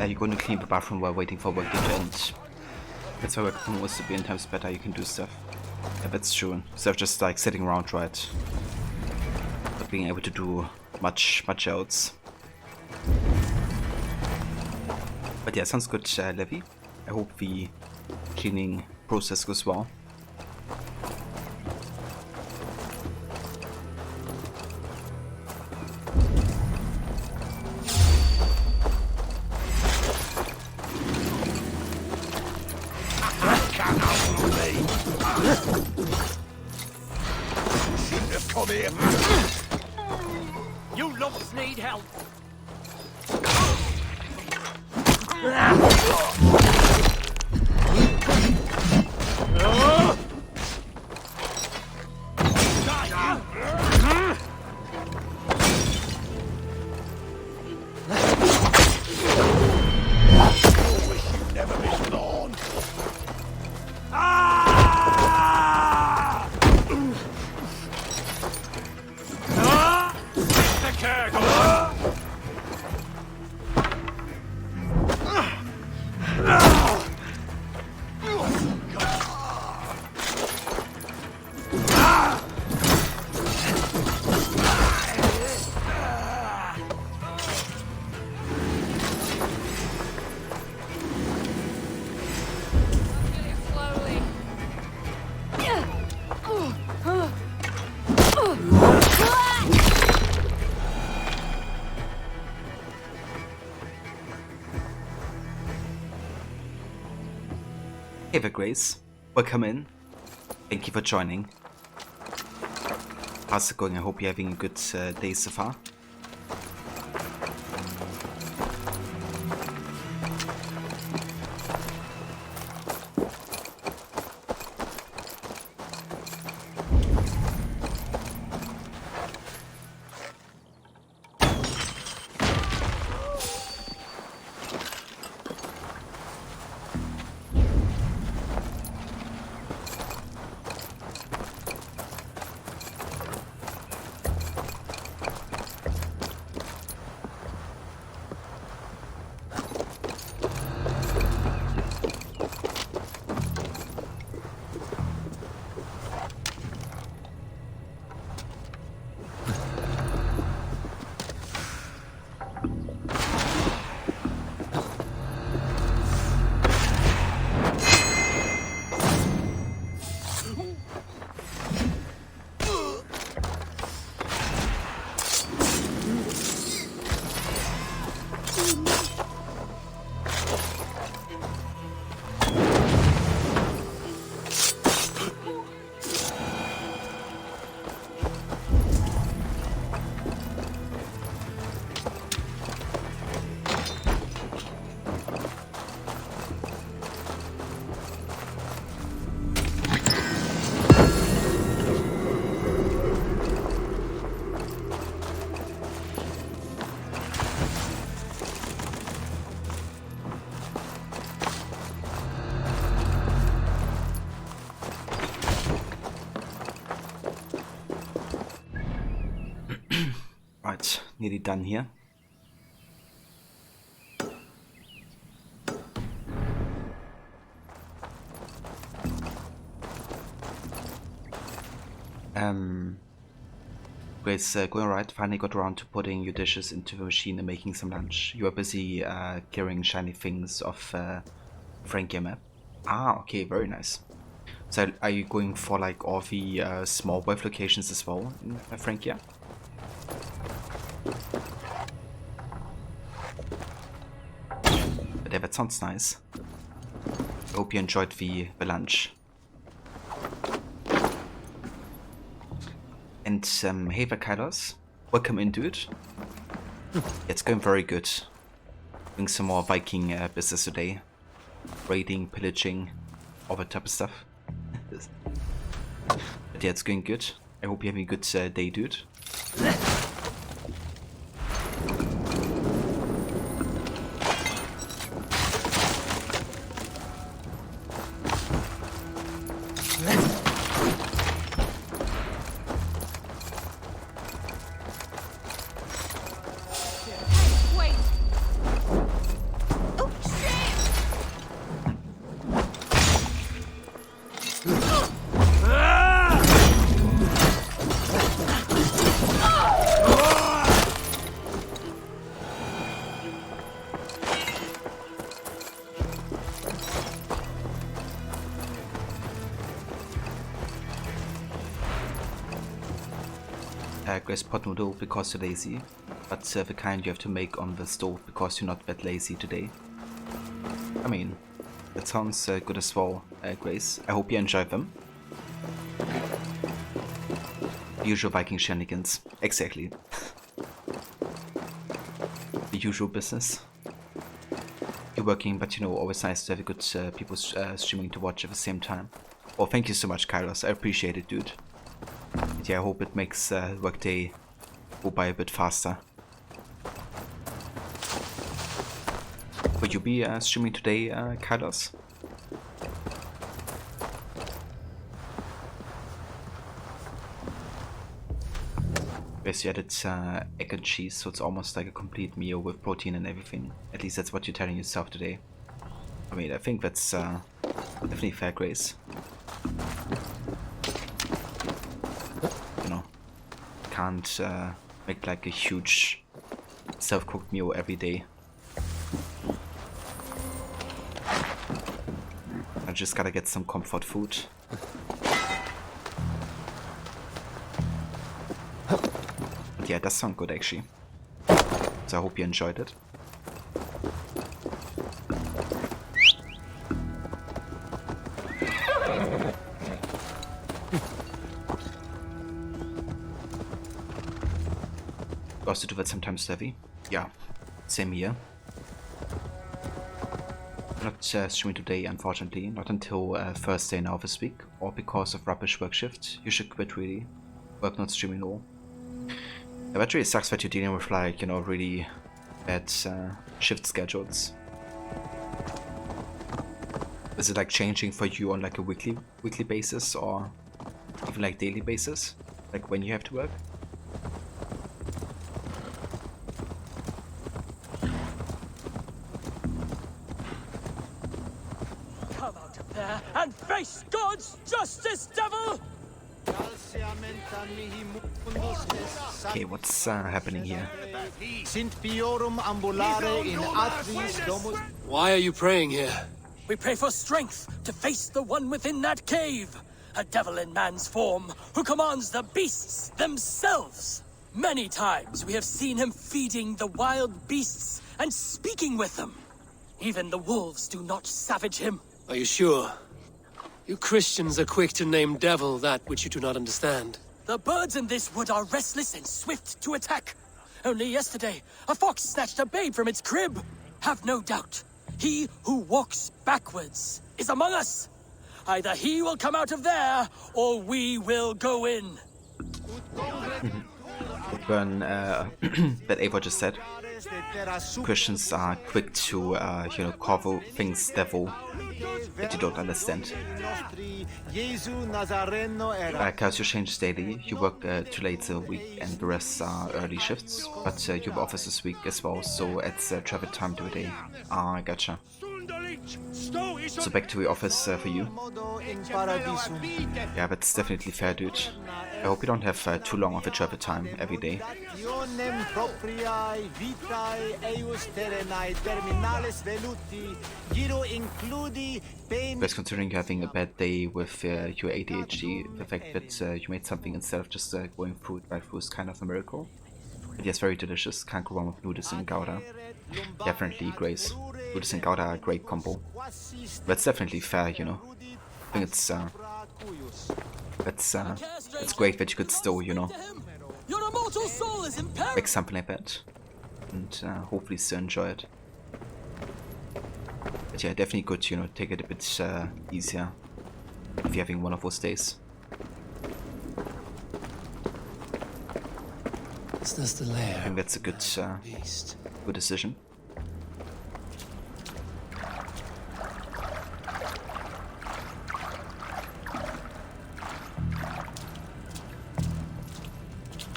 you're going to clean the bathroom while waiting for work to end. That's how work can also be 10 times better, you can do stuff. Yeah, that's true. Instead of just like sitting around, right? Not being able to do much else. But yeah, sounds good, Levi. I hope the cleaning process goes well. Shouldn't have come here. You lumps need help. Hey there, Grace. Welcome in. Thank you for joining. How's it going? I hope you're having a good day so far. Right, nearly done here. Grace, going alright. Finally got around to putting your dishes into the machine and making some lunch. You are busy clearing shiny things off Frankia map. Ah, okay, very nice. So are you going for like all the small wave locations as well in Frankia? But yeah, that sounds nice. I hope you enjoyed the lunch. And hey there, Kylos. Welcome in, dude. It's going very good. Doing some more Viking business today. Raiding, pillaging, all that type of stuff. But yeah, it's going good. I hope you're having a good day, dude. Grace pot noodle because you're lazy, but the kind you have to make on the stove because you're not that lazy today. I mean, that sounds good as well, Grace. I hope you enjoy them. Usual Viking shenanigans. Exactly. The usual business. You're working, but you know, always nice to have good people streaming to watch at the same time. Oh, thank you so much, Kylos. I appreciate it, dude. And yeah, I hope it makes workday go by a bit faster. Will you be streaming today, Kylos? Yes, you added egg and cheese, so it's almost like a complete meal with protein and everything. At least that's what you're telling yourself today. I mean, I think that's definitely fair, Grace. You know, can't make like a huge self-cooked meal every day. I just gotta get some comfort food. Yeah, it does sound good actually. So I hope you enjoyed it. You also do that sometimes, Devi? Yeah, same here. Not streaming today, unfortunately. Not until Thursday now this week, or because of rubbish work shift. You should quit really. Work not streaming all. Yeah, that really sucks that you're dealing with like, you know, really bad shift schedules. Is it like changing for you on like a weekly basis or even like daily basis? Like when you have to work? Come out of there and face God's justice, devil! Okay, what's happening here? Why are you praying here? We pray for strength to face the one within that cave. A devil in man's form who commands the beasts themselves. Many times we have seen him feeding the wild beasts and speaking with them. Even the wolves do not savage him. Are you sure? You Christians are quick to name devil that which you do not understand. The birds in this wood are restless and swift to attack. Only yesterday, a fox snatched a babe from its crib. Have no doubt, he who walks backwards is among us. Either he will come out of there, or we will go in. Burn that Ava just said. Christians are quick to, you know, call things devil that you don't understand. Because you change daily, you work 2 late a week and the rest are early shifts, but you have office this week as well, so it's travel time to a day. Ah, gotcha. So back to the office for you. Yeah, that's definitely fair, dude. I hope you don't have too long of a travel time every day. But considering you're having a bad day with your ADHD, the fact that you made something instead of just going through it right through is kind of a miracle. But yes, very delicious. Can't go wrong with noodles and Gouda. Definitely Grace. Noodles and Gouda are a great combo. That's definitely fair, you know. I think it's great that you could still, you know, make something like that and hopefully still enjoy it. But yeah, definitely good, you know, take it a bit easier if you're having one of those days. Is this the lair? I think that's a good good decision.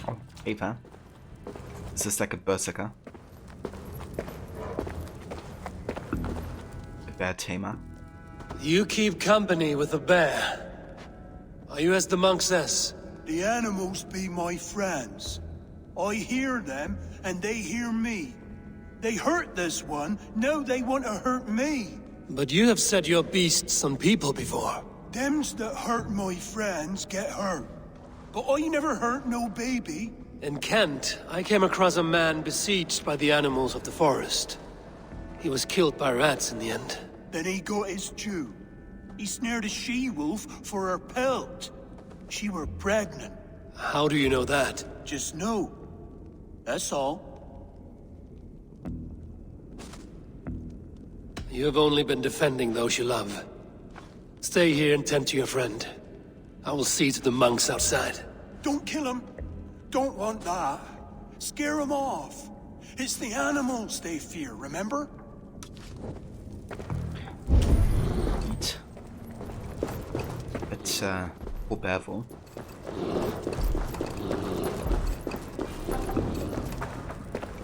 Oh, Ava. Is this like a berserker? A bear tamer? You keep company with the bear. Are you as the monk says? The animals be my friends. I hear them, and they hear me. They hurt this one, now they want to hurt me. But you have set your beasts on people before. Them's that hurt my friends get hurt. but I never hurt no baby. In Kent, I came across a man besieged by the animals of the forest. He was killed by rats in the end. Then he got his due. He snared a she-wolf for her pelt. She were pregnant. How do you know that? Just know. That's all. You have only been defending those you love. Stay here and tend to your friend. I will see to the monks outside. Don't kill him. Don't want that. Scare him off. It's the animals they fear, remember? But, Roberto.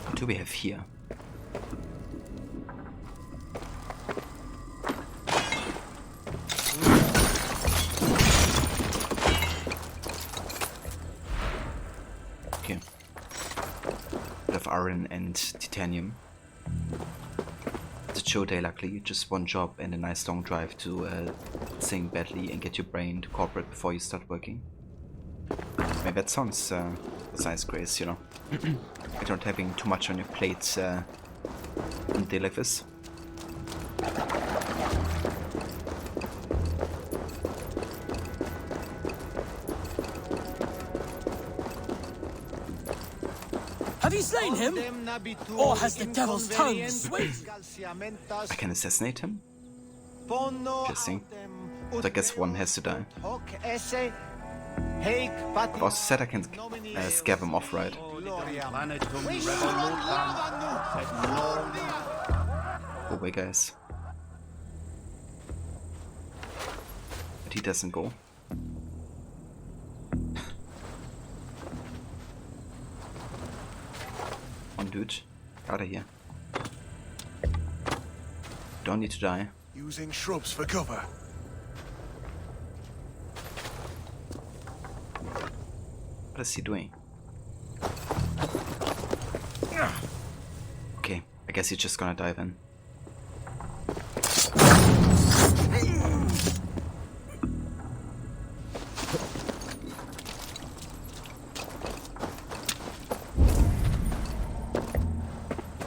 What do we have here? Okay. Bit of iron and titanium. The show day, luckily, just one job and a nice long drive to sing badly and get your brain to cooperate before you start working. Maybe that sounds nice, Grace, you know. I don't having too much on your plate on a day like this. Have you slain him? Or has the devil's tongue swayed? I can assassinate him? Interesting. So I guess one has to die. I've also said I can scare them off, right? Go away, guys. But he doesn't go. One dude, out of here. Don't need to die. Using shrubs for cover. What is he doing? Okay, I guess he's just gonna die then.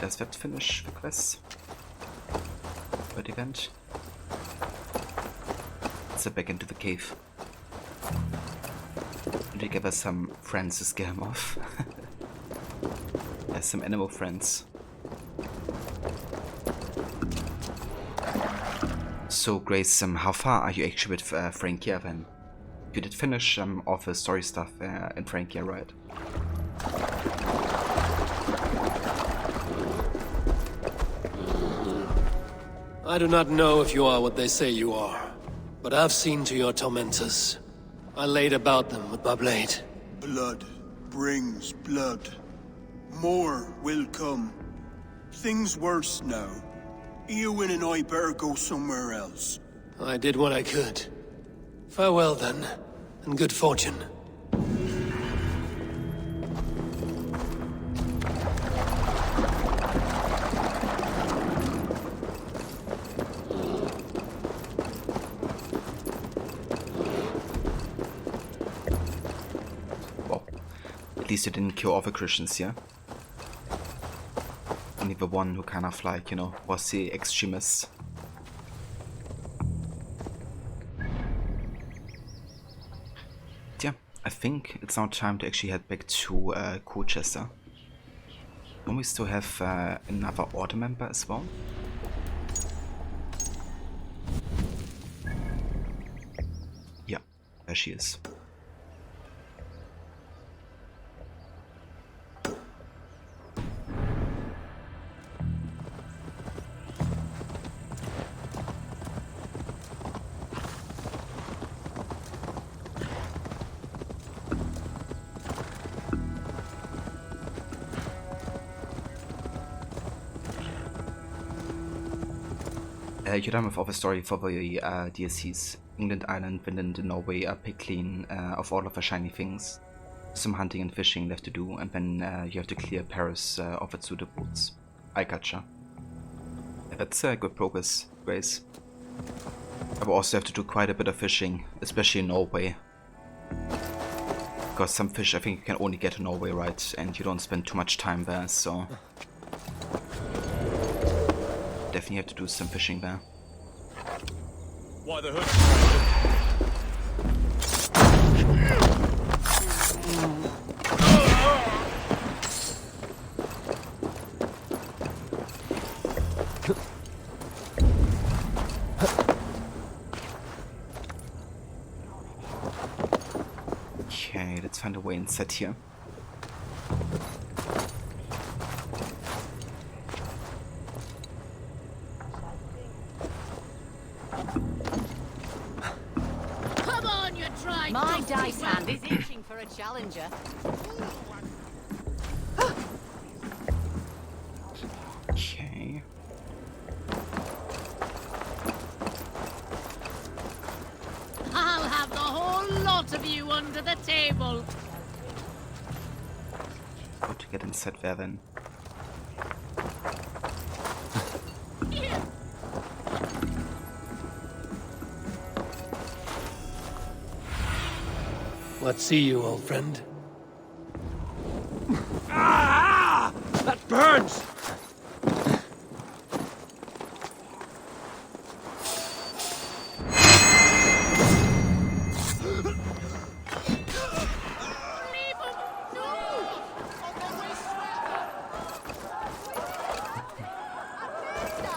Does that finish the quest? Third event? Let's head back into the cave. And we give us some friends to scare him off. Yes, some animal friends. So Grace, how far are you actually with Frankia then? You did finish all the story stuff in Frankia, right? I do not know if you are what they say you are, but I've seen to your tormentors. I laid about them with my blade. Blood brings blood. More will come. Things worse now. Eowyn and I better go somewhere else. I did what I could. Farewell then, and good fortune. At least you didn't kill all the Christians here. Only the one who kind of like, you know, was the extremist. Yeah, I think it's now time to actually head back to Colchester. Don't we still have another order member as well? Yeah, there she is. You're done with all the story for the DLCs. England, Ireland, Finland, Norway are picked clean of all of the shiny things. Some hunting and fishing left to do, and then you have to clear Paris of its suitors. I gotcha. Yeah, that's good progress, Grace. I will also have to do quite a bit of fishing, especially in Norway. because some fish I think you can only get in Norway, right? And you don't spend too much time there, so definitely have to do some fishing there. Why the hood? Okay, let's find a way inside here. Come on, you dry My dusty dice hand whelp. is itching for a challenger. Okay. I'll have the whole lot of you under the table. How to get inside there then? What see you, old friend? Ah! That burns!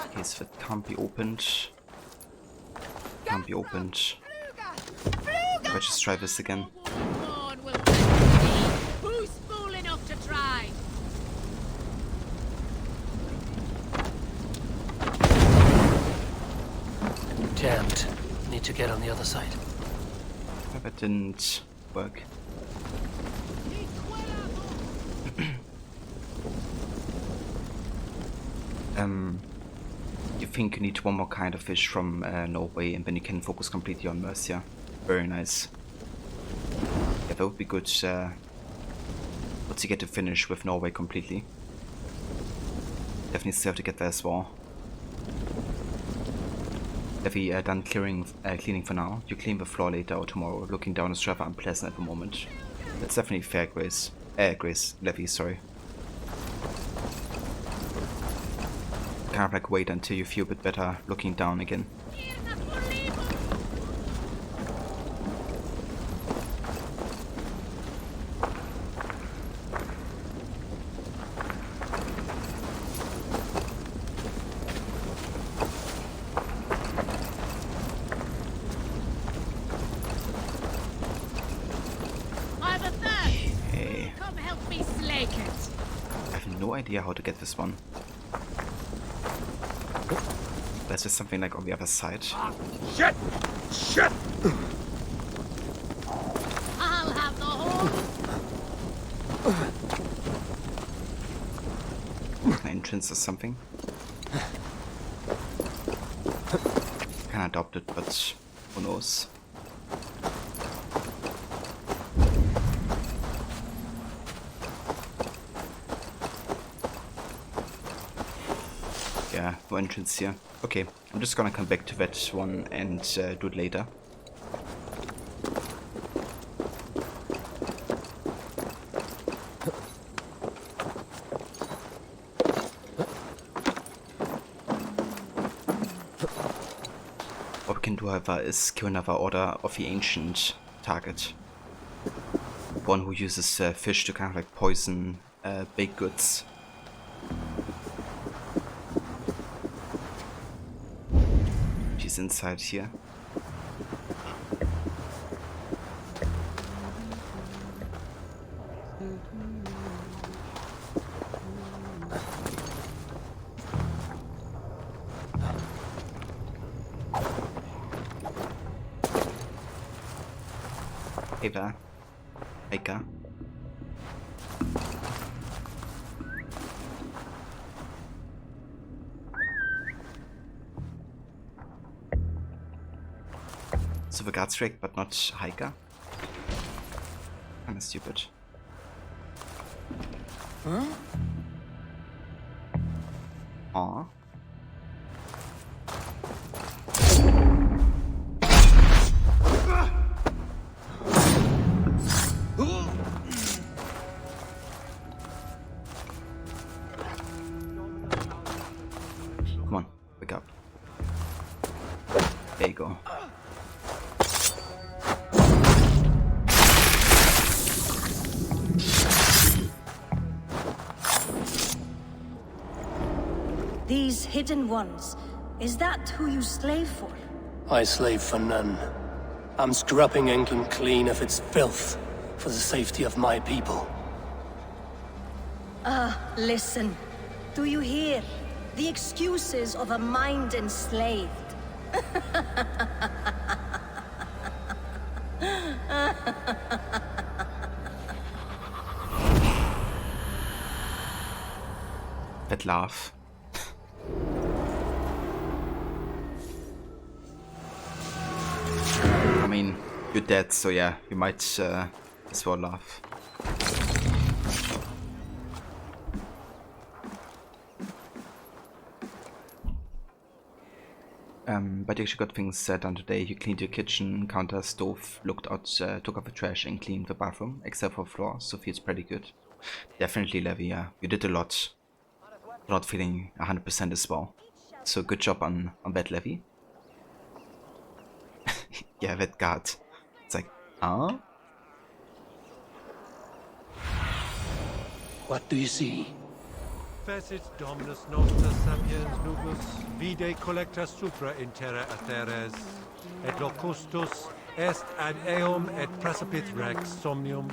Okay, so it can't be opened. Can't be opened. Let's just try this again. Who's fool enough to try? Jammed. Need to get on the other side. That didn't work. You think you need one more kind of fish from Norway, and then you can focus completely on Mercia. Very nice. Yeah, that would be good once you get to finish with Norway completely. Definitely still have to get there as well. Have we done cleaning for now? You clean the floor later or tomorrow. Looking down is rather unpleasant at the moment. That's definitely fair, Grace. Levy, sorry. Kind of like wait until you feel a bit better looking down again. I've a thirst. Okay. Come help me slake it. I have no idea how to get this one. There's just something like on the other side. Shit! Shit! I'll have the whole. An entrance or something. Can adopt it, but who knows? Yeah, no entrance here. Okay, I'm just gonna come back to that one and do it later. What we can do, however, is kill another order of the ancient target. One who uses fish to kind of like poison baked goods. She's inside here. Hey there. Eka. So the guard's trick, but not Haika. Kinda stupid. Huh? Aw. These hidden ones, is that who you slave for? I slave for none. I'm scrubbing Enkin clean of its filth for the safety of my people. Listen. Do you hear? The excuses of a mind enslaved. That laugh. I mean, you're dead, so yeah, you might as well laugh. But you actually got things done today. You cleaned your kitchen, counter, stove, looked out, took out the trash and cleaned the bathroom, except for floor, so feels pretty good. Definitely, Levi, yeah, you did a lot. Not feeling 100% as well. So good job on that, Levi. Yeah, that guard. It's like, huh? What do you see? Fecit Dominus Noster Sapiens Nubus, vide collecta supra in terra atheres, et locustus est ad eum et precipit rex somnium,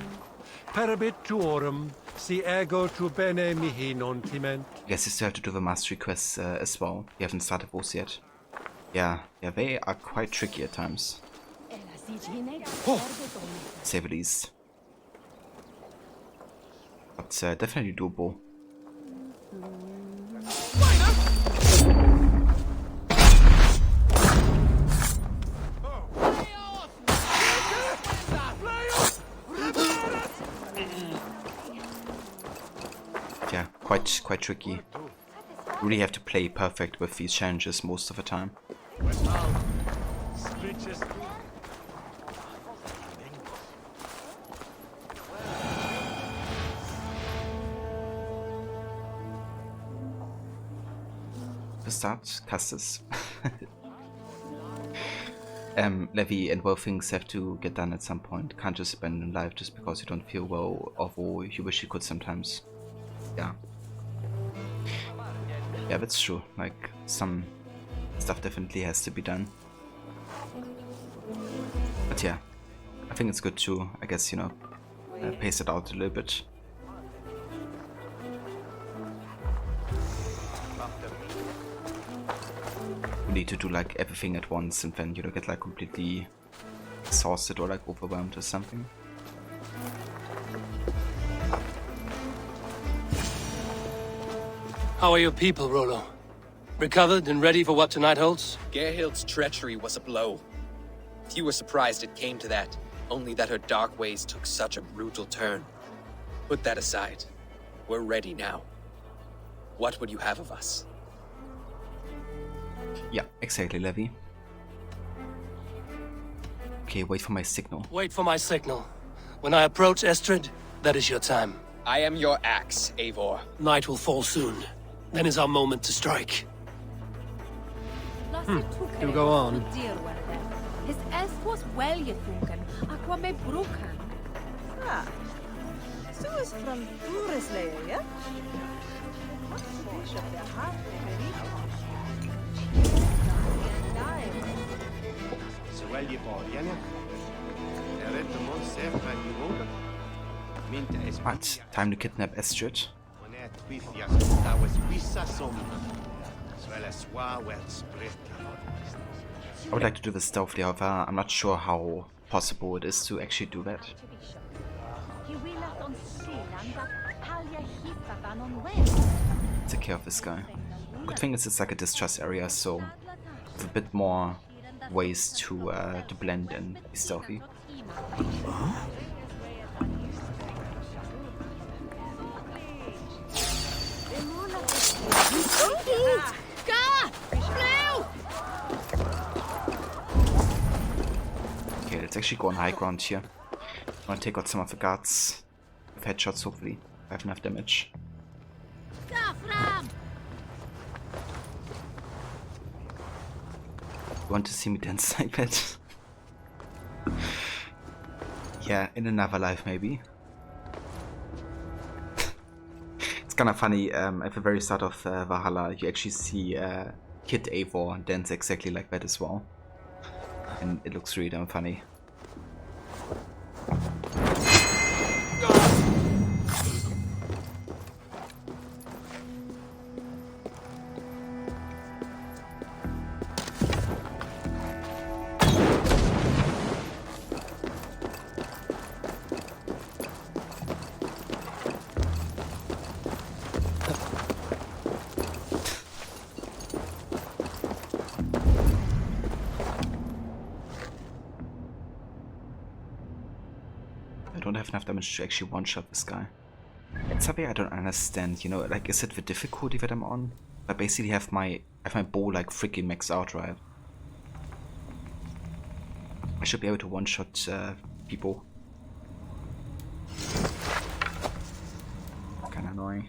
perabit tuorum, si ego tu bene mihi non timent. Guess you still have to do the mastery quests as well. You haven't started those yet. Yeah, they are quite tricky at times. Say the least. But definitely doable. Yeah, quite tricky. You really have to play perfect with these challenges most of the time. To start, Custis. Levi and well, things have to get done at some point. Can't just abandon life just because you don't feel well, although you wish you could sometimes. Yeah. Yeah, that's true. Like, some stuff definitely has to be done. But yeah, I think it's good to, I guess, you know, pace it out a little bit. You need to do like everything at once and then, you know, get like completely exhausted or like overwhelmed or something. How are your people, Rollo? Recovered and ready for what tonight holds? Gerhild's treachery was a blow. Few were surprised it came to that, only that her dark ways took such a brutal turn. Put that aside. We're ready now. What would you have of us? Yeah, exactly, Levi. Okay, wait for my signal. Wait for my signal. When I approach Estrid, that is your time. I am your axe, Eivor. Night will fall soon. Then is our moment to strike. Do go on. His est was well getrunken, aqua me brukan. Ah, so is from Dureslayer, yeah? But time to kidnap Estrid. I would like to do this stealthily, however, I'm not sure how possible it is to actually do that. Take care of this guy. Good thing is it's like a distrust area, so with a bit more ways to blend and be stealthy. Okay, let's actually go on high ground here. I want to take out some of the guards with headshots, hopefully. I have enough damage. You want to see me dance like that? Yeah, in another life maybe. It's kind of funny, at the very start of Valhalla, you actually see Kid Eivor dance exactly like that as well. And it looks really damn funny. I don't have enough damage to actually one-shot this guy. It's something I don't understand, you know, like, is it the difficulty that I'm on? I basically have my bow like freaking maxed out, right? I should be able to one-shot people. Kinda annoying.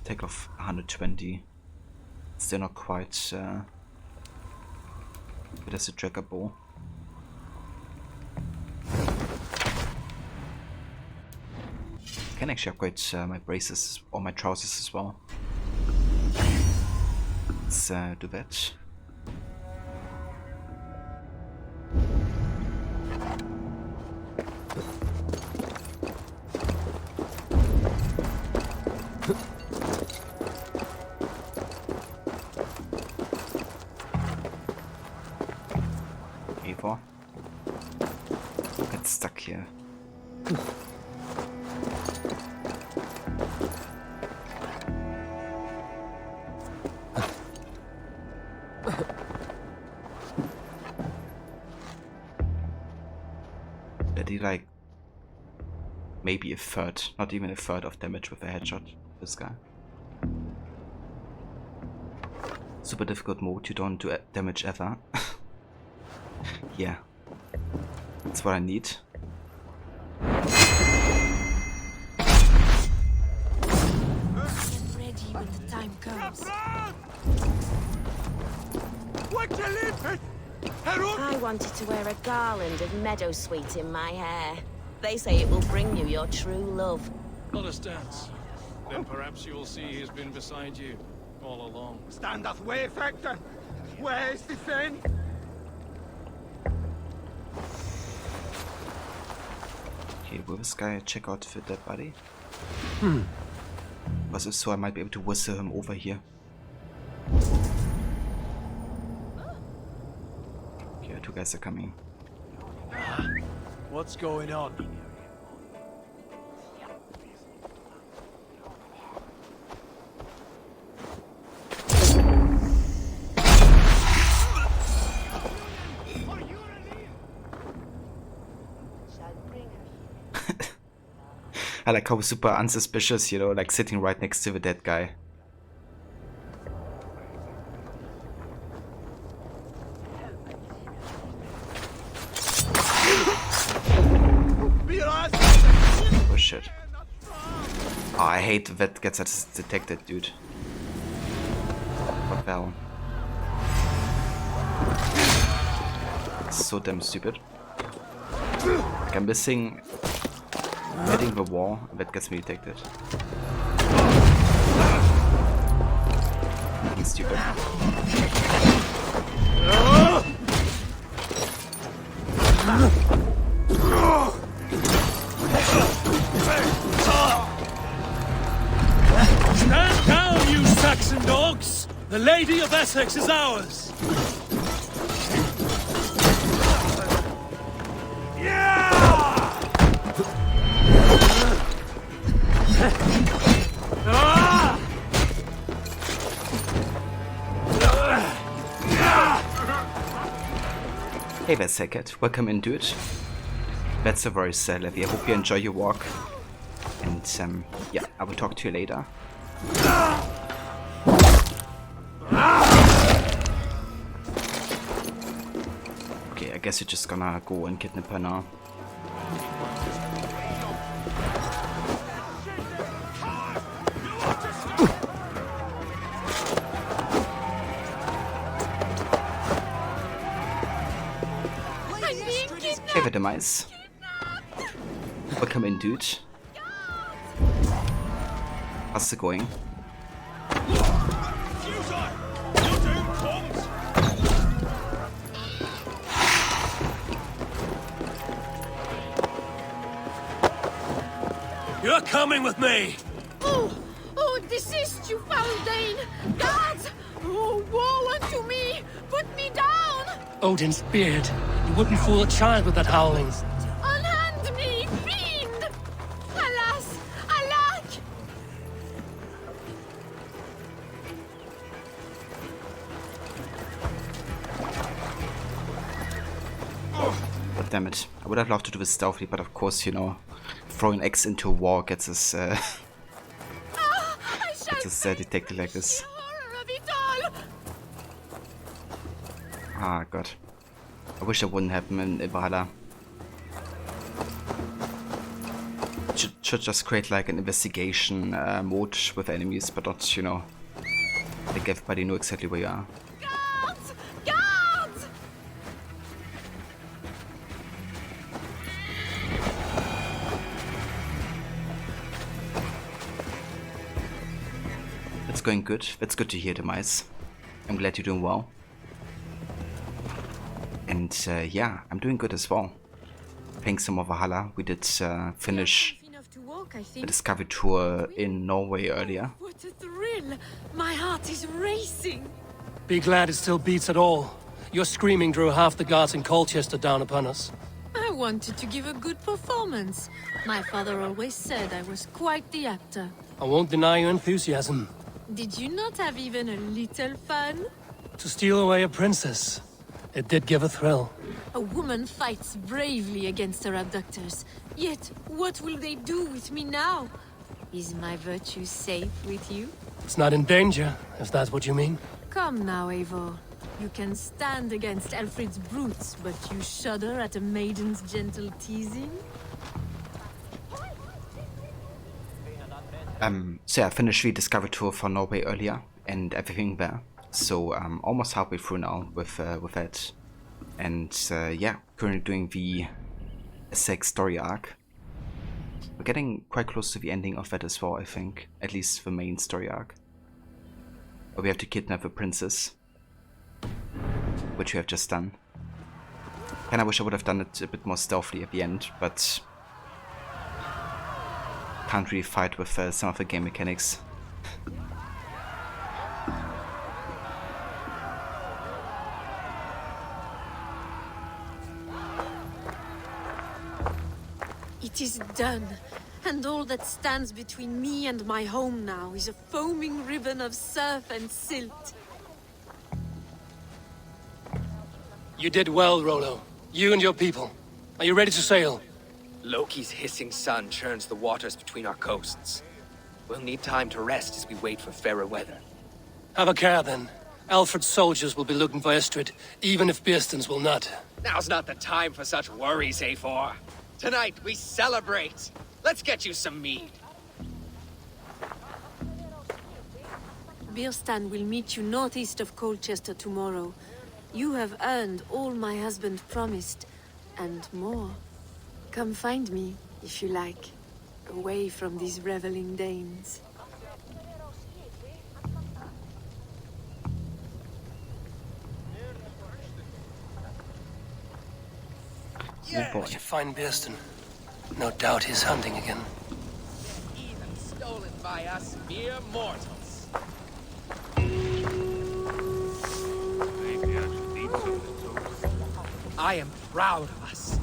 Attack of 120. Still not quite good as a tracker bow. I can actually upgrade my braces or my trousers as well. Let's do that. Get stuck here. I did like maybe a third, not even a third of damage with a headshot. This guy. Super difficult mode, you don't do damage ever. Yeah. That's what I need. Ready when the time comes. I wanted to wear a garland of meadowsweet in my hair. They say it will bring you your true love. Let us dance. Then perhaps you'll see he's been beside you all along. Stand off way, Factor! Where's the friend? Okay, will this guy check out the dead body? Because if so, I might be able to whistle him over here. Okay, two guys are coming. What's going on? I like how super unsuspicious, you know, like sitting right next to the dead guy. Oh shit. Oh, I hate that gets us detected, dude. What the hell? So damn stupid. Like, I'm missing hitting the wall, that gets me detected. He's stupid. Stand down, you Saxon dogs! The Lady of Essex is ours! Hey there, Sackett. Welcome in, dude. That's a very sad levy. I hope you enjoy your walk. And, yeah, I will talk to you later. Okay, I guess you're just gonna go and kidnap her now. have a demise. Welcome in, dude. How's it going? You're coming with me! Oh, desist, you foul Dane! Guards! Oh, woe unto me! Put me down! Odin's beard. You wouldn't fool a child with that howling. Unhand me, fiend! Alas! Alack! But damn it. I would have loved to do this stealthily, but of course, you know, throwing X into a war gets us detected like this. Ah, God. I wish that wouldn't happen in Valhalla. Should just create like an investigation mode with enemies, but not, you know, like everybody know exactly where you are. Guards! Guards! That's going good. That's good to hear, Demise. I'm glad you're doing well. And yeah, I'm doing good as well. Playing some more Valhalla. We did finish the Discovery Tour in Norway earlier. What a thrill! My heart is racing. Be glad it still beats at all. Your screaming drew half the guards in Colchester down upon us. I wanted to give a good performance. My father always said I was quite the actor. I won't deny your enthusiasm. Did you not have even a little fun? To steal away a princess. It did give a thrill. A woman fights bravely against her abductors. Yet, what will they do with me now? Is my virtue safe with you? It's not in danger, if that's what you mean. Come now, Eivor. You can stand against Alfred's brutes, but you shudder at a maiden's gentle teasing? So yeah, I finished the Discovery Tour for Norway earlier and everything there. So I'm almost halfway through now with that. And yeah, currently doing the Essex story arc. We're getting quite close to the ending of that as well, I think. At least the main story arc. Where we have to kidnap a princess. Which we have just done. And I wish I would have done it a bit more stealthily at the end, but can't really fight with some of the game mechanics. It is done, and all that stands between me and my home now is a foaming ribbon of surf and silt. You did well, Rollo. You and your people. Are you ready to sail? Loki's hissing sun churns the waters between our coasts. We'll need time to rest as we wait for fairer weather. Have a care, then. Alfred's soldiers will be looking for Estrid, even if Birsten's will not. Now's not the time for such worries, Eivor. Tonight, we celebrate. Let's get you some mead. Birstan will meet you northeast of Colchester tomorrow. You have earned all my husband promised, and more. Come find me, if you like, away from these reveling Danes. Yeah, I should find Birsten. No doubt he's hunting again. Even stolen by us mere mortals. I am proud of us.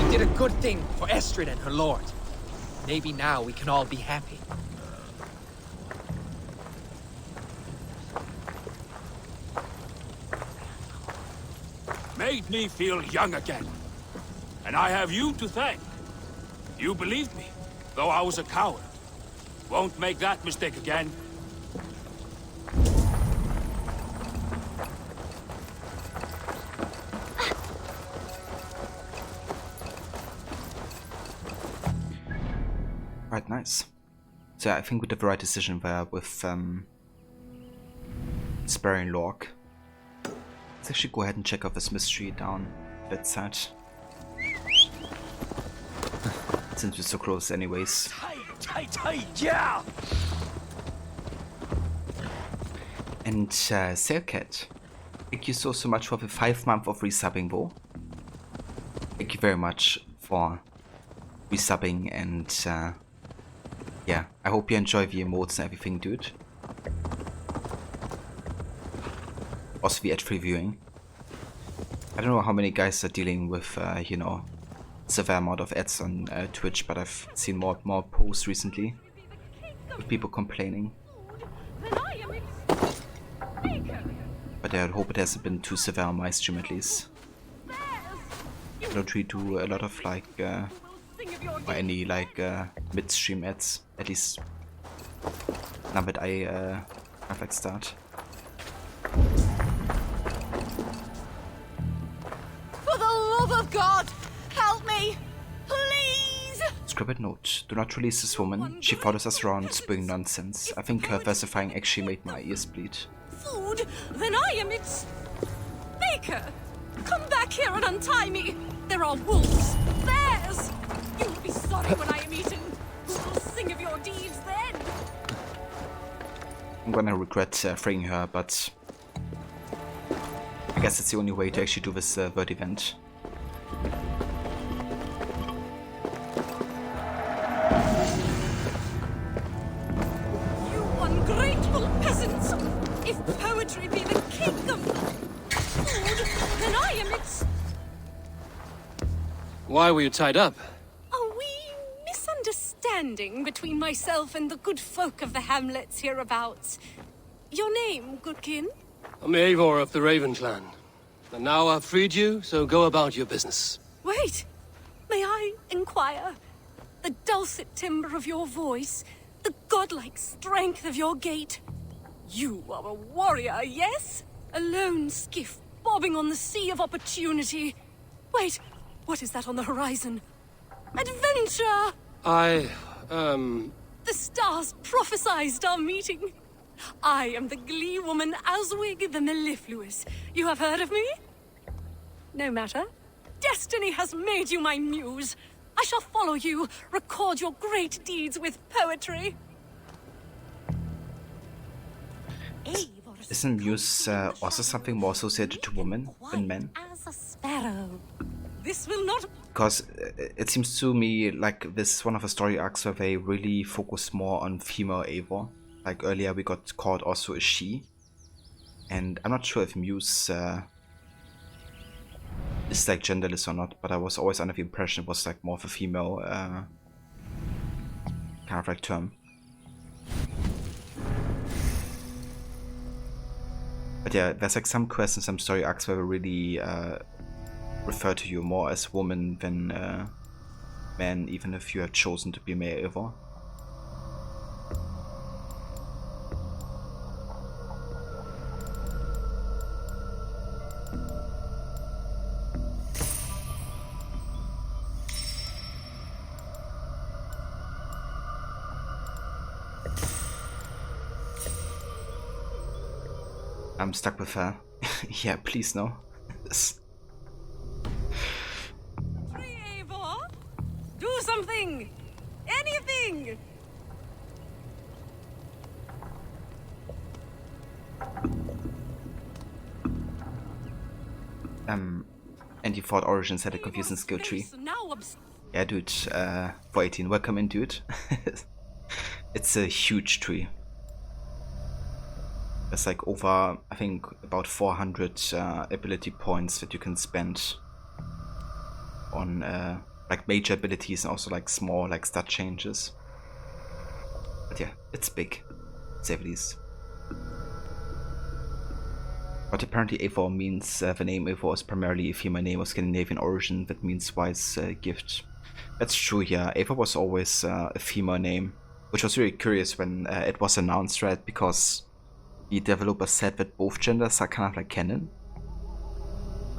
We did a good thing for Estrid and her lord. Maybe now we can all be happy. Made me feel young again. And I have you to thank. You believed me, though I was a coward. Won't make that mistake again. Right, nice. So yeah, I think we did the right decision there with sparing Lork. Let's actually go ahead and check out this mystery down that side. since we're so close anyways. Yeah! And Sailcat, thank you so much for the 5 months of resubbing, Bo. Thank you very much for resubbing, and yeah, I hope you enjoy the emotes and everything, dude. Also the ad previewing. I don't know how many guys are dealing with, you know, severe amount of ads on Twitch, but I've seen more posts recently with people complaining. But I hope it hasn't been too severe on my stream at least. I don't really do a lot of like, or any like mid-stream ads, at least now that I have at start. For the love of God, help me, please! Scribbled note: do not release this woman. She follows us around spewing nonsense. I think her versifying actually made my ears bleed. Food? Then I am its baker. Come back here and untie me. There are wolves, bears. You will be sorry when I am eaten. Who will sing of your deeds then? I'm gonna regret freeing her, but I guess it's the only way to actually do this bird event. You ungrateful peasants! If poetry be the kingdom, food, then I am its... Why were you tied up? A wee misunderstanding between myself and the good folk of the hamlets hereabouts. Your name, goodkin? I'm Eivor of the Raven Clan. And now I've freed you, so go about your business. Wait, may I inquire? The dulcet timbre of your voice, the godlike strength of your gait. You are a warrior, yes? A lone skiff bobbing on the sea of opportunity. Wait, what is that on the horizon? Adventure! The stars prophesized our meeting. I am the glee woman Aswig the Mellifluous. You have heard of me? No matter. Destiny has made you my muse. I shall follow you, record your great deeds with poetry. Isn't muse also something more associated to women than men? As a sparrow. This will not... Because it seems to me like this is one of the story arcs where they really focus more on female Eivor. Like earlier we got called also a she. And I'm not sure if muse is like genderless or not, but I was always under the impression it was like more of a female kind of like term. But yeah, there's like some quests and some story arcs where we really refer to you more as woman than man, even if you have chosen to be male Eivor. I'm stuck with her. Yeah, please no. Eivor, do something! Anything! And you thought Origins had a confusing skill tree. Yeah, dude, 418, welcome in, dude. It's a huge tree. There's like over, I think, about 400 ability points that you can spend on like major abilities and also like small like stat changes. But yeah, it's big, to say the least. But apparently Eivor means, the name Eivor is primarily a female name of Scandinavian origin that means wise gift. That's true, yeah. Eivor was always a female name, which was really curious when it was announced, right? Because the developers said that both genders are kind of like canon.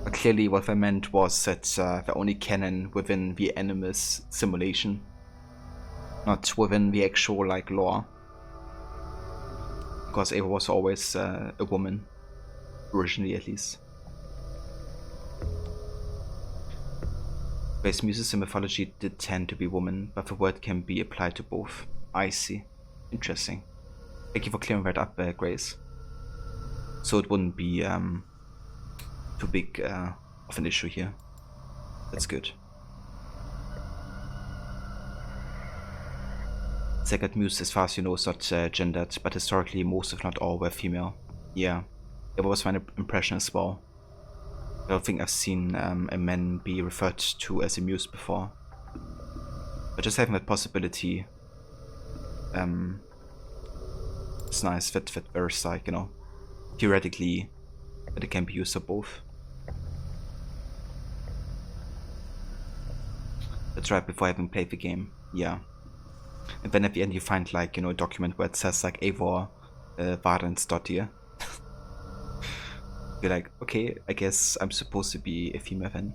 But clearly what they meant was that they're only canon within the Animus simulation, not within the actual like lore. Because Eivor was always a woman, originally at least. Whereas muses in mythology did tend to be women, but the word can be applied to both. I see. Interesting. Thank you for clearing that up, Grace. So it wouldn't be too big of an issue here. That's good. Second muse, as far as you know, is not gendered, but historically most if not all were female. Yeah, it was my impression as well. I don't think I've seen a man be referred to as a muse before. But just having that possibility it's nice that there's like, you know, theoretically that it can be used for both. That's right, before having played the game, yeah. And then at the end you find like, you know, a document where it says like Eivor Varensdottir. You're like, okay, I guess I'm supposed to be a female then.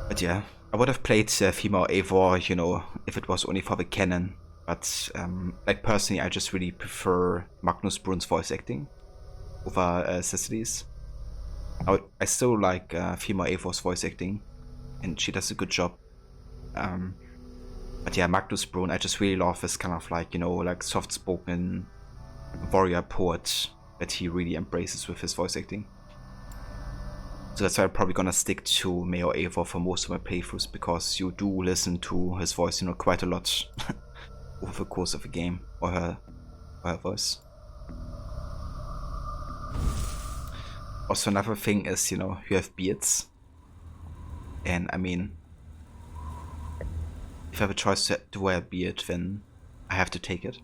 But yeah, I would have played female Eivor, you know, if it was only for the canon. But like personally, I just really prefer Magnus Brun's voice acting over Cecily's. I still like female Eivor's voice acting, and she does a good job. But yeah, Magnus Brun, I just really love this kind of like, you know, like soft-spoken warrior poet that he really embraces with his voice acting. So that's why I'm probably gonna stick to male Eivor for most of my playthroughs, because you do listen to his voice, you know, quite a lot over the course of the game, or her voice. Also, another thing is, you know, you have beards, and I mean, if I have a choice to wear a beard, then I have to take it.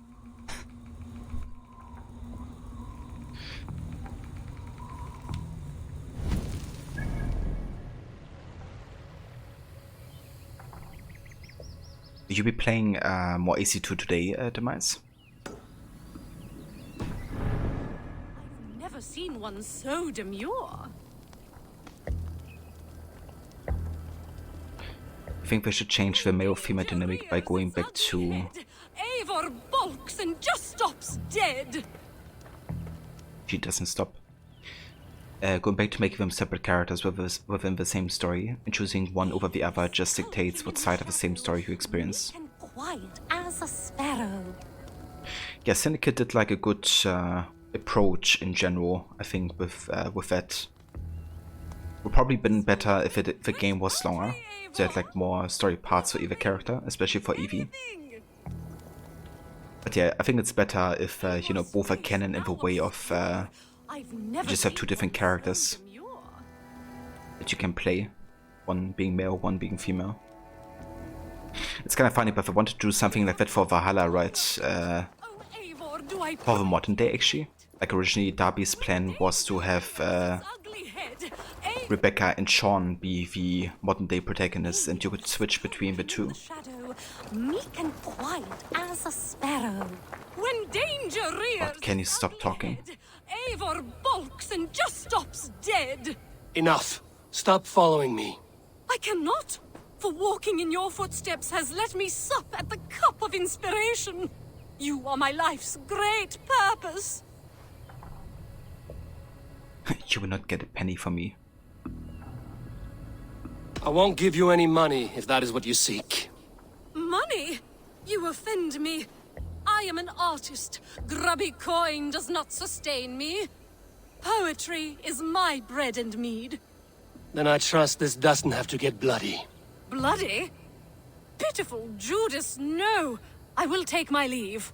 Will you be playing more AC2 today, Demise? I've never seen one so demure. I think we should change the male-female dynamic by going back to... Eivor balks and just stops dead. She doesn't stop. Going back to making them separate characters within the same story, and choosing one over the other just dictates what side of the same story you experience. Quiet as a sparrow. Yeah, Syndicate did like a good approach in general, I think, with that. Would probably been better if the game was longer, so you had like more story parts for either character, especially for Evie. But yeah, I think it's better if you know, both are canon in the way of you just have two different characters that you can play, one being male, one being female. It's kind of funny, but I wanted to do something like that for Valhalla, right? For the modern day, actually. Like originally, Darby's plan was to have Rebecca and Sean be the modern day protagonists, and you could switch between the two. Meek and quiet as a sparrow. When danger rears, God, can you stop talking? Eivor balks and just stops dead. Enough. Stop following me. I cannot. For walking in your footsteps has let me sup at the cup of inspiration. You are my life's great purpose. You will not get a penny from me. I won't give you any money if that is what you seek. Money? You offend me. I am an artist. Grubby coin does not sustain me. Poetry is my bread and mead. Then I trust this doesn't have to get bloody. Bloody? Pitiful Judas, no! I will take my leave.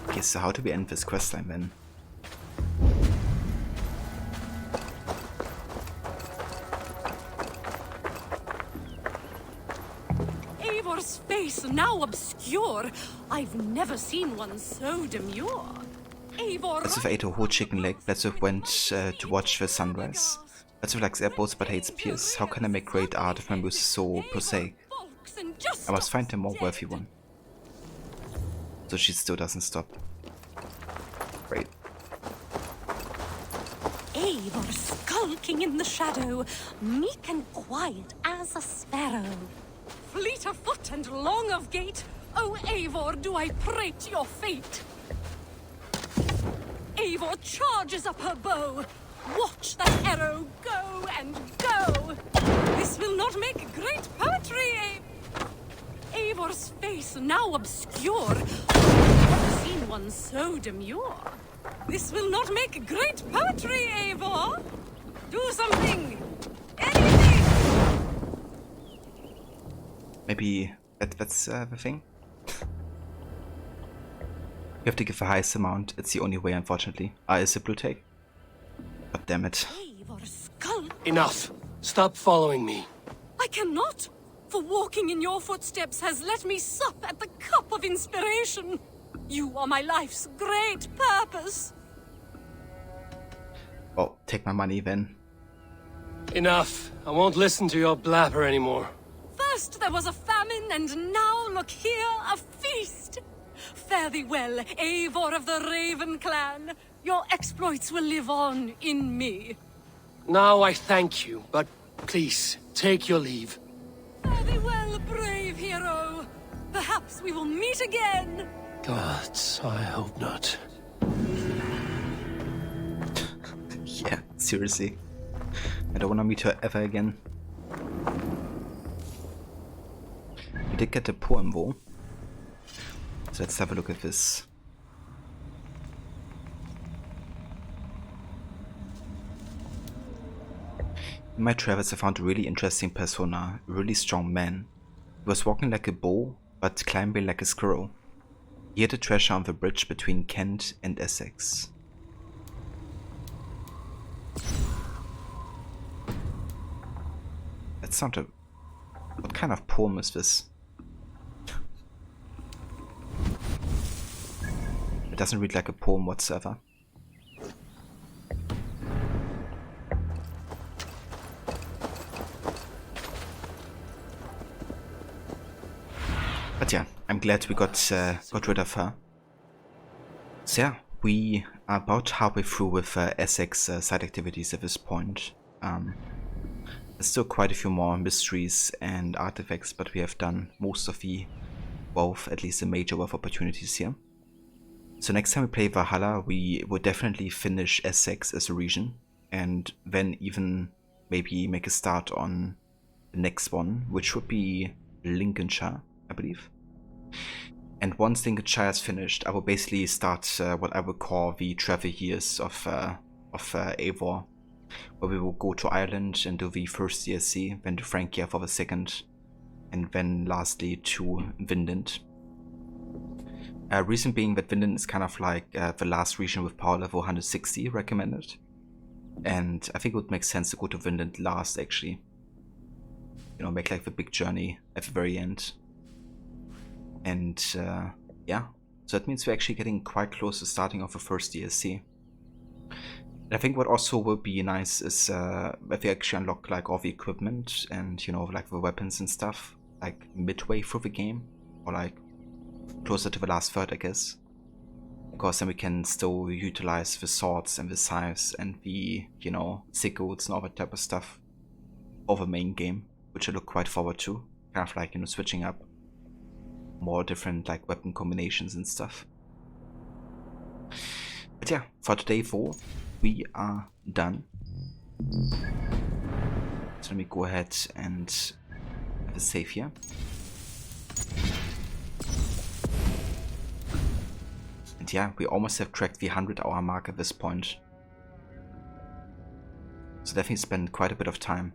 Okay, so how do we end this questline then? Eivor's face now obscure. I've never seen one so demure. Eivor. Let's have ate a whole chicken leg. Let's have went to watch the sunrise. Let's have likes airboats but hates Pierce. How can I make great art if my muse is so prosaic? I must find a more worthy one. So she still doesn't stop. Great. Eivor skulking in the shadow, meek and quiet as a sparrow. Fleet of foot and long of gait, O Eivor, do I prate your fate. Eivor charges up her bow. Watch that arrow go and go. This will not make great poetry, Eivor's face now obscure. I've never seen one so demure. This will not make great poetry, Eivor. Do something. Anything. Maybe that's the thing. You have to give the highest amount. It's the only way, unfortunately. Is a blue take? God damn it. Enough. Stop following me. I cannot, for walking in your footsteps has let me sup at the cup of inspiration. You are my life's great purpose. Oh, take my money then. Enough. I won't listen to your blabber anymore. First there was a famine, and now look here, a feast. Fare thee well, Eivor of the Raven clan. Your exploits will live on in me. Now I thank you, but please, take your leave. Fare thee well, brave hero. Perhaps we will meet again. Gods, I hope not. Yeah, seriously. I don't want to meet her ever again. We did get a poem though. So let's have a look at this. In my travels I found a really interesting persona, a really strong man. He was walking like a bull, but climbing like a squirrel. He had a treasure on the bridge between Kent and Essex. That's not a... What kind of poem is this? It doesn't read like a poem whatsoever. But yeah, I'm glad we got rid of her. So yeah, we are about halfway through with Essex side activities at this point. There's still quite a few more mysteries and artifacts, but we have done most of the wealth, at least the major wealth opportunities here. So next time we play Valhalla, we will definitely finish Essex as a region, and then even maybe make a start on the next one, which would be Lincolnshire, I believe. And once Lincolnshire is finished, I will basically start what I would call the travel years of Eivor, where we will go to Ireland and do the first DLC, then to Francia for the second, and then lastly to Vinland. Reason being that Vinland is kind of like the last region with power level 160 recommended, and I think it would make sense to go to Vinland last actually. You know, make like the big journey at the very end. And yeah, so that means we're actually getting quite close to starting off the first DLC. And I think what also will be nice is that we actually unlock like all the equipment and, you know, like the weapons and stuff like midway through the game, or like closer to the last third, I guess, because then we can still utilize the swords and the scythes and the, you know, sickles and all that type of stuff over the main game, which I look quite forward to, kind of like, you know, switching up more different like weapon combinations and stuff. But yeah, for today though, we are done. So let me go ahead and have a save here. And yeah, we almost have cracked the 100-hour mark at this point. So definitely spent quite a bit of time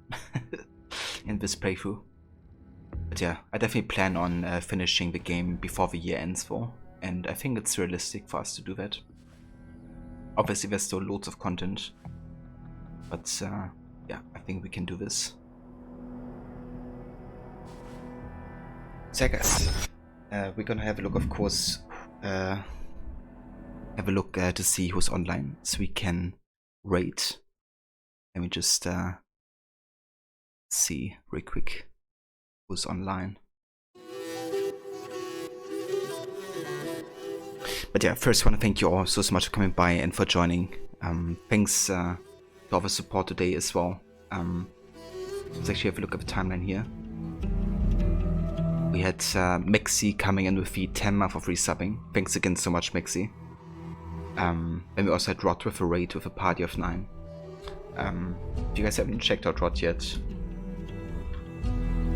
in this playthrough. But yeah, I definitely plan on finishing the game before the year ends though. And I think it's realistic for us to do that. Obviously there's still loads of content. But yeah, I think we can do this. So yeah guys, we're gonna have a look, of course, have a look to see who's online, so we can rate. Let me just see real quick who's online. But yeah, first I want to thank you all so much for coming by and for joining. Thanks to all the support today as well. Let's actually have a look at the timeline here. We had Mexi coming in with the 10 month of resubbing. Thanks again so much, Mexi. Then we also had Rod with a raid with a party of 9. If you guys haven't checked out Rod yet,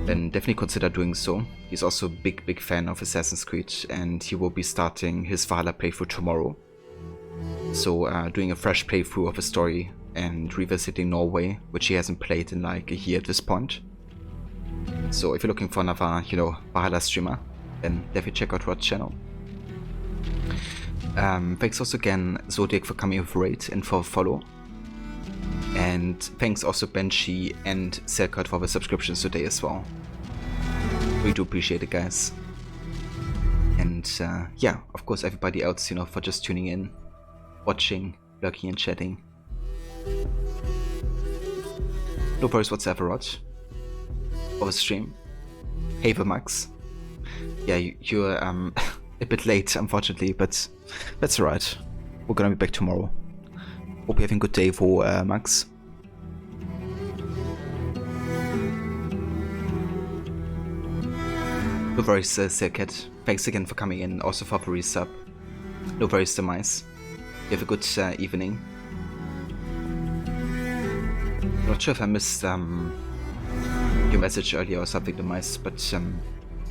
then definitely consider doing so. He's also a big fan of Assassin's Creed, and he will be starting his Valhalla playthrough tomorrow. So doing a fresh playthrough of a story and revisiting Norway, which he hasn't played in like a year at this point. So if you're looking for another, you know, Valhalla streamer, then definitely check out Rod's channel. Thanks also again Zodiac for coming with raid and for a follow. And thanks also Benji and Selkert for the subscriptions today as well. We do appreciate it, guys. And yeah, of course everybody else, you know, for just tuning in, watching, lurking and chatting. No worries whatsoever, Rod. For the stream. Hey Max. Yeah, you're a bit late unfortunately, but that's alright. We're gonna be back tomorrow. Hope you're having a good day for Max. No worries, Silket. Thanks again for coming in, also for the resub. No worries, Demise. You have a good evening. Not sure if I missed your message earlier or something, Demise, but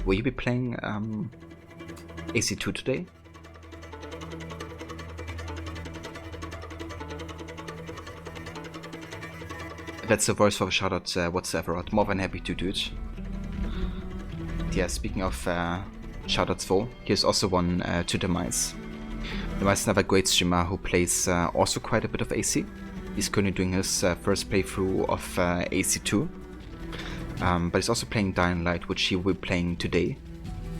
will you be playing AC2 today? That's the voice for the shoutout whatsoever. I'm more than happy to do it. Yeah, speaking of shoutouts for, here's also one to Demise. Demise is another great streamer who plays also quite a bit of AC. He's currently doing his first playthrough of AC2. But he's also playing Dying Light, which he will be playing today.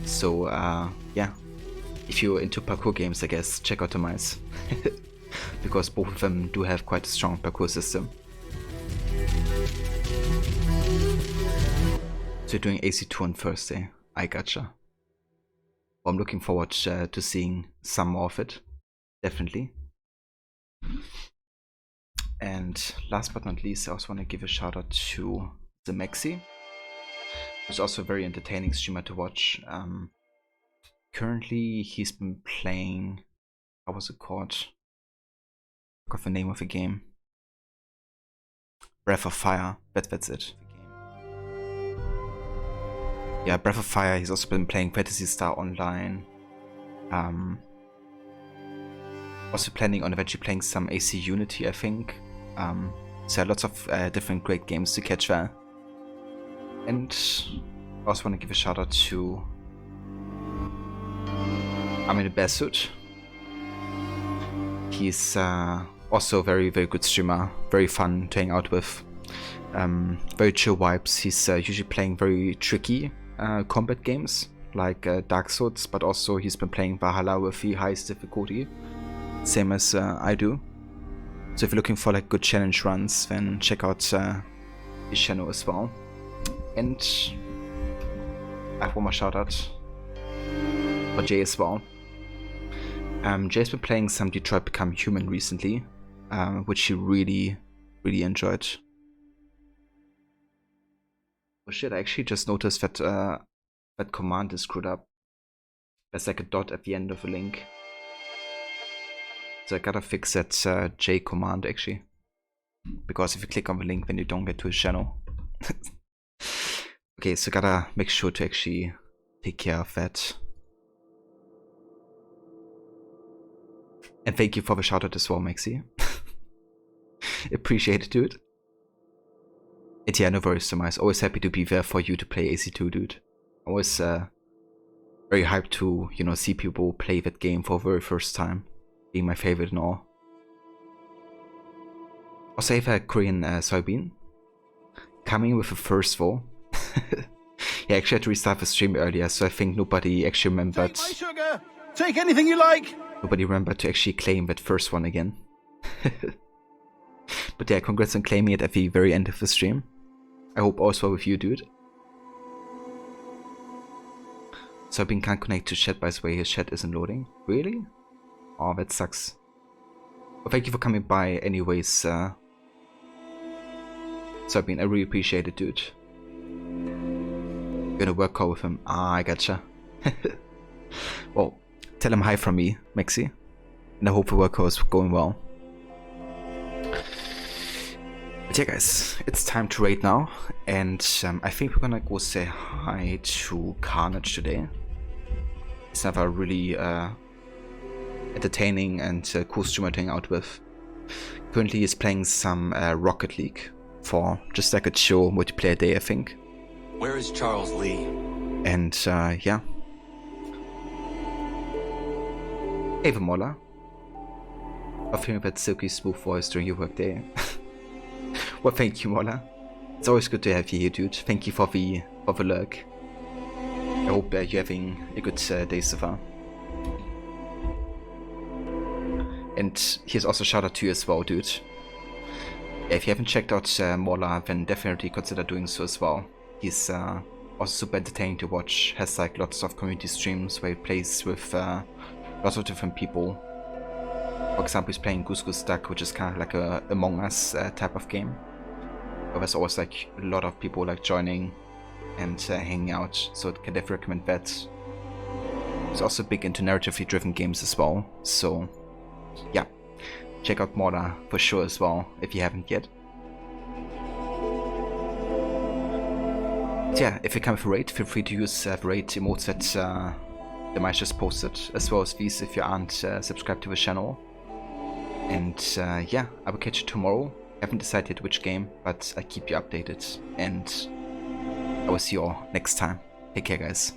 So yeah, if you're into parkour games, I guess, check out Demise. Because both of them do have quite a strong parkour system. So you're doing AC2 on Thursday. I gotcha. Well, I'm looking forward to seeing some more of it. Definitely. And last but not least, I also want to give a shout out to the Mexi, who's also a very entertaining streamer to watch. Currently, he's been playing. How was it called? I forgot the name of the game. Breath of Fire. That's it. Yeah, Breath of Fire. He's also been playing Fantasy Star Online. Also planning on eventually playing some AC Unity, I think. So lots of different great games to catch there. And I also want to give a shout out to Amin Besut. He's also a very good streamer, very fun to hang out with. Very chill vibes. He's usually playing very tricky combat games like Dark Souls, but also he's been playing Valhalla with the highest difficulty, same as I do. So if you're looking for like good challenge runs, then check out his channel as well. And I have one more shout out for Jay as well. Jay's been playing some Detroit Become Human recently, which he really enjoyed. Oh shit, I actually just noticed that that command is screwed up. There's like a dot at the end of a link. So I gotta fix that J command actually. Because if you click on the link then you don't get to his channel. Okay, so gotta make sure to actually take care of that. And thank you for the shoutout as well, Maxi. Appreciate it, dude. And yeah, no worries, Demise. Always happy to be there for you to play AC2, dude. Always very hyped to, you know, see people play that game for the very first time. Being my favorite and all. Also, I have a Korean soybean coming with a first though. Yeah, I actually had to restart the stream earlier, so I think nobody actually remembered. Take my sugar! Take anything you like! Nobody remembered to actually claim that first one again. But yeah, congrats on claiming it at the very end of the stream. I hope also with you, dude. Soybean can't connect to chat, by the way, his chat isn't loading. Really? Oh, that sucks. Well, thank you for coming by anyways, So I mean, I really appreciate it, dude. Gonna work call with him. Ah, I gotcha. Well, tell him hi from me, Maxi. And I hope the work call is going well. But yeah, guys, it's time to raid now. And I think we're gonna go say hi to Carnage today. He's never really entertaining and cool streamer to hang out with. Currently he's playing some Rocket League for just like a chill multiplayer day, I think. Where is Charles Lee? And yeah. Hey Vamola. Of hearing that silky smooth voice during your work day. Well, thank you, Mola. It's always good to have you here, dude. Thank you for the lurk. I hope you're having a good day so far. And here's also a shout out to you as well, dude. Yeah, if you haven't checked out Mola, then definitely consider doing so as well. He's also super entertaining to watch. Has like lots of community streams where he plays with lots of different people. For example, he's playing Goose Goose Duck, which is kind of like a Among Us type of game. But there's always like a lot of people like joining and hanging out, so I can definitely recommend that. He's also big into narratively driven games as well, so yeah, check out Mola for sure as well if you haven't yet. But yeah, if you come with a raid, feel free to use the raid emotes that Mike just posted, as well as these if you aren't subscribed to the channel. And yeah, I will catch you tomorrow. I haven't decided yet which game, but I keep you updated. And I will see you all next time. Take care, guys.